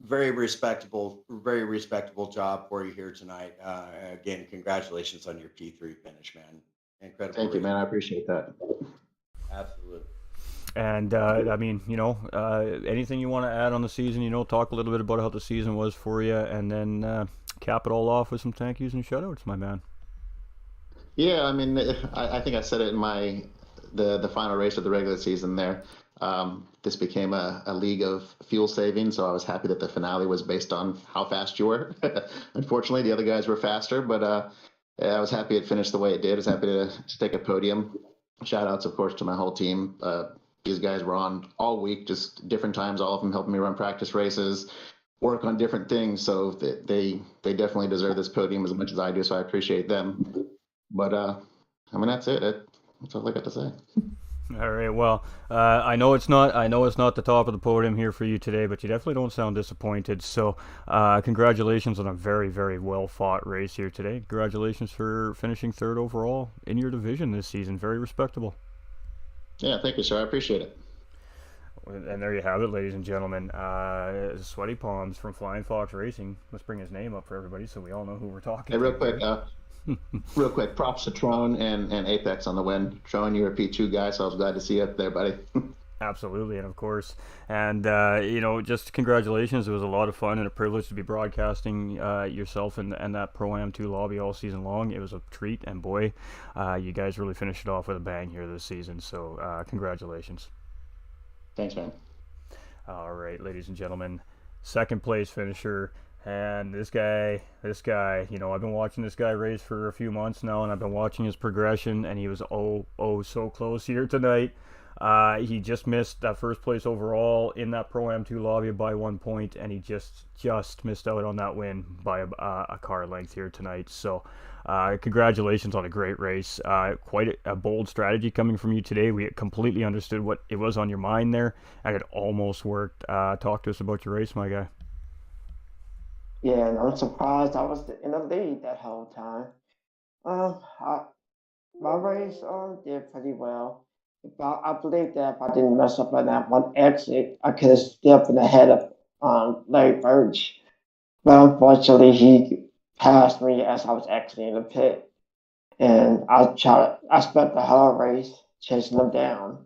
very respectable job for you here tonight. Again, congratulations on your P3 finish, man. Incredible. Thank you, man. I appreciate that. Absolutely. And I mean, you know, anything you want to add on the season? You know, talk a little bit about how the season was for you, and then cap it all off with some thank yous and shoutouts, my man. Yeah, I mean, I think I said it in the final race of the regular season there. This became a league of fuel saving, so I was happy that the finale was based on how fast you were. Unfortunately, the other guys were faster, but I was happy it finished the way it did. I was happy to take a podium. Shout outs, of course, to my whole team. These guys were on all week, just different times, all of them helping me run practice races, work on different things. So they definitely deserve this podium as much as I do, so I appreciate them. But I mean, that's it. That's all I got to say. All right. Well, I know it's not the top of the podium here for you today, but you definitely don't sound disappointed. So, congratulations on a very, very well fought race here today. Congratulations for finishing 3rd overall in your division this season. Very respectable. Yeah, thank you, sir. I appreciate it. And there you have it, ladies and gentlemen. Sweaty Palms from Flying Fox Racing. Let's bring his name up for everybody so we all know who we're talking to. Hey, real quick, props to Trone and Apex on the win. Trone, you're a P2 guy, so I was glad to see you up there, buddy. Absolutely, and of course. And, you know, just congratulations. It was a lot of fun and a privilege to be broadcasting yourself and that Pro-Am 2 lobby all season long. It was a treat, and boy, you guys really finished it off with a bang here this season. So, congratulations. Thanks, man. All right, ladies and gentlemen, 2nd place finisher. And this guy, you know, I've been watching this guy race for a few months now, and I've been watching his progression, and he was so close here tonight. He just missed that first place overall in that Pro-Am 2 lobby by 1 point, and he just missed out on that win by a car length here tonight. So congratulations on a great race. Quite a bold strategy coming from you today. We completely understood what it was on your mind there, and it almost worked. Talk to us about your race, my guy. Yeah, and I'm surprised I was in the lead that whole time. I, my race did pretty well. I believe that if I didn't mess up on that one exit, I could have still been ahead of Larry Birch. But unfortunately, he passed me as I was exiting the pit, and I spent the whole race chasing him down.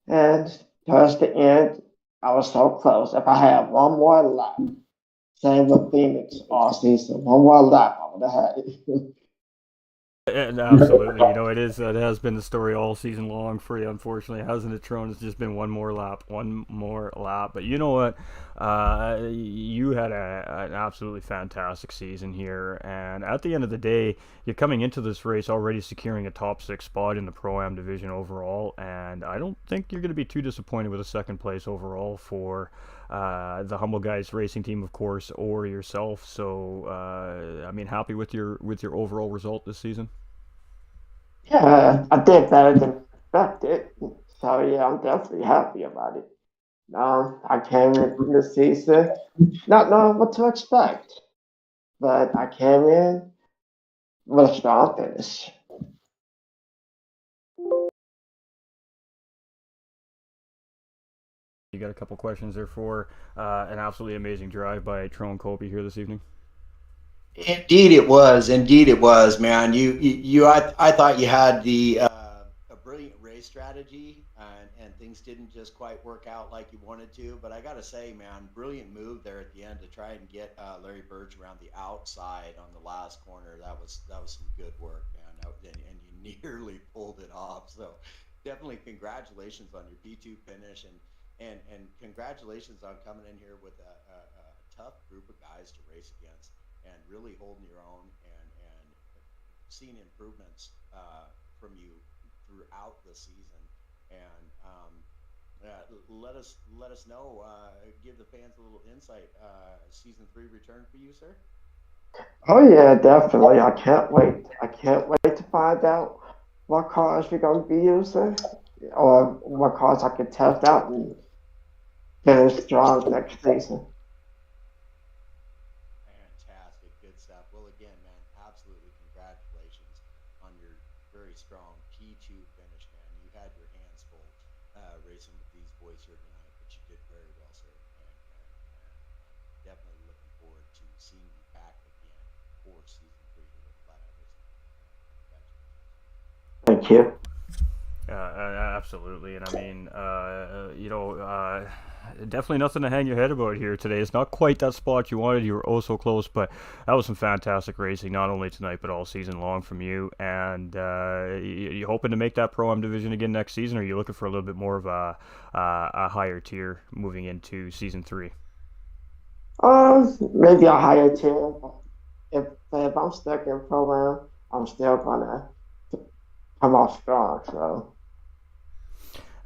And towards the end, I was so close. If I had one more lap, same with Phoenix all season, one more lap, I would have had it. And absolutely, it has been the story all season long for you. Unfortunately, hasn't it, Tron? It's just been one more lap, one more lap. But you know what? You had an absolutely fantastic season here, and at the end of the day, you're coming into this race already securing a top 6 spot in the Pro-Am division overall, and I don't think you're going to be too disappointed with a second place overall for the Humble Guys racing team, of course, or yourself. So, happy with your overall result this season. Yeah, I did better than expected. So yeah, I'm definitely happy about it. I came in the season not knowing what to expect, but I came in with a strong finish. You got a couple questions there for an absolutely amazing drive by Tron Colby here this evening. Indeed, it was. Indeed, it was, man. I thought you had a brilliant race strategy, and things didn't just quite work out like you wanted to. But I got to say, man, brilliant move there at the end to try and get Larry Birch around the outside on the last corner. That was some good work, man. And you nearly pulled it off. So definitely congratulations on your P2 finish, and congratulations on coming in here with a tough group of guys to race against and really holding your own and seeing improvements from you throughout the season. And let us know. Give the fans a little insight. Season 3 return for you, sir. Oh yeah, definitely. I can't wait. I can't wait to find out what cars we're gonna be using, or what cars I can test out and finish strong next season. Fantastic, good stuff. Well, again, man, absolutely congratulations on your very strong P2 finish, man. You had your hands full racing with these boys here tonight, but you did very well, sir. And definitely looking forward to seeing you back again for season 3 here with Flat Out Racing. Congratulations. Thank you. Absolutely, and definitely nothing to hang your head about here today. It's not quite that spot you wanted. You were oh so close, but that was some fantastic racing, not only tonight but all season long from you. And you hoping to make that Pro-Am division again next season, or are you looking for a little bit more of a higher tier moving into season 3? Maybe a higher tier. If I'm stuck in program, I'm still gonna come off strong. So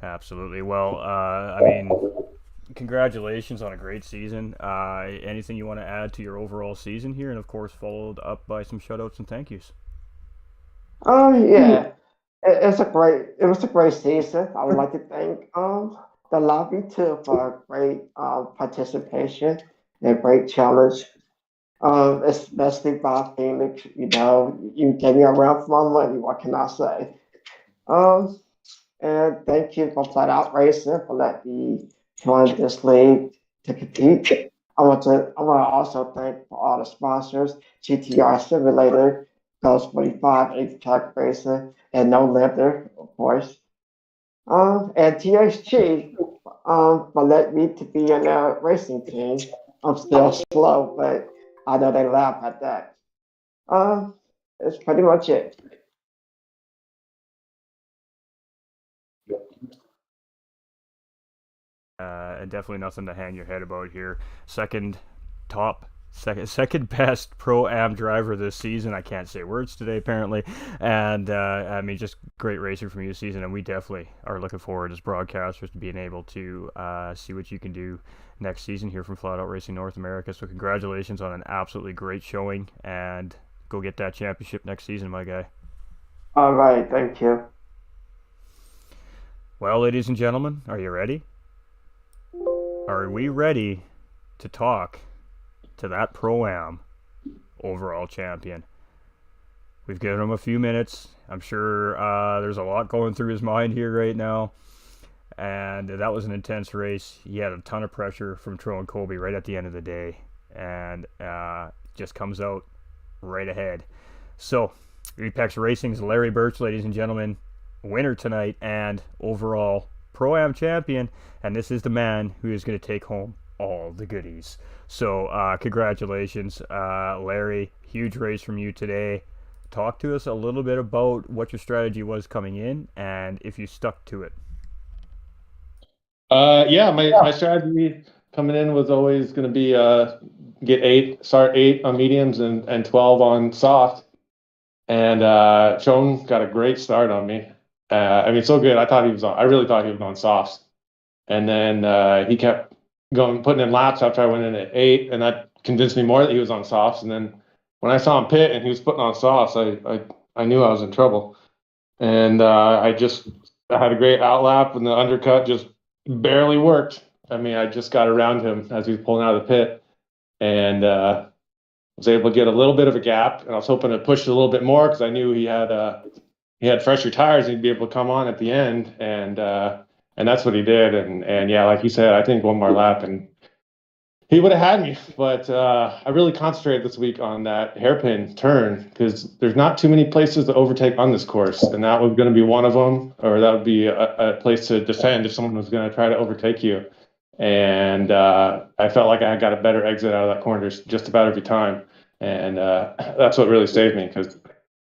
Absolutely. Well, congratulations on a great season. Anything you want to add to your overall season here, and of course followed up by some shoutouts and thank yous. yeah, it was a great season. I would like to thank the lobby too for great participation and great challenge. Especially by Phoenix, you gave me a run for my money. What can I say? Um, and thank you for Flat Out Racing for letting me join this league to compete. I want to also thank for all the sponsors: GTR Simulator, Ghost 45, Eighth Track Racing, and No Limiter, of course. And THG for letting me to be in their racing team. I'm still slow, but I know they laugh at that. Um, that's pretty much it. And definitely nothing to hang your head about here. Second top second best Pro-Am driver this season. I can't say words today, apparently. And, I mean, just great racing from you this season. And we definitely are looking forward as broadcasters to being able to see what you can do next season here from Flat Out Racing North America. So congratulations on an absolutely great showing. And go get that championship next season, my guy. All right, thank you. Well, ladies and gentlemen, are you ready? Are we ready to talk to that Pro-Am overall champion? We've given him a few minutes. I'm sure there's a lot going through his mind here right now. And that was an intense race. He had a ton of pressure from Tro and Colby right at the end of the day. And just comes out right ahead. So, Apex Racing's Larry Birch, ladies and gentlemen, winner tonight and overall Pro-Am champion. And this is the man who is going to take home all the goodies. So congratulations, Larry. Huge race from you today. Talk to us a little bit about what your strategy was coming in and if you stuck to it. My strategy coming in was always going to be start 8 on mediums and 12 on soft. And Chon got a great start on me. So good. I really thought he was on softs. And then he kept putting in laps after I went in at 8, and that convinced me more that he was on softs. And then when I saw him pit and he was putting on softs, I knew I was in trouble. And I had a great outlap, and the undercut just barely worked. I just got around him as he was pulling out of the pit, and was able to get a little bit of a gap. And I was hoping to push it a little bit more because I knew he had fresher tires and he'd be able to come on at the end. And that's what he did. And yeah, like you said, I think one more lap and he would have had me. But I really concentrated this week on that hairpin turn because there's not too many places to overtake on this course. And that was going to be one of them, or that would be a place to defend if someone was going to try to overtake you. And I felt like I got a better exit out of that corner just about every time. And that's what really saved me because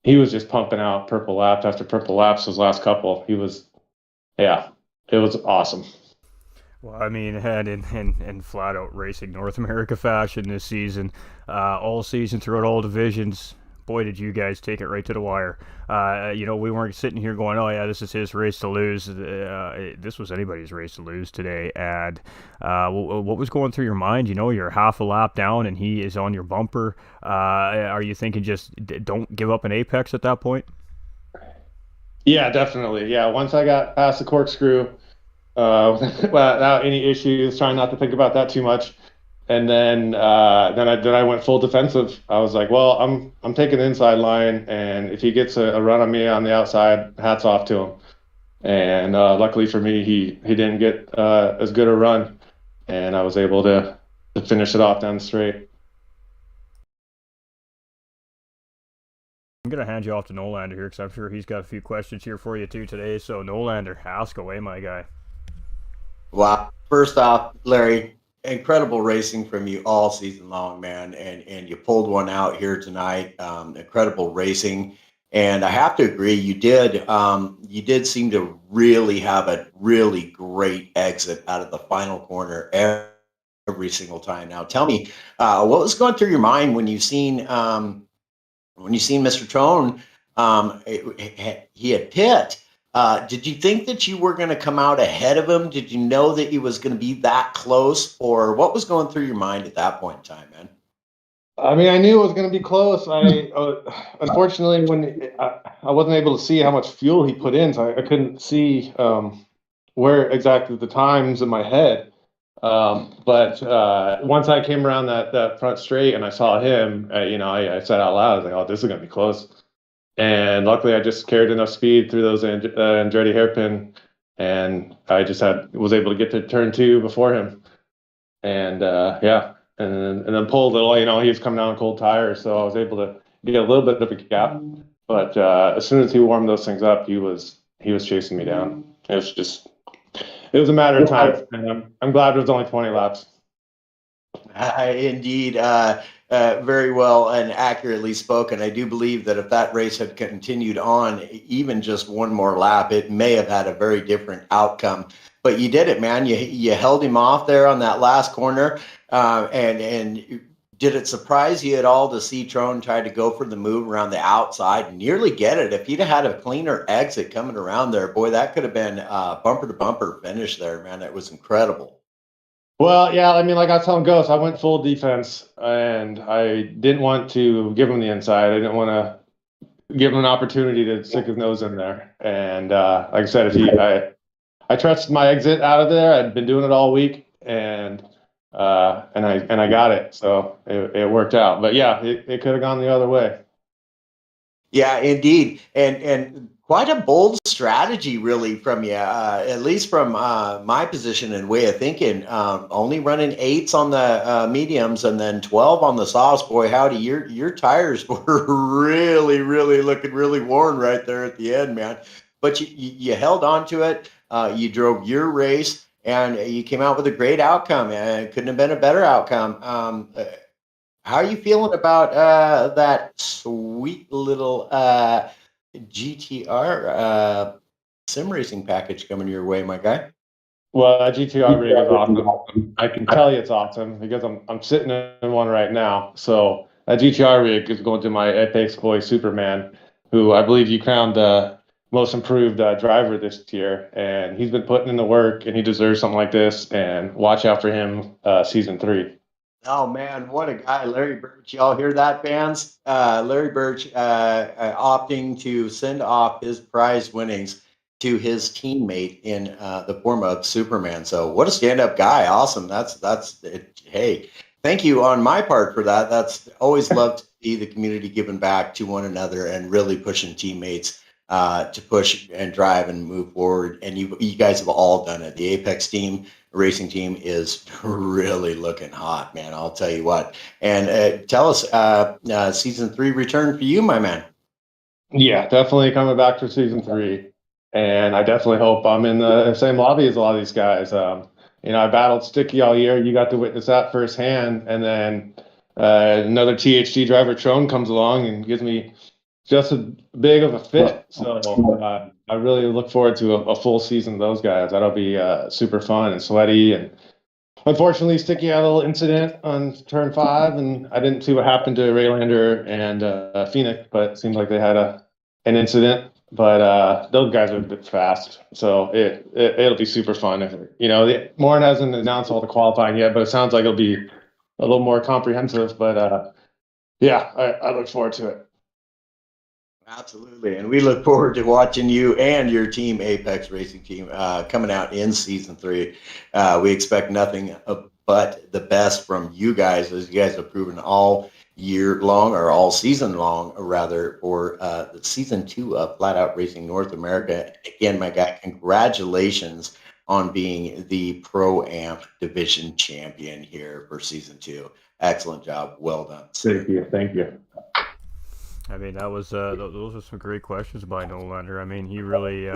he was just pumping out purple laps after purple laps those last couple. It was awesome. Well, and in flat out racing North America fashion this season, all season throughout all divisions, boy, did you guys take it right to the wire. We weren't sitting here going, oh, yeah, this is his race to lose. This was anybody's race to lose today. And what was going through your mind? You're half a lap down and he is on your bumper. Are you thinking just don't give up an apex at that point? Yeah, definitely. Yeah, once I got past the corkscrew, without any issues, trying not to think about that too much. And then I went full defensive. I was like, well, I'm taking the inside line, and if he gets a run on me on the outside, hats off to him. And luckily for me, he didn't get as good a run, and I was able to finish it off down the straight. I'm going to hand you off to Nolander here because I'm sure he's got a few questions here for you too today. So Nolander, ask away, my guy. Wow. First off, Larry, incredible racing from you all season long, man. And you pulled one out here tonight. Incredible racing. And I have to agree, you did seem to really have a really great exit out of the final corner every single time. Now tell me, what was going through your mind when you seen Mr. Trone, he had pit. Did you think that you were going to come out ahead of him? Did you know that he was going to be that close? Or what was going through your mind at that point in time, man? I knew it was going to be close. Unfortunately, when I wasn't able to see how much fuel he put in, so I couldn't see where exactly the times in my head. But once I came around that front straight and I saw him, I said out loud, I was like, oh, this is going to be close. And luckily I just carried enough speed through those Andretti hairpin, and I just was able to get to turn 2 before him. And and then pulled a little, he was coming down on cold tires, so I was able to get a little bit of a gap. But as soon as he warmed those things up, he was chasing me down. It was a matter of time, and I'm glad it was only 20 laps. Indeed, very well and accurately spoken. I do believe that if that race had continued on even just one more lap, it may have had a very different outcome. But you did it, man. You held him off there on that last corner, and Did it surprise you at all to see Trone try to go for the move around the outside and nearly get it? If he'd have had a cleaner exit coming around there, boy, that could have been a bumper to bumper finish there, man. It was incredible. Well, yeah, I mean, like I was telling Ghost, I went full defense, and I didn't want to give him the inside. I didn't want to give him an opportunity to stick his nose in there. And like I said, I trusted my exit out of there. I'd been doing it all week, and I got it, so it worked out. But yeah, it could have gone the other way. Yeah, indeed, and quite a bold strategy, really, from you. At least from my position and way of thinking. Only running 8s on the mediums and then 12 on the softs. Boy, howdy, your tires were really, really looking really worn right there at the end, man. But you held on to it. You drove your race, and you came out with a great outcome. And it couldn't have been a better outcome. How are you feeling about that sweet little GTR sim racing package coming your way, my guy? Well, that GTR rig is awesome. I can tell you it's awesome because I'm sitting in one right now. So that GTR rig is going to my Apex boy Superman, who I believe you crowned the most improved driver this year, and he's been putting in the work, and he deserves something like this. And watch out for him, season 3. Oh man, what a guy, Larry Birch! Y'all hear that, fans? Larry Birch opting to send off his prize winnings to his teammate in the form of Superman. So what a stand-up guy! Awesome. That's it. Hey, thank you on my part for that. That's always loved to see the community giving back to one another and really pushing teammates to push and drive and move forward. And you guys have all done it. The Apex team, racing team, is really looking hot, man. I'll tell you what. And tell us, season 3 return for you, my man. Yeah, definitely coming back for season 3, and I definitely hope I'm in the same lobby as a lot of these guys. I battled Sticky all year. You got to witness that firsthand, and then another THG driver, Trone, comes along and gives me just as big of a fit. So I really look forward to a full season of those guys. That'll be super fun and sweaty. And unfortunately, Sticky had a little incident on turn 5, and I didn't see what happened to Raylander and Phoenix, but it seems like they had an incident. But those guys are a bit fast, so it'll be super fun. Morin hasn't announced all the qualifying yet, but it sounds like it'll be a little more comprehensive. But yeah, I look forward to it. Absolutely. And we look forward to watching you and your team, Apex Racing Team, coming out in season 3. We expect nothing but the best from you guys, as you guys have proven all year long, or all season long, rather, for the season 2 of Flat Out Racing North America. Again, my guy, congratulations on being the Pro-Am Division champion here for season 2. Excellent job. Well done. Thank you. Thank you. I mean, that was those are some great questions by Nolander. I mean, he really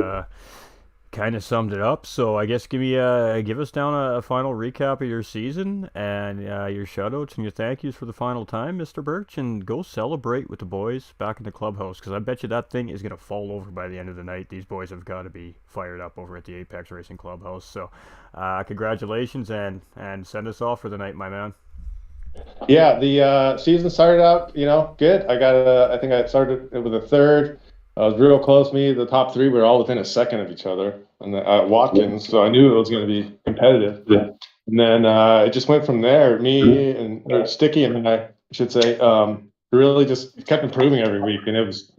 kind of summed it up. So I guess give us down a final recap of your season and your shoutouts and your thank yous for the final time, Mr. Birch, and go celebrate with the boys back in the clubhouse, because I bet you that thing is going to fall over by the end of the night. These boys have got to be fired up over at the Apex Racing Clubhouse. So congratulations, and send us off for the night, my man. Yeah, the season started out, good. I think I started with a third. I was real close. The top 3 were all within a second of each other, and Watkins, so I knew it was going to be competitive. Yeah. And then it just went from there. Me and Sticky and I should say, really just kept improving every week, and it was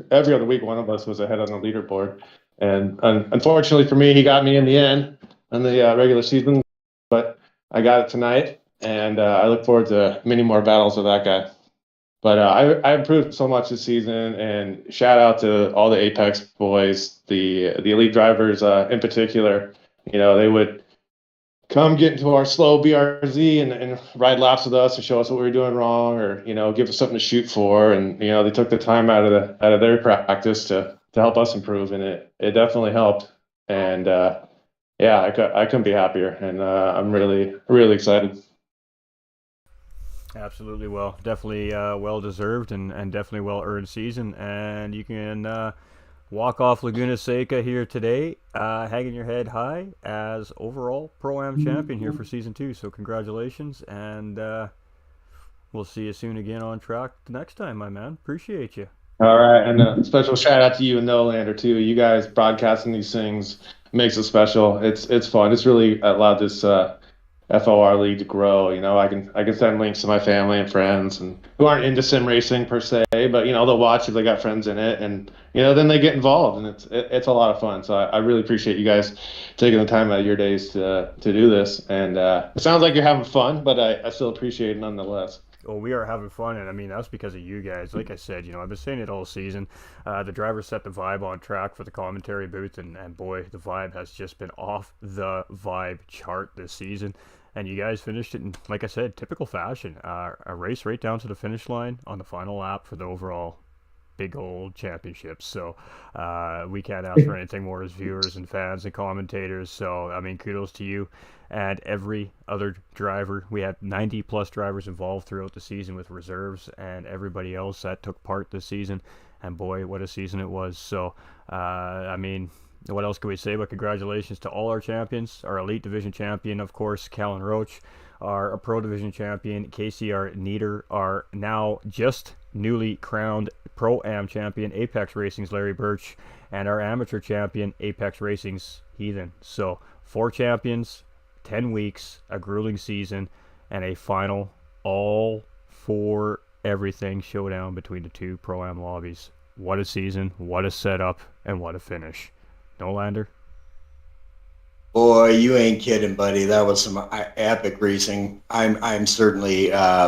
every other week one of us was ahead on the leaderboard. And unfortunately for me, he got me in the end on the regular season, but I got it tonight. And I look forward to many more battles with that guy. But I improved so much this season, and shout out to all the Apex boys, the elite drivers in particular. They would come get into our slow BRZ and ride laps with us and show us what we were doing wrong, or give us something to shoot for. And they took the time out of their practice to help us improve, and it definitely helped. And yeah, I couldn't be happier, and I'm really, really excited. Absolutely. Well, definitely well-deserved and definitely well-earned season. And you can walk off Laguna Seca here today, hanging your head high as overall Pro-Am champion here for Season 2. So congratulations, and we'll see you soon again on track the next time, my man. Appreciate you. All right, and a special shout out to you and Nolander too. You guys broadcasting these things makes it special. It's fun. It's really allowed this FOR league to grow. I can send links to my family and friends and who aren't into sim racing per se, but they'll watch if they got friends in it, and then they get involved, and it's a lot of fun. So I really appreciate you guys taking the time out of your days to do this. And it sounds like you're having fun, but I still appreciate it nonetheless. Well, we are having fun, and I mean that's because of you guys. Like I said, I've been saying it all season. The drivers set the vibe on track for the commentary booth, and boy, the vibe has just been off the vibe chart this season. And you guys finished it in, like I said, typical fashion. A race right down to the finish line on the final lap for the overall big old championship. So we can't ask for anything more as viewers and fans and commentators. So I mean, kudos to you and every other driver. We had 90 plus drivers involved throughout the season with reserves and everybody else that took part this season. And boy, what a season it was. So I mean, what else can we say? But congratulations to all our champions. Our Elite Division champion, of course, Callan Roach. Our Pro Division champion, KCR Nieder. Our now just newly crowned Pro-Am champion, Apex Racing's Larry Birch. And our amateur champion, Apex Racing's Heathen. So 4 champions, 10 weeks, a grueling season, and a final all for everything showdown between the 2 Pro-Am lobbies. What a season, what a setup, and what a finish. Nolander? Boy, you ain't kidding, buddy. That was some epic racing. I'm certainly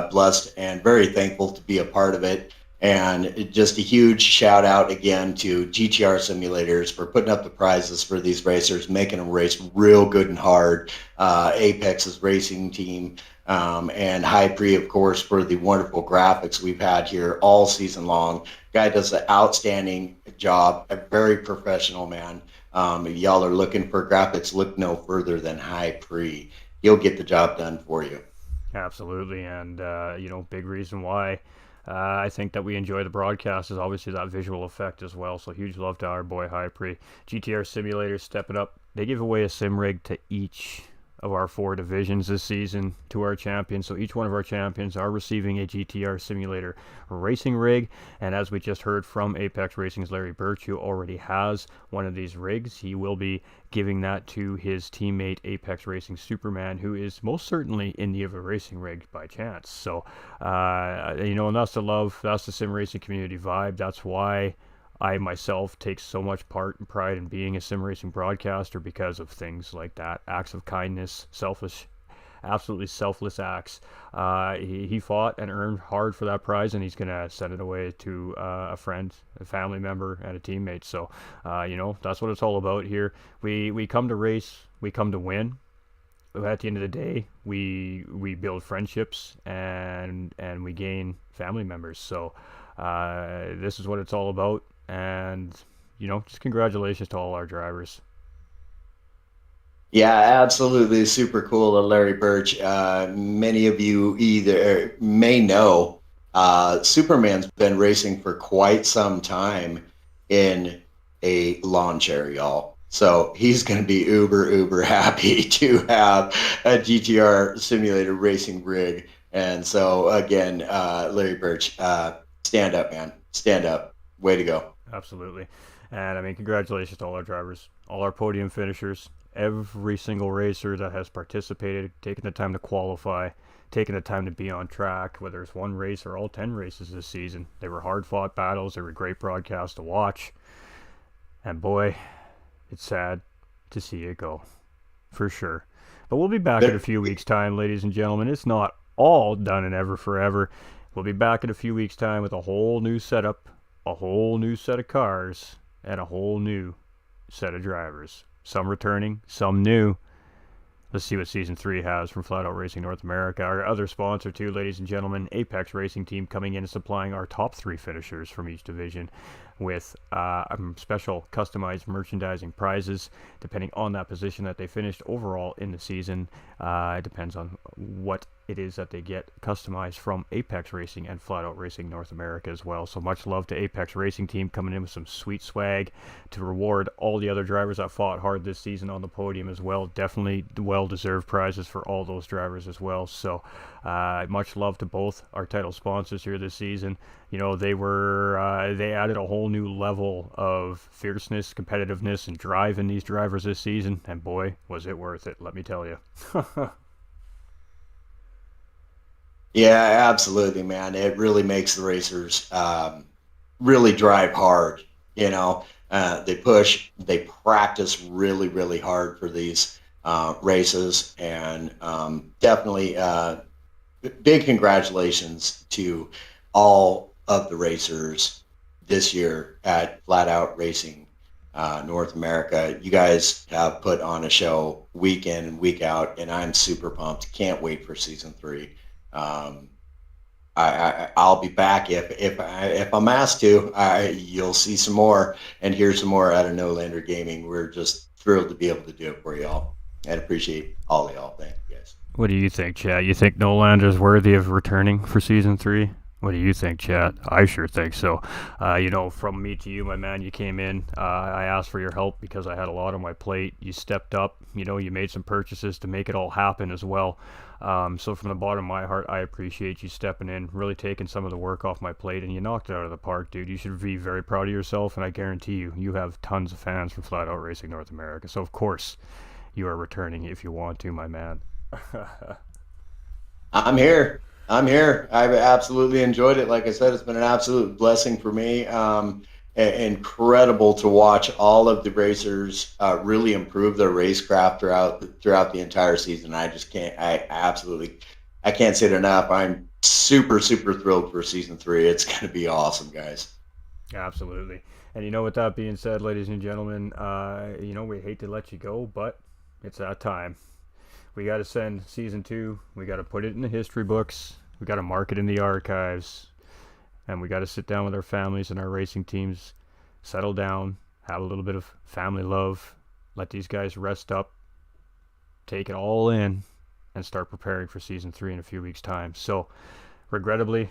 blessed and very thankful to be a part of it. And just a huge shout out again to GTR Simulators for putting up the prizes for these racers, making them race real good and hard. Apex's racing team, and High Pre, of course, for the wonderful graphics we've had here all season long. Guy does an outstanding job, a very professional man. If y'all are looking for graphics, look no further than High Pre. He'll get the job done for you. Absolutely, and big reason why I think that we enjoy the broadcast is obviously that visual effect as well. So huge love to our boy High Pre. GTR Simulators stepping up. They give away a sim rig to each of our 4 divisions this season to our champions. So each one of our champions are receiving a GTR Simulator racing rig. And as we just heard from Apex Racing's Larry Birch, who already has one of these rigs, he will be giving that to his teammate Apex Racing Superman, who is most certainly in need of a racing rig by chance. So, and that's the love, that's the sim racing community vibe. That's why I myself take so much part and pride in being a sim racing broadcaster, because of things like that. Acts of kindness, absolutely selfless acts. He fought and earned hard for that prize, and he's going to send it away to a friend, a family member, and a teammate. So, that's what it's all about here. We come to race, we come to win. At the end of the day, we build friendships and we gain family members. So this is what it's all about. And, just congratulations to all our drivers. Yeah, absolutely. Super cool. Larry Birch. Many of you either may know Superman's been racing for quite some time in a lawn chair, y'all. So he's going to be uber happy to have a GTR simulator racing rig. And so, again, Larry Birch, stand up, man. Stand up. Way to go. Absolutely. And I mean, congratulations to all our drivers, all our podium finishers, every single racer that has participated, taken the time to qualify, taking the time to be on track, whether it's one race or all 10 races this season. They were hard-fought battles. They were great broadcasts to watch. And boy, it's sad to see it go, for sure. But we'll be back in a few weeks' time, ladies and gentlemen. It's not all done and ever forever. We'll be back in a few weeks' time with a whole new setup, a whole new set of cars, and a whole new set of drivers. Some returning, some new. Let's see what Season 3 has from Flat Out Racing North America. Our other sponsor, too, ladies and gentlemen, Apex Racing Team, coming in and supplying our top 3 finishers from each division. with special customized merchandising prizes depending on that position that they finished overall in the season. It depends on what it is that they get customized from Apex Racing and Flat Out Racing North America as well. So much love to Apex Racing team coming in with some sweet swag to reward all the other drivers that fought hard this season on the podium as well. Definitely well-deserved prizes for all those drivers as well. So much love to both our title sponsors here this season. You know, they added a whole new level of fierceness, competitiveness, and drive in these drivers this season, and boy, was it worth it, let me tell you. Yeah, absolutely, man. It really makes the racers really drive hard. You know, they push, they practice really, really hard for these races, and definitely big congratulations to all of the racers this year at Flat Out Racing North America. You guys have put on a show week in and week out, and I'm super pumped. Can't wait for season 3. I'll be back if I'm asked to. You'll see some more and hear some more out of No Lander Gaming. We're just thrilled to be able to do it for y'all, and appreciate all of y'all. Thank you, guys. What do you think, Chad? You think No Lander's worthy of returning for season 3? What do you think, Chad? I sure think so. You know, from me to you, my man, you came in. I asked for your help because I had a lot on my plate. You stepped up. You know, you made some purchases to make it all happen as well. So from the bottom of my heart, I appreciate you stepping in, really taking some of the work off my plate, and you knocked it out of the park, dude. You should be very proud of yourself, and I guarantee you, you have tons of fans from Flat Out Racing North America. So, of course, you are returning if you want to, my man. I'm here. I've absolutely enjoyed it. Like I said, it's been an absolute blessing for me. Incredible to watch all of the racers really improve their racecraft throughout the entire season. I can't say it enough. I'm super thrilled for season 3. It's going to be awesome, guys. Absolutely. And you know, with that being said, ladies and gentlemen, you know, we hate to let you go, but it's that time. We got to send season 2. We got to put it in the history books. We got to mark it in the archives. And we got to sit down with our families and our racing teams, settle down, have a little bit of family love, let these guys rest up, take it all in, and start preparing for season 3 in a few weeks' time. So, regrettably,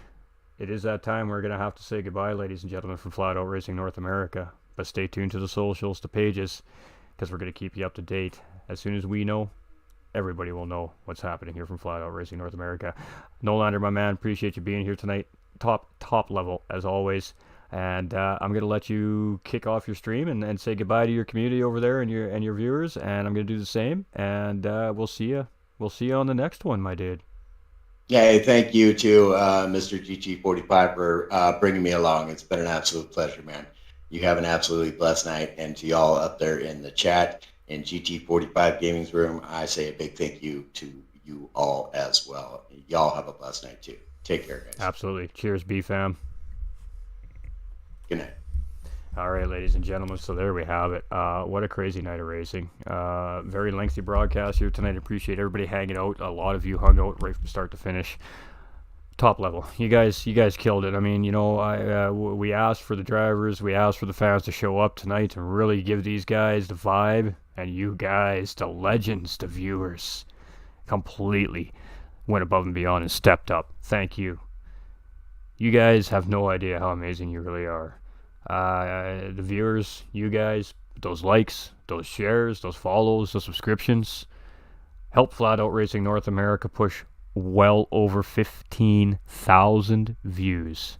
it is that time. We're going to have to say goodbye, ladies and gentlemen, from Flat Out Racing North America. But stay tuned to the socials, to pages, because we're going to keep you up to date. As soon as we know, everybody will know what's happening here from Flat Out Racing North America. No Lander, my man, appreciate you being here tonight. Top level, as always. And I'm going to let you kick off your stream and say goodbye to your community over there and your viewers. And I'm going to do the same. And we'll see you. We'll see you on the next one, my dude. Yeah, thank you to Mr. GT45 for bringing me along. It's been an absolute pleasure, man. You have an absolutely blessed night. And to y'all up there in the chat in GT45 Gaming's room, I say a big thank you to you all as well. Y'all have a blessed night too. Take care, guys. Absolutely. Cheers, B-Fam. Good night. All right, ladies and gentlemen, so there we have it. What a crazy night of racing. Very lengthy broadcast here tonight. Appreciate everybody hanging out. A lot of you hung out right from start to finish. Top level. You guys killed it. I mean, you know, we asked for the drivers, we asked for the fans to show up tonight and really give these guys the vibe, and you guys, the legends, the viewers, completely went above and beyond and stepped up. Thank you. You guys have no idea how amazing you really are. The viewers, you guys, those likes, those shares, those follows, those subscriptions, help Flat Out Racing North America push well over 15,000 views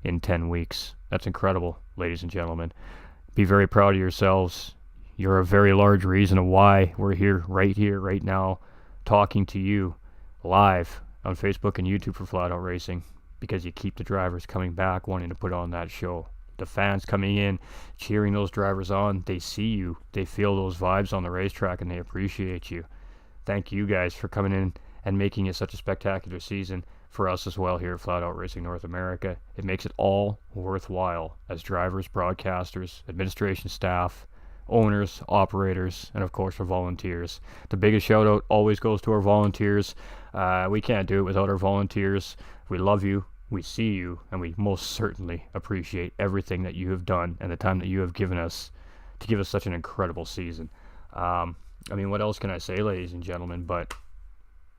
in 10 weeks. That's incredible, ladies and gentlemen. Be very proud of yourselves. You're a very large reason of why we're here, right now, talking to you live on Facebook and YouTube for Flat Out Racing, because you keep the drivers coming back, wanting to put on that show. The fans coming in, cheering those drivers on, they see you, they feel those vibes on the racetrack, and they appreciate you. Thank you guys for coming in and making it such a spectacular season for us as well here at Flat Out Racing North America. It makes it all worthwhile as drivers, broadcasters, administration staff, owners, operators, and of course our volunteers. The biggest shout out always goes to our volunteers. We can't do it without our volunteers. We love you. we see you, and we most certainly appreciate everything that you have done and the time that you have given us to give us such an incredible season. I mean, what else can I say, ladies and gentlemen, but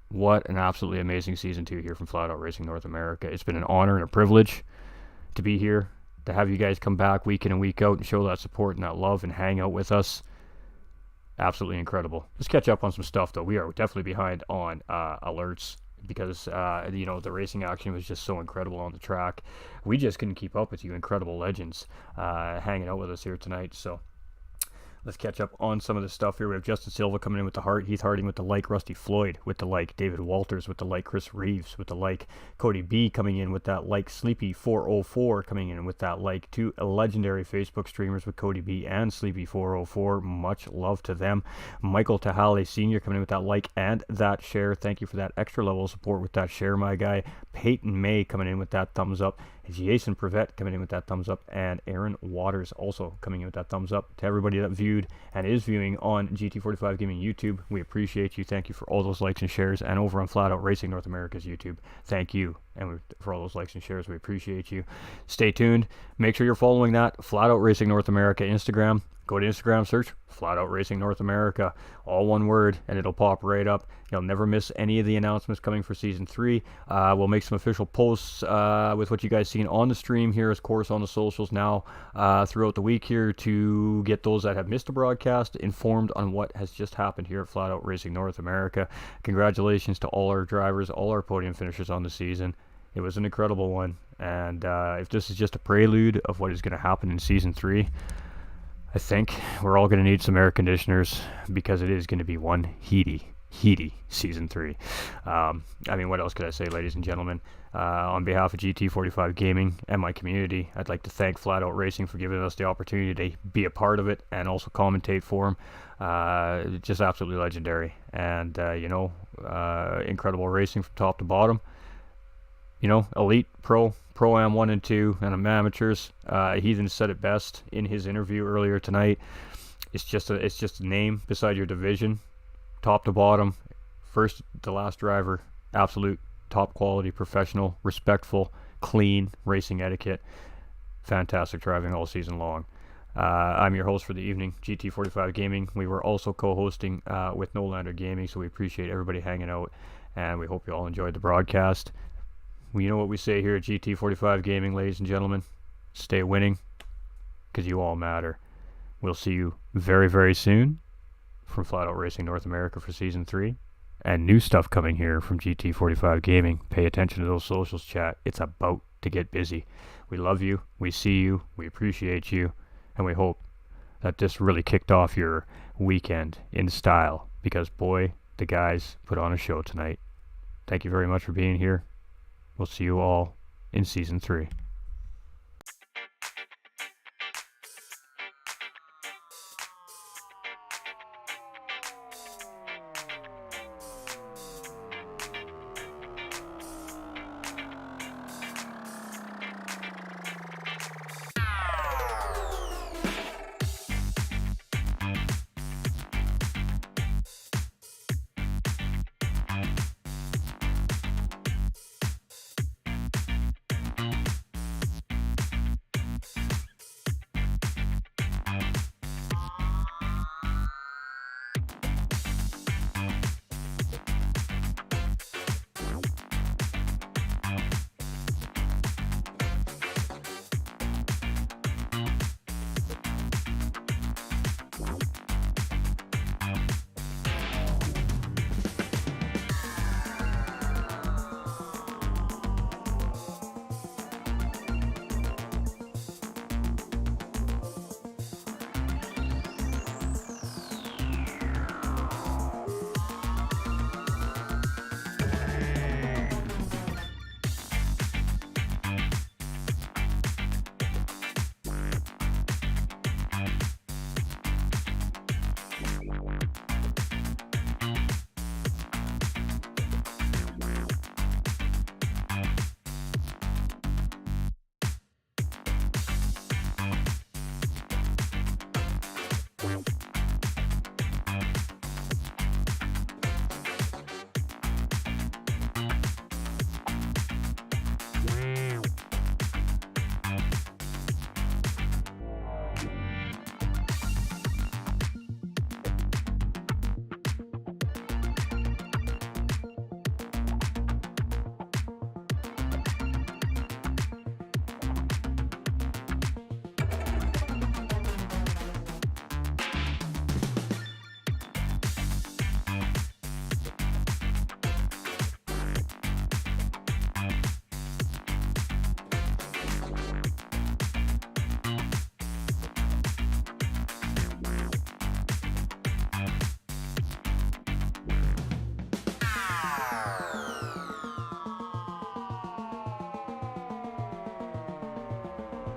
what an absolutely amazing season 2 here from Flat Out Racing North America. It's been an honor and a privilege to be here, to have you guys come back week in and week out and show that support and that love and hang out with us. Absolutely incredible. Let's catch up on some stuff, though. We are definitely behind on alerts because, the racing action was just so incredible on the track. We just couldn't keep up with you incredible legends hanging out with us here tonight, so let's catch up on some of the stuff here. We have Justin Silva coming in with the heart, Heath Harding with the like, Rusty Floyd with the like, David Walters with the like, Chris Reeves with the like, Cody B coming in with that like, Sleepy 404 coming in with that like, 2 legendary Facebook streamers with Cody B and Sleepy 404. Much love to them. Michael Tahali Sr. coming in with that like and that share. Thank you for that extra level of support with that share, my guy. Peyton May coming in with that thumbs up. Jason Prevet coming in with that thumbs up, and Aaron Waters also coming in with that thumbs up. To everybody that viewed and is viewing on GT45 Gaming YouTube, we appreciate you. Thank you for all those likes and shares, and over on Flat Out Racing North America's YouTube, thank you, and for all those likes and shares, we appreciate you. Stay tuned. Make sure you're following that Flat Out Racing North America Instagram. Go to Instagram, search Flat Out Racing North America, all one word, and it'll pop right up. You'll never miss any of the announcements coming for Season 3. We'll make some official posts with what you guys seen on the stream here, of course, on the socials now throughout the week here to get those that have missed the broadcast informed on what has just happened here at Flat Out Racing North America. Congratulations to all our drivers, all our podium finishers on the season. It was an incredible one, and if this is just a prelude of what is going to happen in Season 3, I think we're all going to need some air conditioners because it is going to be one heaty Season 3. I mean, what else could I say, ladies and gentlemen? On behalf of GT45 Gaming and my community, I'd like to thank Flat Out Racing for giving us the opportunity to be a part of it and also commentate for them. Just absolutely legendary. And, incredible racing from top to bottom. Elite, Pro-Am 1 and 2, and amateurs. Heathen said it best in his interview earlier tonight. It's just a name beside your division, top to bottom, first to last driver, absolute top quality, professional, respectful, clean racing etiquette. Fantastic driving all season long. I'm your host for the evening, GT45 Gaming. We were also co-hosting with Nolander Gaming, so we appreciate everybody hanging out, and we hope you all enjoyed the broadcast. Well, you know what we say here at GT45 Gaming, ladies and gentlemen. Stay winning, because you all matter. We'll see you very, very soon from Flat Out Racing North America for Season 3. And new stuff coming here from GT45 Gaming. Pay attention to those socials, chat. It's about to get busy. We love you. We see you. We appreciate you. And we hope that this really kicked off your weekend in style. Because, boy, the guys put on a show tonight. Thank you very much for being here. We'll see you all in Season 3.